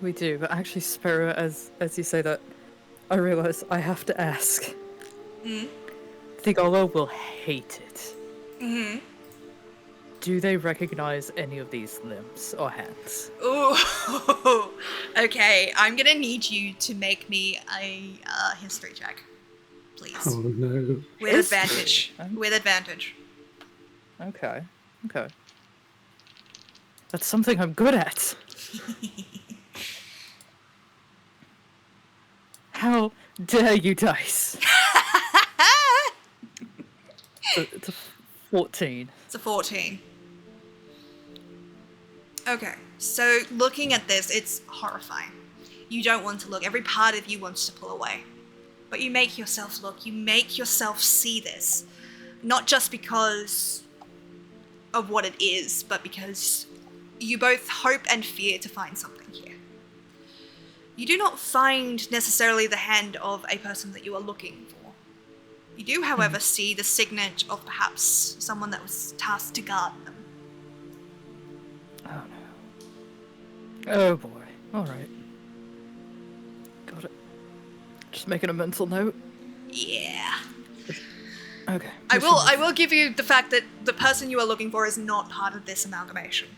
We do, but actually, Sparrow, as you say that, I realize I have to ask. Thigala will hate it. Mm-hmm. Do they recognize any of these limbs or hands? Ooh. Okay, I'm gonna need you to make me a history check, please. Oh no. With advantage. With advantage. Okay. That's something I'm good at. How dare you, dice? It's a 14. It's a 14. Okay, so looking at this, it's horrifying. You don't want to look. Every part of you wants to pull away. But you make yourself look. You make yourself see this. Not just because of what it is, but because you both hope and fear to find something here. You do not find necessarily the hand of a person that you are looking for. You do, however, see the signet of perhaps someone that was tasked to guard them. Oh no. Oh boy. Alright. Got it. Just making a mental note. Yeah. Okay. I will give you the fact that the person you are looking for is not part of this amalgamation.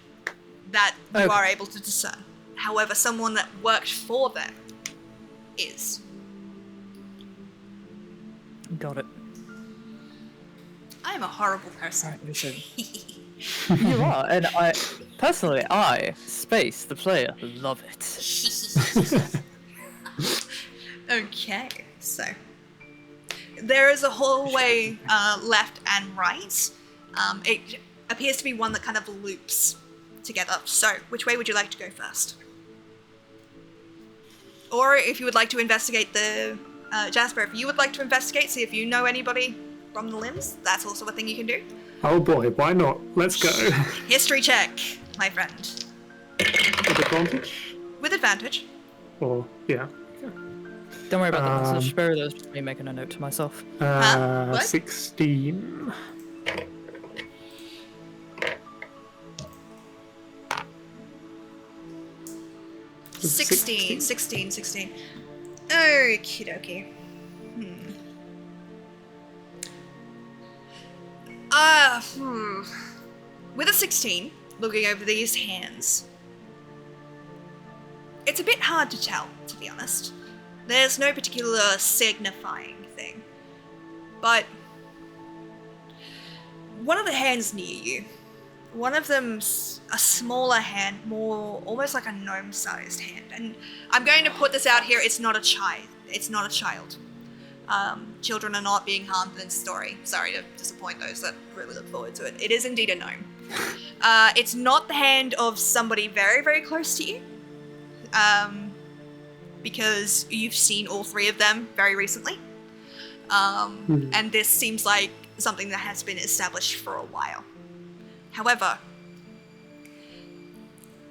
That you are able to discern. However, someone that worked for them is. Got it. I am a horrible person. Alright, listen. You are, and I, Space, the player, love it. Okay, so there is a hallway left and right. It appears to be one that kind of loops together. So, which way would you like to go first? Or if you would like to investigate the Jasper, if you would like to investigate, see if you know anybody from the limbs, that's also a thing you can do. Oh boy, why not? Let's go. History check, my friend. With advantage? With advantage. Or, yeah. Don't worry about the message, Sparrow, that was just me making a note to myself. What? 16. Sixteen. Okie dokie. With a 16, looking over these hands, it's a bit hard to tell, to be honest. There's no particular signifying thing. But one of the hands near you, one of them's a smaller hand, more almost like a gnome-sized hand. And I'm going to put this out here, it's not a child. It's not a child. Children are not being harmed in this story. Sorry to disappoint those that really look forward to it. It is indeed a gnome. It's not the hand of somebody very, very close to you. Because you've seen all three of them very recently. And this seems like something that has been established for a while. However,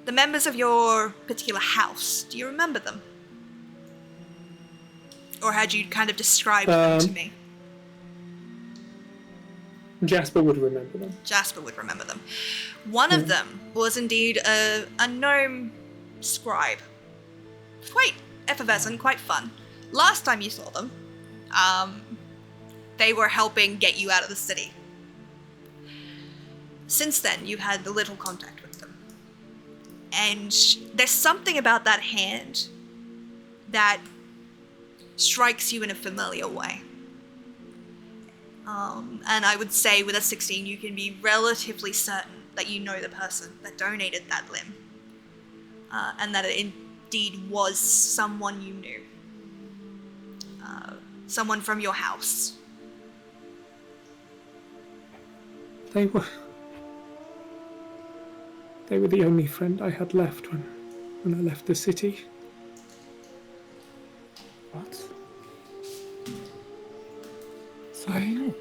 the members of your particular house, do you remember them? Or had you kind of described them to me? Jasper would remember them. Jasper would remember them. One of them was indeed a gnome scribe. Quite effervescent, quite fun. Last time you saw them, they were helping get you out of the city. since then, you've had little contact with them. And there's something about that hand that strikes you in a familiar way. And I would say with a 16, you can be relatively certain that you know the person that donated that limb. And that it indeed was someone you knew. Someone from your house. They were the only friend I had left when I left the city. What? Someone new?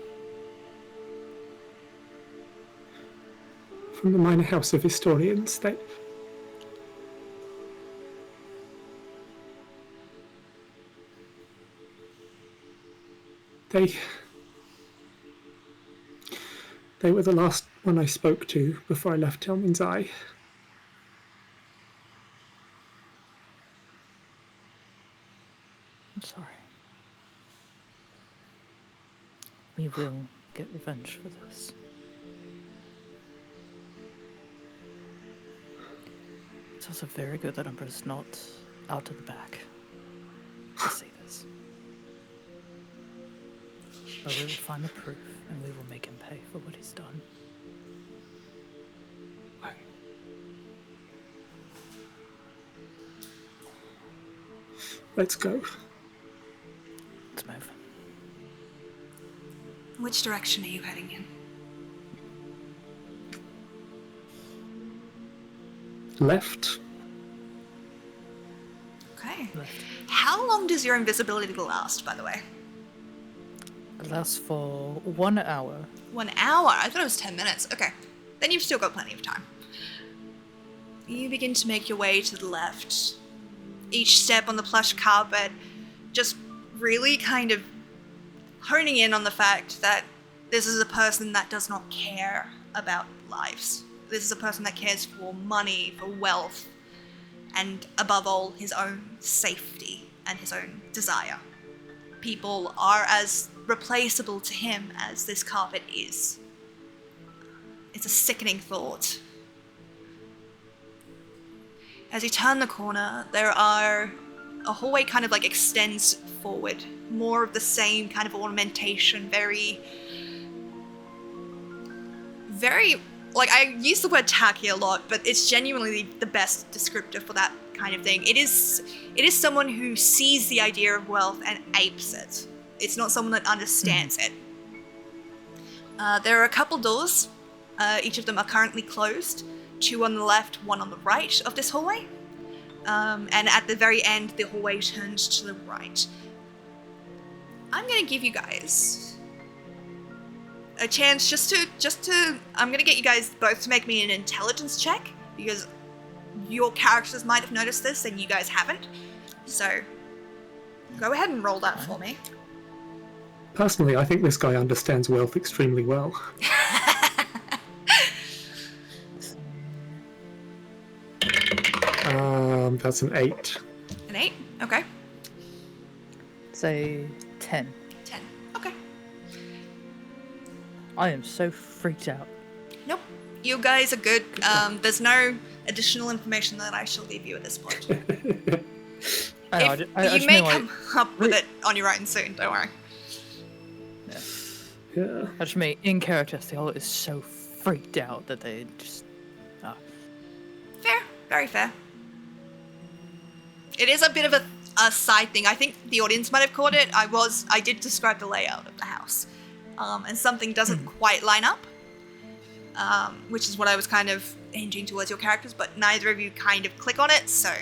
From the minor house of historians, They were the last one I spoke to before I left Talmyns. I'm sorry. We will get revenge for this. It's also very good that Umbra's not out of the back to see this. But we will find the proof, and we will make him pay for what he's done. Let's go. Let's move. Which direction are you heading in? Left. Okay. Left. How long does your invisibility last, by the way? It lasts for 1 hour. 1 hour? I thought it was 10 minutes. Okay. Then you've still got plenty of time. You begin to make your way to the left. Each step on the plush carpet just really kind of honing in on the fact that this is a person that does not care about lives. This is a person that cares for money, for wealth, and above all, his own safety and his own desire. People are as replaceable to him as this carpet is. It's a sickening thought. As you turn the corner, a hallway kind of like extends forward. More of the same kind of ornamentation, very, like, I use the word tacky a lot, but it's genuinely the best descriptor for that kind of thing. It is someone who sees the idea of wealth and apes it. It's not someone that understands it. There are a couple doors. Each of them are currently closed. 2 on the left, 1 on the right of this hallway. And at the very end, the hallway turns to the right. I'm gonna give you guys a chance just to I'm gonna get you guys both to make me an intelligence check, because your characters might have noticed this and you guys haven't. So go ahead and roll that for me. Personally, I think this guy understands wealth extremely well. That's an 8. An 8? Okay. Say 10. 10. Okay. I am so freaked out. Nope. You guys are good. There's no additional information that I shall give you at this point. I You just may mean, like, come up with it on your own soon, don't worry. Yeah. I just mean, in character, Theola is so freaked out that they just... Fair. Very fair. It is a bit of a side thing. I think the audience might have caught it. I did describe the layout of the house. And something doesn't quite line up. Which is what I was kind of hinging towards your characters, but neither of you kind of click on it, so...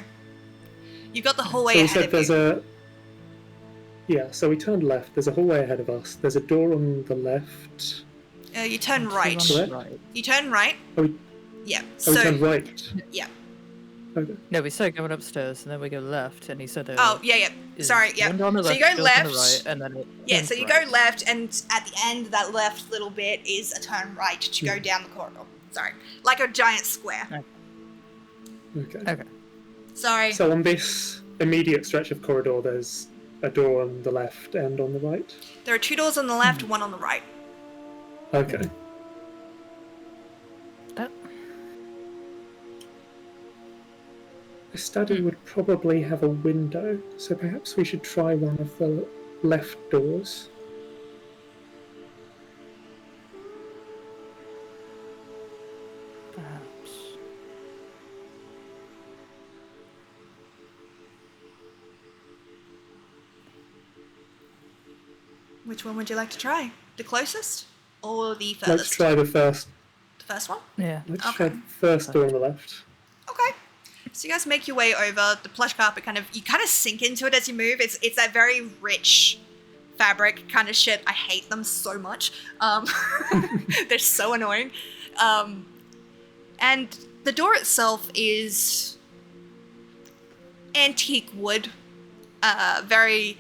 You've got the hallway ahead of you. So we turned left. There's a hallway ahead of us. There's a door on the left. You turn right. Correct? You turn right. Yeah. We turned right. Yeah. Okay. No, we started going upstairs, and then we go left, and he said... Oh, yeah. Sorry, yeah. On the So left, you go left. on the right, and then it Yeah, turns so you right. go left, and at the end of that left little bit is a turn right to go down the corridor. Sorry. Like a giant square. Okay. Sorry. So on this immediate stretch of corridor, there's a door on the left and on the right? There are 2 doors on the left, 1 on the right. Okay. The study would probably have a window, so perhaps we should try one of the left doors. Perhaps. Which one would you like to try? The closest or the furthest? Let's try the first. The first one? Yeah. Let's Okay. try the first door on the left. Okay. So you guys make your way over. The plush carpet you kind of sink into it as you move. It's that very rich fabric kind of shit. I hate them so much. They're so annoying. And the door itself is antique wood. Very,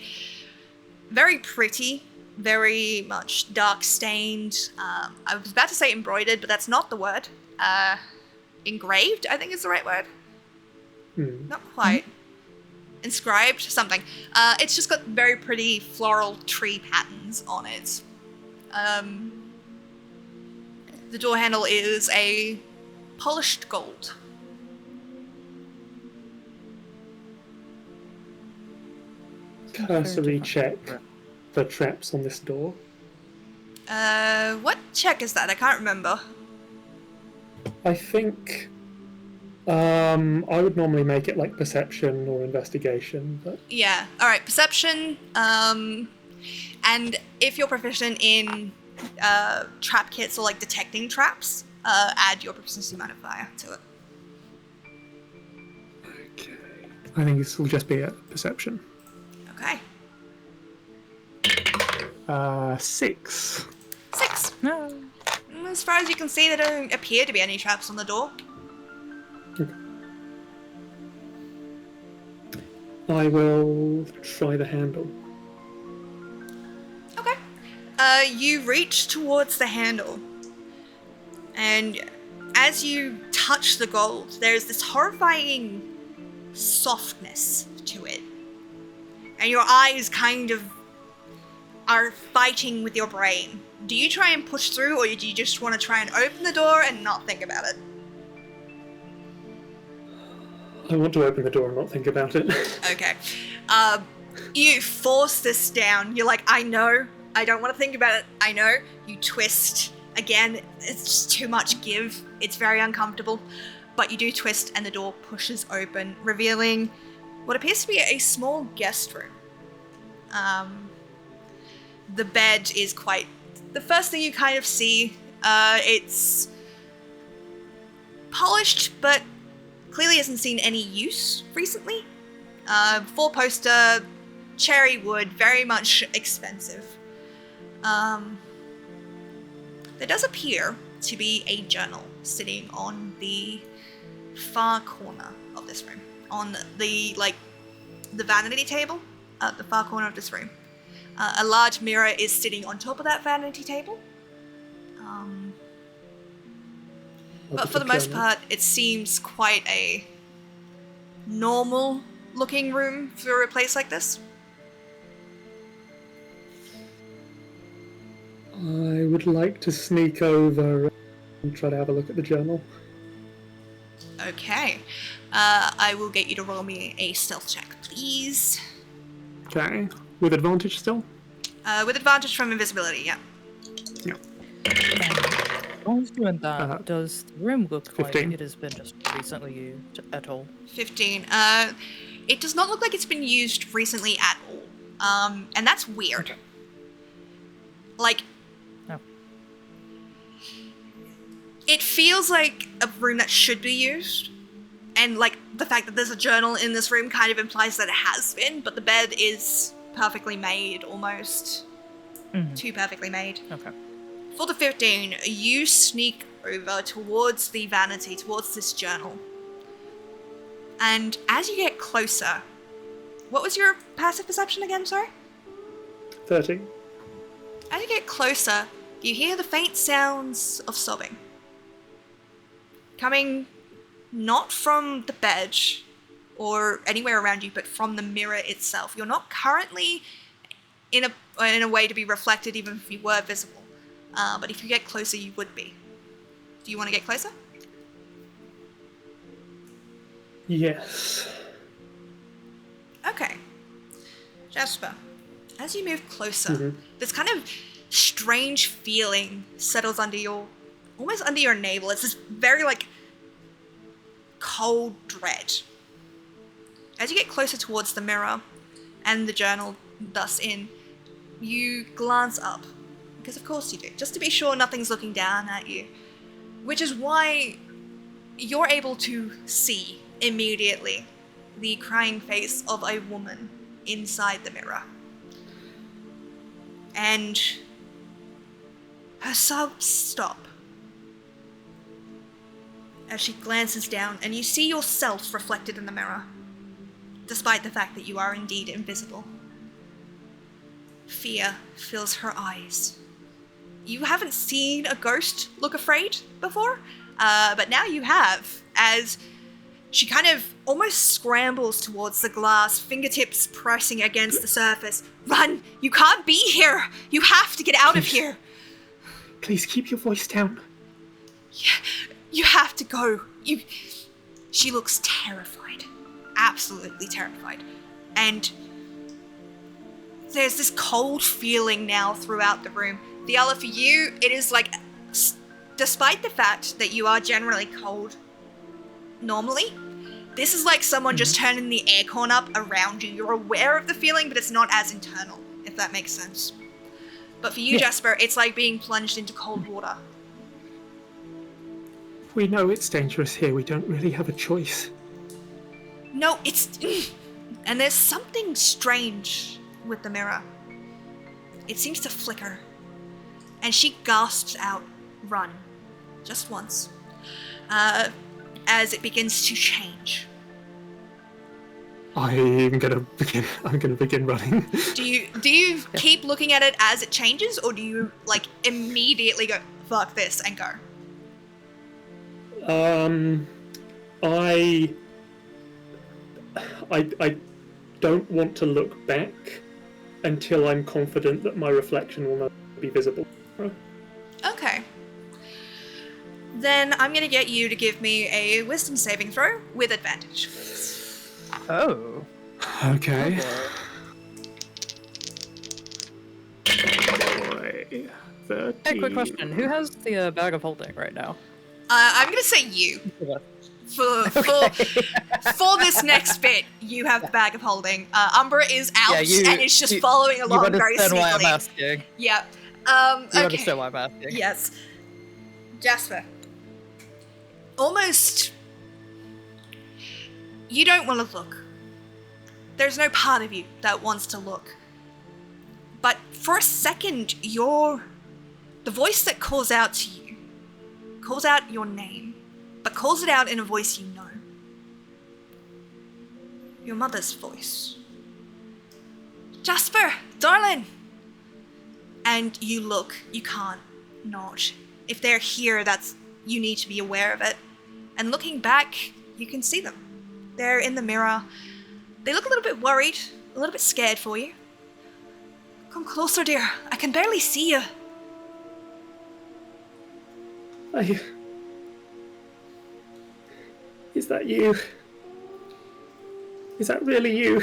very pretty. Very much dark stained. I was about to say embroidered, but that's not the word. Engraved, I think is the right word. Not quite. Inscribed, something. It's just got very pretty floral tree patterns on it. The door handle is a polished gold. Cursory check the traps on this door. What check is that? I can't remember. I think I would normally make it like perception or investigation, but Yeah. Alright, perception. And if you're proficient in trap kits or like detecting traps, add your proficiency modifier to it. okay. I think this will just be a perception. Okay. 6. 6. No. As far as you can see, there don't appear to be any traps on the door. Okay. I will try the handle. Okay. You reach towards the handle, and as you touch the gold, there's this horrifying softness to it. And your eyes kind of are fighting with your brain. Do you try and push through, or do you just want to try and open the door and not think about it? I want to open the door and not think about it. Okay. You force this down. You're like, I know. I don't want to think about it. I know. You twist. Again, it's just too much give. It's very uncomfortable. But you do twist and the door pushes open, revealing what appears to be a small guest room. The bed is quite... The first thing you kind of see, it's polished, but clearly hasn't seen any use recently. 4-poster, cherry wood, very much expensive. There does appear to be a journal sitting on the far corner of this room. On the vanity table at the far corner of this room. A large mirror is sitting on top of that vanity table. But for the most part, it seems quite a normal looking room for a place like this. I would like to sneak over and try to have a look at the journal. Okay. I will get you to roll me a stealth check, please. Okay. With advantage still? With advantage from invisibility, yeah. Yeah. While he's doing that, does the room look 15. like it has been just recently used at all? 15. It does not look like it's been used recently at all. And that's weird. Like... No. It feels like a room that should be used. And, like, the fact that there's a journal in this room kind of implies that it has been, but the bed is perfectly made, almost. Too perfectly made. Okay. For the 15, you sneak over towards the vanity, towards this journal. And as you get closer... What was your passive perception again, sorry? 30. As you get closer, you hear the faint sounds of sobbing. Coming not from the bed or anywhere around you, but from the mirror itself. You're not currently in a way to be reflected, even if you were visible. But if you get closer, you would be. Do you want to get closer? Yes. Okay. Jasper, as you move closer, this kind of strange feeling settles almost under your navel. It's this very, cold dread. As you get closer towards the mirror and the journal thus in, you glance up. Because of course you do, just to be sure nothing's looking down at you. Which is why you're able to see immediately the crying face of a woman inside the mirror. And her sobs stop as she glances down, and you see yourself reflected in the mirror, despite the fact that you are indeed invisible. Fear fills her eyes. You haven't seen a ghost look afraid before, but now you have, as she kind of almost scrambles towards the glass, fingertips pressing against the surface. Run! You can't be here! You have to get out of here! Please keep your voice down. You have to go. She looks terrified. Absolutely terrified. And there's this cold feeling now throughout the room. Diala, for you, it is despite the fact that you are generally cold normally, this is like someone just turning the aircon up around you. You're aware of the feeling, but it's not as internal, if that makes sense. But for you, Jasper, it's like being plunged into cold water. We know it's dangerous here. We don't really have a choice. No, and there's something strange with the mirror. It seems to flicker. And she gasps out, "Run." Just once. As it begins to change. I'm gonna begin running. Do you keep looking at it as it changes, or do you immediately go, "Fuck this," and go? I don't want to look back until I'm confident that my reflection will not be visible. Okay. Then I'm gonna get you to give me a wisdom saving throw with advantage. Oh. Okay. Hey, quick question. Who has the bag of holding right now? I'm gonna say you. For this next bit, you have the bag of holding. Umbra is out and is just following along very sneakily. Why I'm asking. Yeah. You understand why I'm asking. Yes. Jasper. Almost... You don't want to look. There's no part of you that wants to look. But for a second, the voice that calls out to you calls out your name, but calls it out in a voice you know. Your mother's voice. Jasper, darling! And you look, you can't not. If they're here, you need to be aware of it. And looking back, you can see them. They're in the mirror. They look a little bit worried, a little bit scared for you. Come closer, dear. I can barely see you. Is that you? Is that really you?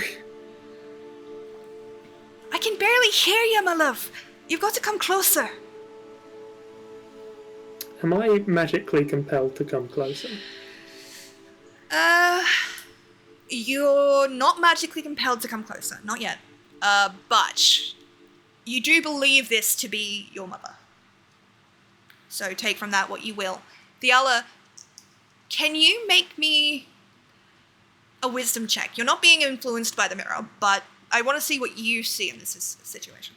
I can barely hear you, my love. You've got to come closer. Am I magically compelled to come closer? You're not magically compelled to come closer. Not yet. But you do believe this to be your mother. So take from that what you will. Diala, can you make me a wisdom check? You're not being influenced by the mirror, but I want to see what you see in this situation.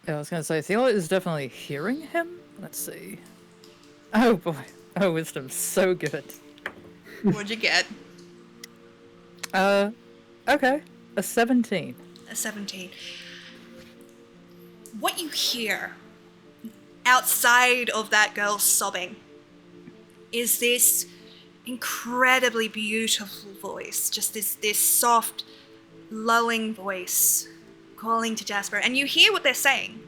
Yeah, I was gonna say, Theo is definitely hearing him. Let's see. Oh boy. Oh, wisdom's so good. What'd you get? Okay. A 17. A 17. What you hear outside of that girl sobbing is this incredibly beautiful voice. Just this soft, lulling voice calling to Jasper. And you hear what they're saying.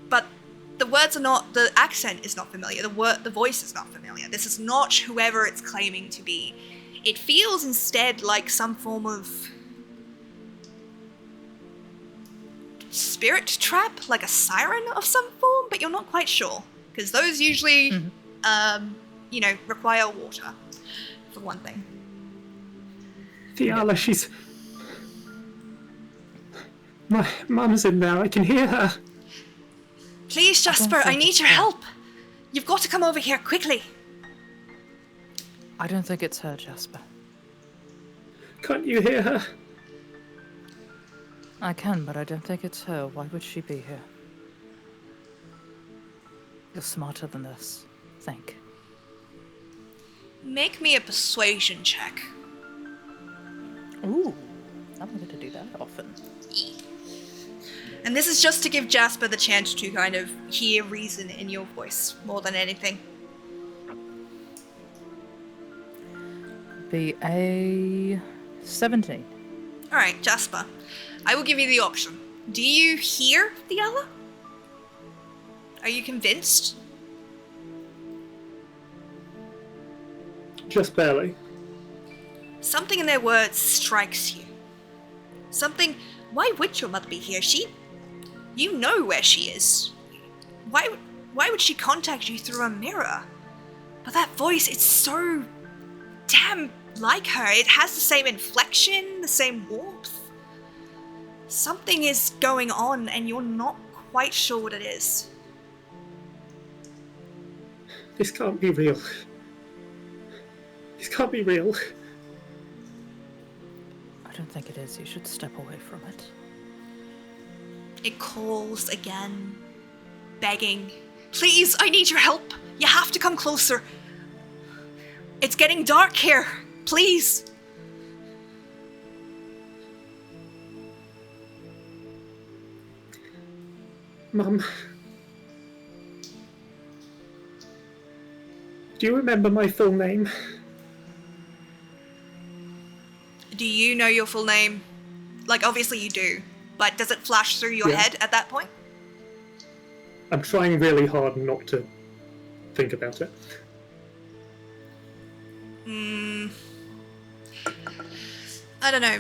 But the words are not, the accent is not familiar, the voice is not familiar. This is not whoever it's claiming to be. It feels instead like some form of spirit trap, like a siren of some form, but you're not quite sure. Because those usually, require water, for one thing. Fiala, she's... My mum's in there, I can hear her. Please, Jasper, I need your help. You've got to come over here quickly. I don't think it's her, Jasper. Can't you hear her? I can, but I don't think it's her. Why would she be here? You're smarter than this. Think. Make me a persuasion check. Ooh, I don't get to do that often. And this is just to give Jasper the chance to kind of hear reason in your voice, more than anything. Be a 17. Alright, Jasper. I will give you the option. Do you hear the other? Are you convinced? Just barely. Something in their words strikes you. Something... Why would your mother be here? You know where she is. Why would she contact you through a mirror? But that voice, it's so damn like her. It has the same inflection, the same warmth. Something is going on and you're not quite sure what it is. This can't be real. This can't be real. I don't think it is. You should step away from it. It calls again, begging. Please, I need your help. You have to come closer. It's getting dark here. Please. Mum. Do you remember my full name? Do you know your full name? Like, obviously you do. But does it flash through your head at that point? I'm trying really hard not to think about it. I don't know.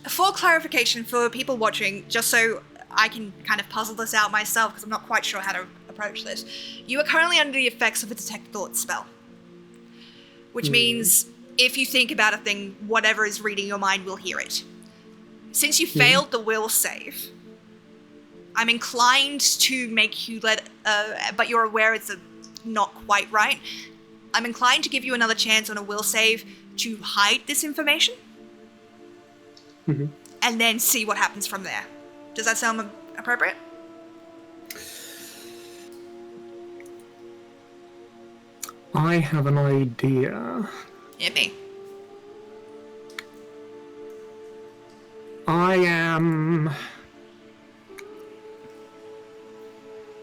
For clarification for people watching, just so I can kind of puzzle this out myself, because I'm not quite sure how to approach this. You are currently under the effects of a detect thought spell. Which means if you think about a thing, whatever is reading your mind will hear it. Since you failed the will save, I'm inclined to make you but you're aware it's not quite right. I'm inclined to give you another chance on a will save to hide this information. And then see what happens from there. Does that sound appropriate? I have an idea. Hit me. I am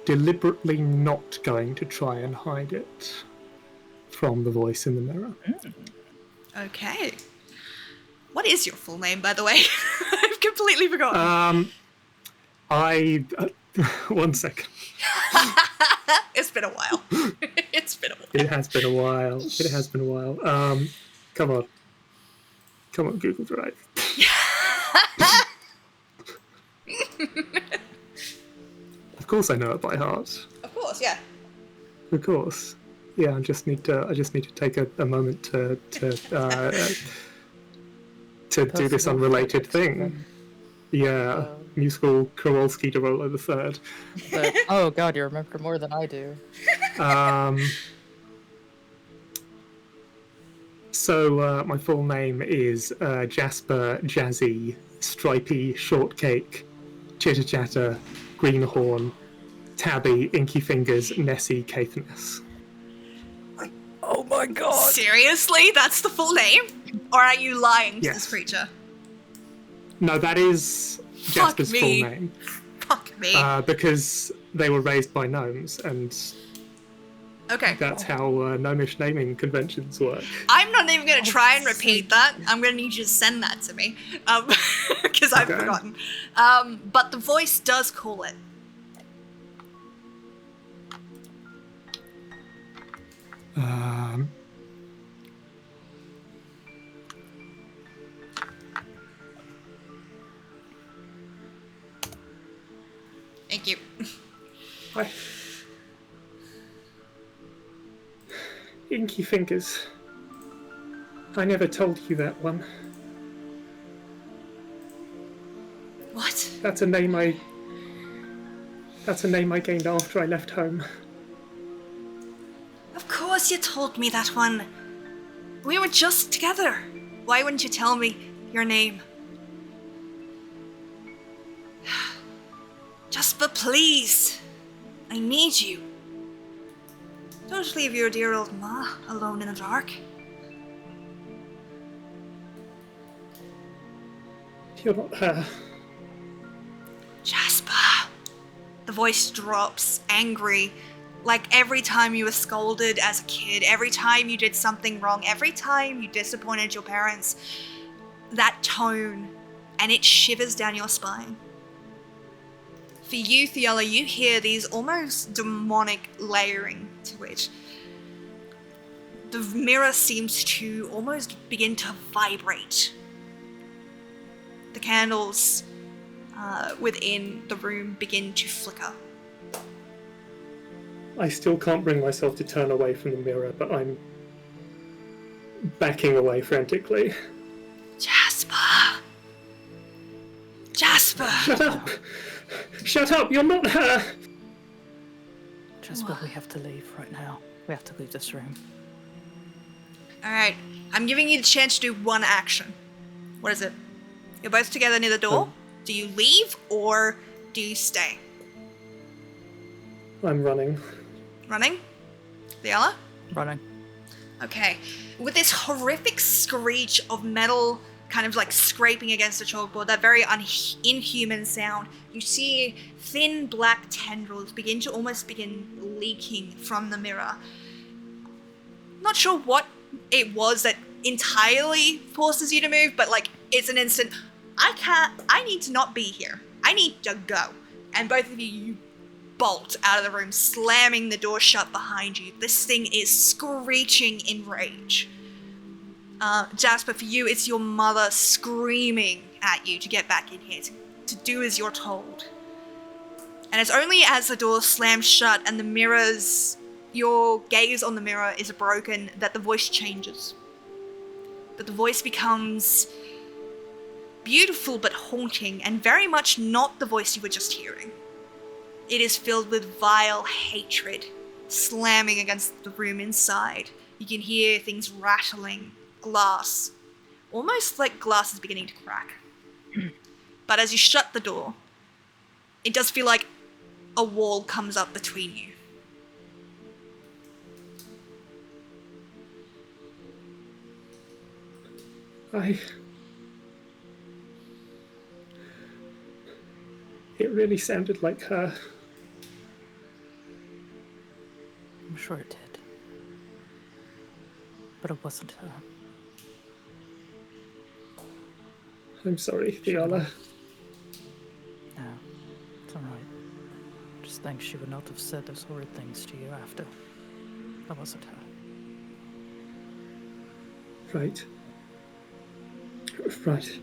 deliberately not going to try and hide it from the voice in the mirror. Okay. What is your full name, by the way? I've completely forgotten. One second. It's been a while. It's been a while. It has been a while. It has been a while. Come on. Come on, Google Drive. Of course I know it by heart. Of course, yeah. Of course. Yeah, I just need to take a moment to do this unrelated thing. Yeah, musical Kowalski de Rollo III. But, oh god, you remember more than I do. So my full name is Jasper Jazzy Stripey Shortcake Chitter Chatter Greenhorn Tabby Inky Fingers Nessie Caithness. Oh my god! Seriously? That's the full name? Or are you lying to Yes. this creature? No, that is Jasper's full name. Fuck me. Because they were raised by gnomes, and Okay. that's how gnomish naming conventions work. I'm not even going to try and repeat that. I'm going to need you to send that to me. Because I've Okay. forgotten. But the voice does call it. you. Inky Fingers. I never told you that one. What? That's a name I gained after I left home. Of course you told me that one. We were just together. Why wouldn't you tell me your name? Jasper, please. I need you. Don't leave your dear old ma alone in the dark. You're not her. Jasper. The voice drops, angry. Like every time you were scolded as a kid, every time you did something wrong, every time you disappointed your parents, that tone, and it shivers down your spine. For you, Theala, you hear these almost demonic layering to it. The mirror seems to almost begin to vibrate. The candles within the room begin to flicker. I still can't bring myself to turn away from the mirror, but I'm backing away frantically. Jasper! Jasper! Shut up! Shut up! You're not her! Jasper, we have to leave right now. We have to leave this room. Alright, I'm giving you the chance to do one action. What is it? You're both together near the door. Do you leave or do you stay? I'm running. Running? Theala? Running. Okay. With this horrific screech of metal kind of like scraping against the chalkboard, that very inhuman sound, you see thin black tendrils begin leaking from the mirror. Not sure what it was that entirely forces you to move, but like it's an instant, I need to not be here. I need to go. And both of you bolt out of the room, slamming the door shut behind you. This thing is screeching in rage. Jasper, for you, it's your mother screaming at you to get back in here, to do as you're told. And it's only as the door slams shut and your gaze on the mirror is broken that the voice changes. But the voice becomes beautiful but haunting, and very much not the voice you were just hearing. It is filled with vile hatred, slamming against the room inside. You can hear things rattling, glass, almost like glass is beginning to crack. But as you shut the door, it does feel like a wall comes up between you. It really sounded like her. I'm sure it did. But it wasn't her. I'm sorry, Theala. No, it's alright. Just think she would not have said those horrid things to you after. That wasn't her. Right. Right.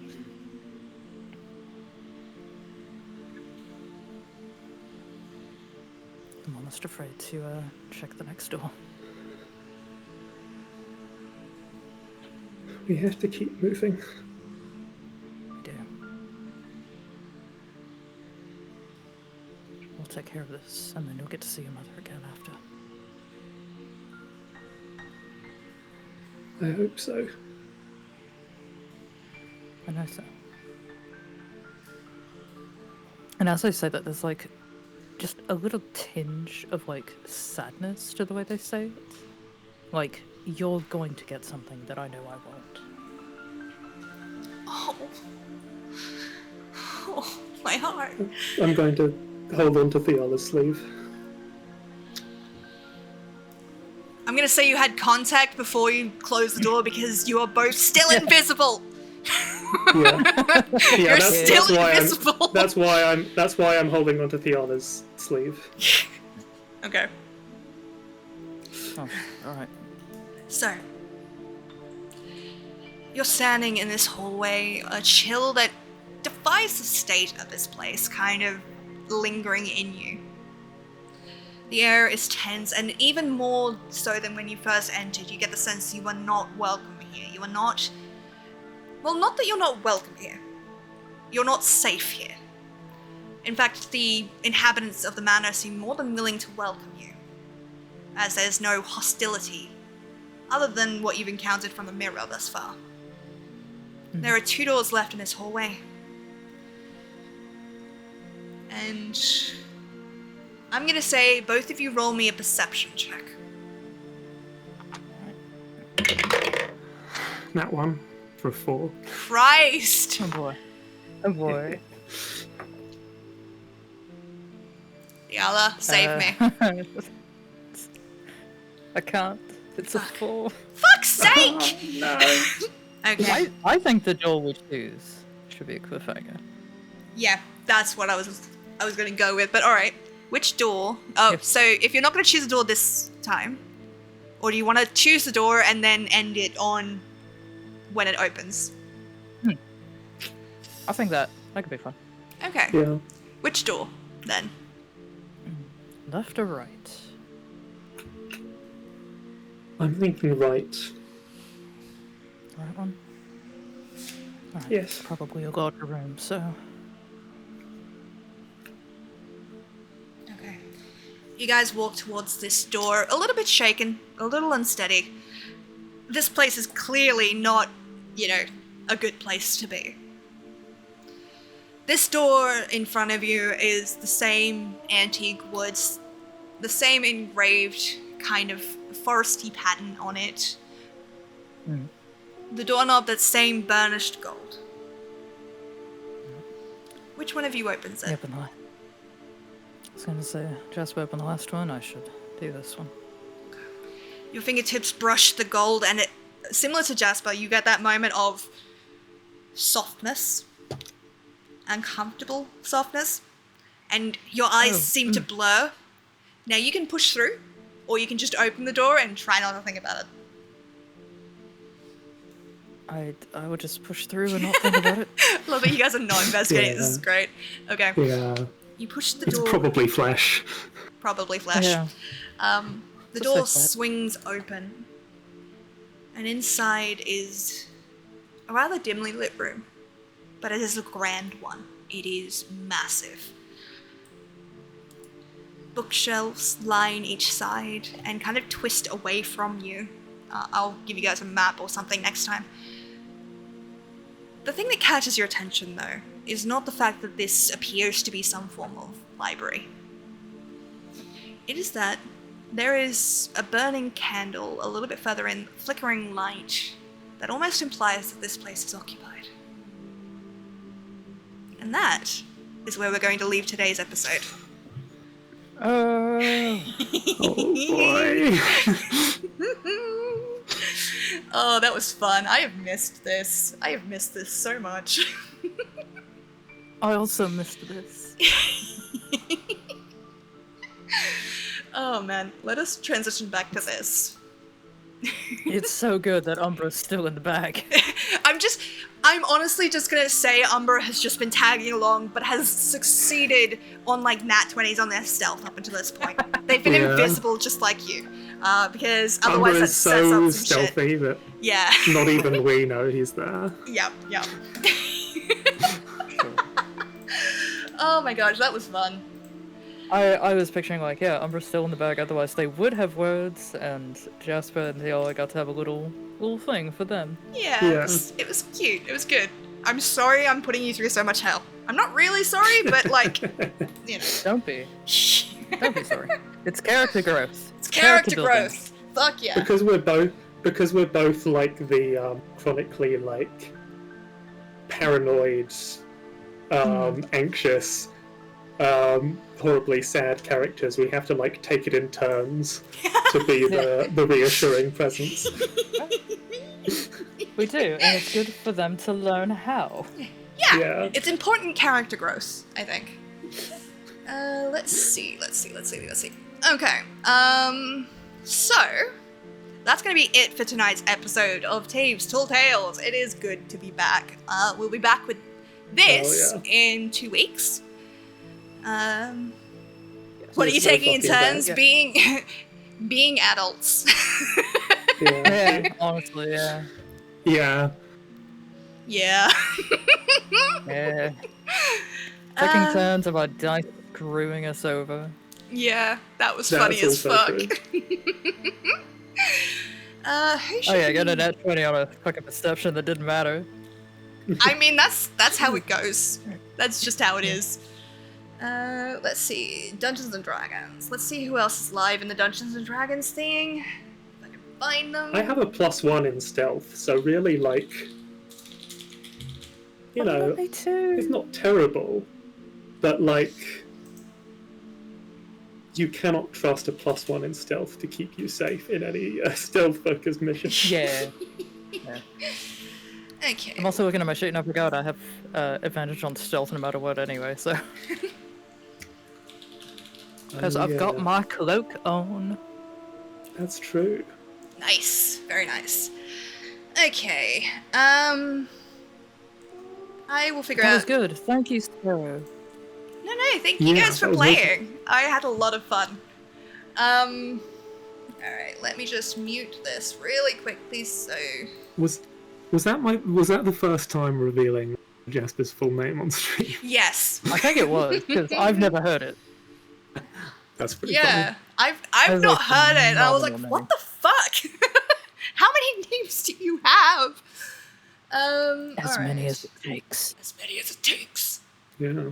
I'm almost afraid to check the next door. We have to keep moving. We do. We'll take care of this, and then you'll get to see your mother again after. I hope so. I know so. And as I say that, there's like just a little tinge of like sadness to the way they say it. Like, you're going to get something that I know I won't. Oh, my heart. I'm going to hold on to Theala's sleeve. I'm gonna say you had contact before you closed the door because you are both still invisible. Yeah. You're still invisible. That's why I'm holding onto Theala's sleeve. Okay. Oh, alright. So, you're standing in this hallway, a chill that defies the state of this place kind of lingering in you. The air is tense, and even more so than when you first entered, you get the sense you are not welcome here. You are not... Well, not that you're not welcome here. You're not safe here. In fact, the inhabitants of the manor seem more than willing to welcome you, as there's no hostility, other than what you've encountered from the mirror thus far. There are 2 doors left in this hallway. And I'm gonna say both of you roll me a perception check. That one for a 4. Christ! Oh boy. Oh boy. Yala, save me. I can't. It's a 4. Fuck's sake! No. Okay. I think the door we choose should be a cliffhanger. Yeah, that's what I was gonna go with, but alright. Which door? Oh, Yep. so if you're not gonna choose a door this time, or do you want to choose the door and then end it on when it opens? I think that could be fun. Okay. Yeah. Which door, then? Left or right? I'm thinking right. Right one? Alright, Yes. probably a larger room, so... Okay. You guys walk towards this door, a little bit shaken, a little unsteady. This place is clearly not, a good place to be. This door in front of you is the same antique woods, the same engraved kind of foresty pattern on it. The doorknob, that same burnished gold. Which one of you opens it? Yep, and I was gonna say, Jasper opened the last one, I should do this one. Your fingertips brush the gold, and it, similar to Jasper, you get that moment of softness, uncomfortable softness, and your eyes seem to blur. Now you can push through, or you can just open the door and try not to think about it. I would just push through and not think about it. Love that you guys are not investigating. This is Yeah. great. Okay. Yeah. You push the It's door. probably flesh. Probably flesh. Yeah. The Just door like that. swings open, and inside is a rather dimly lit room, but it is a grand one. It is massive. Bookshelves line each side and kind of twist away from you. I'll give you guys a map or something next time. The thing that catches your attention, though, is not the fact that this appears to be some form of library. It is that there is a burning candle a little bit further in, flickering light, that almost implies that this place is occupied. And that is where we're going to leave today's episode. Oh boy. Oh, that was fun. I have missed this. I have missed this so much. I also missed this. Oh man, let us transition back to this. It's so good that Umbra's still in the bag. I'm honestly just gonna say Umbra has just been tagging along, but has succeeded on like nat 20s on their stealth up until this point. They've been Yeah. invisible just like you. Because Umbra otherwise that is sets so up some shit. stealthy that Yeah. not even we know he's there. Yep. Sure. Oh my gosh, that was fun. I was picturing like, yeah, Umbra's still in the bag, otherwise they would have words, and Jasper and Theola got to have a little thing for them. Yeah, Yeah. It was cute. It was good. I'm sorry I'm putting you through so much hell. I'm not really sorry, but like, you know. Don't be sorry. It's character growth. It's character building. growth. Fuck yeah. Because we're both like the chronically like paranoid, anxious, horribly sad characters. We have to like take it in turns to be the reassuring presence. We do, and it's good for them to learn how. Yeah. It's important character growth, I think. Let's see. Okay. So that's gonna be it for tonight's episode of Taeves Tall Tales. It is good to be back. We'll be back with this Oh, in 2 weeks. What are you There's no taking in fucking turns? bad. Being adults. Yeah, honestly, yeah. Yeah. Yeah. Yeah. Taking turns about dice screwing us over. Yeah, that was That's funny as also fuck. true. Who should Oh yeah, I got we- a nat 20 on a fucking perception that didn't matter. I mean, that's how it goes. That's just how it is. Let's see. Dungeons and Dragons. Let's see who else is live in the Dungeons and Dragons thing. If I can find them. I have a +1 in stealth, so really, like, you know, Me too. it's not terrible, but like, you cannot trust a +1 in stealth to keep you safe in any stealth-focused mission. Yeah. Okay. I'm also looking at my sheet and I forgot I have advantage on stealth no matter what anyway, so. Because I've got Yeah, my cloak on. That's true. Nice. Very nice. Okay. I will figure That was out. good. Thank you, Sparrow. No, thank you Yeah, guys for that was playing. I had a lot of fun. Alright, let me just mute this really quickly so. Was that the first time revealing Jasper's full name on stream? Yes. I think it was, because I've never heard it. That's pretty Yeah. I've That's not a heard it, and I was like, phenomenal what name. the fuck? How many names do you have? As many alright. as it takes. As many as it takes. funny. Yeah.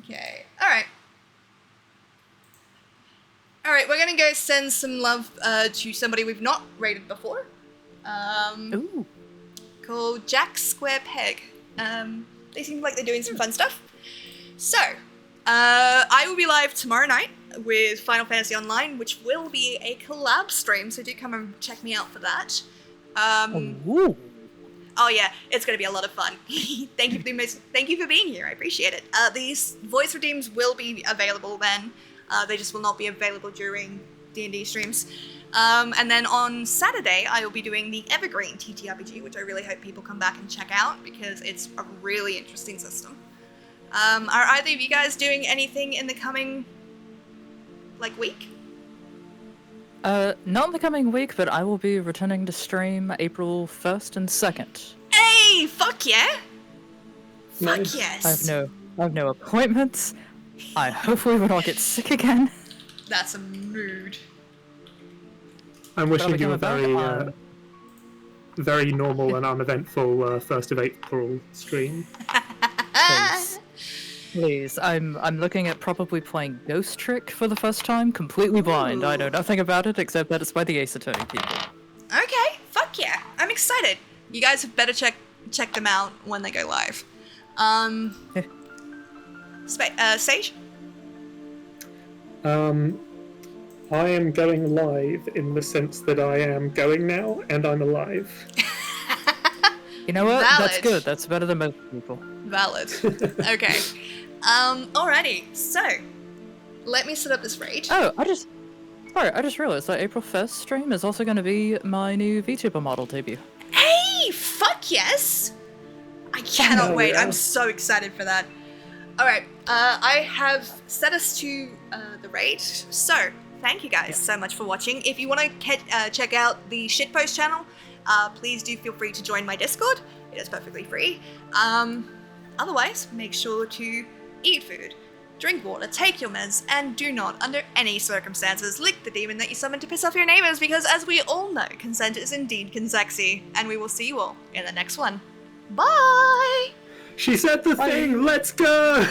Okay. Alright. Alright, we're gonna go send some love to somebody we've not rated before. Ooh. Called Jack Square Peg. They seem like they're doing some fun stuff. So, I will be live tomorrow night with Final Fantasy Online, which will be a collab stream, so do come and check me out for that. Ooh. Oh yeah, it's gonna be a lot of fun. Thank you for being here. I appreciate it. These voice redeems will be available then. They just will not be available during D&D streams. And then on Saturday, I will be doing the Evergreen TTRPG, which I really hope people come back and check out because it's a really interesting system. Are either of you guys doing anything in the coming, week? Not in the coming week, but I will be returning to stream April 1st and 2nd. Hey, fuck yeah! Fuck Nice. yes! I have no appointments. I hopefully will not get sick again. That's a mood. I'm wishing Gotta you a become a very normal and uneventful 1st of April stream. Please. Please. I'm looking at probably playing Ghost Trick for the first time, completely blind. I know nothing about it except that it's by the Ace Attorney people. Okay, fuck yeah. I'm excited. You guys have better check them out when they go live. Sage? I am going live in the sense that I am going now and I'm alive. You know what? That's Valid. good. That's better than most people. Valid. Okay. Alrighty. So, let me set up this raid. Oh, I just realized that April 1st stream is also going to be my new VTuber model debut. Hey, fuck yes! I cannot Oh, wait. yeah. I'm so excited for that. Alright, I have set us to the raid. So, thank you guys so much for watching. If you want to check out the Shitpost channel, please do feel free to join my Discord. It is perfectly free. Otherwise, make sure to eat food, drink water, take your meds, and do not, under any circumstances, lick the demon that you summoned to piss off your neighbors, because as we all know, consent is indeed consexy, and we will see you all in the next one. Bye! She said the thing, let's go!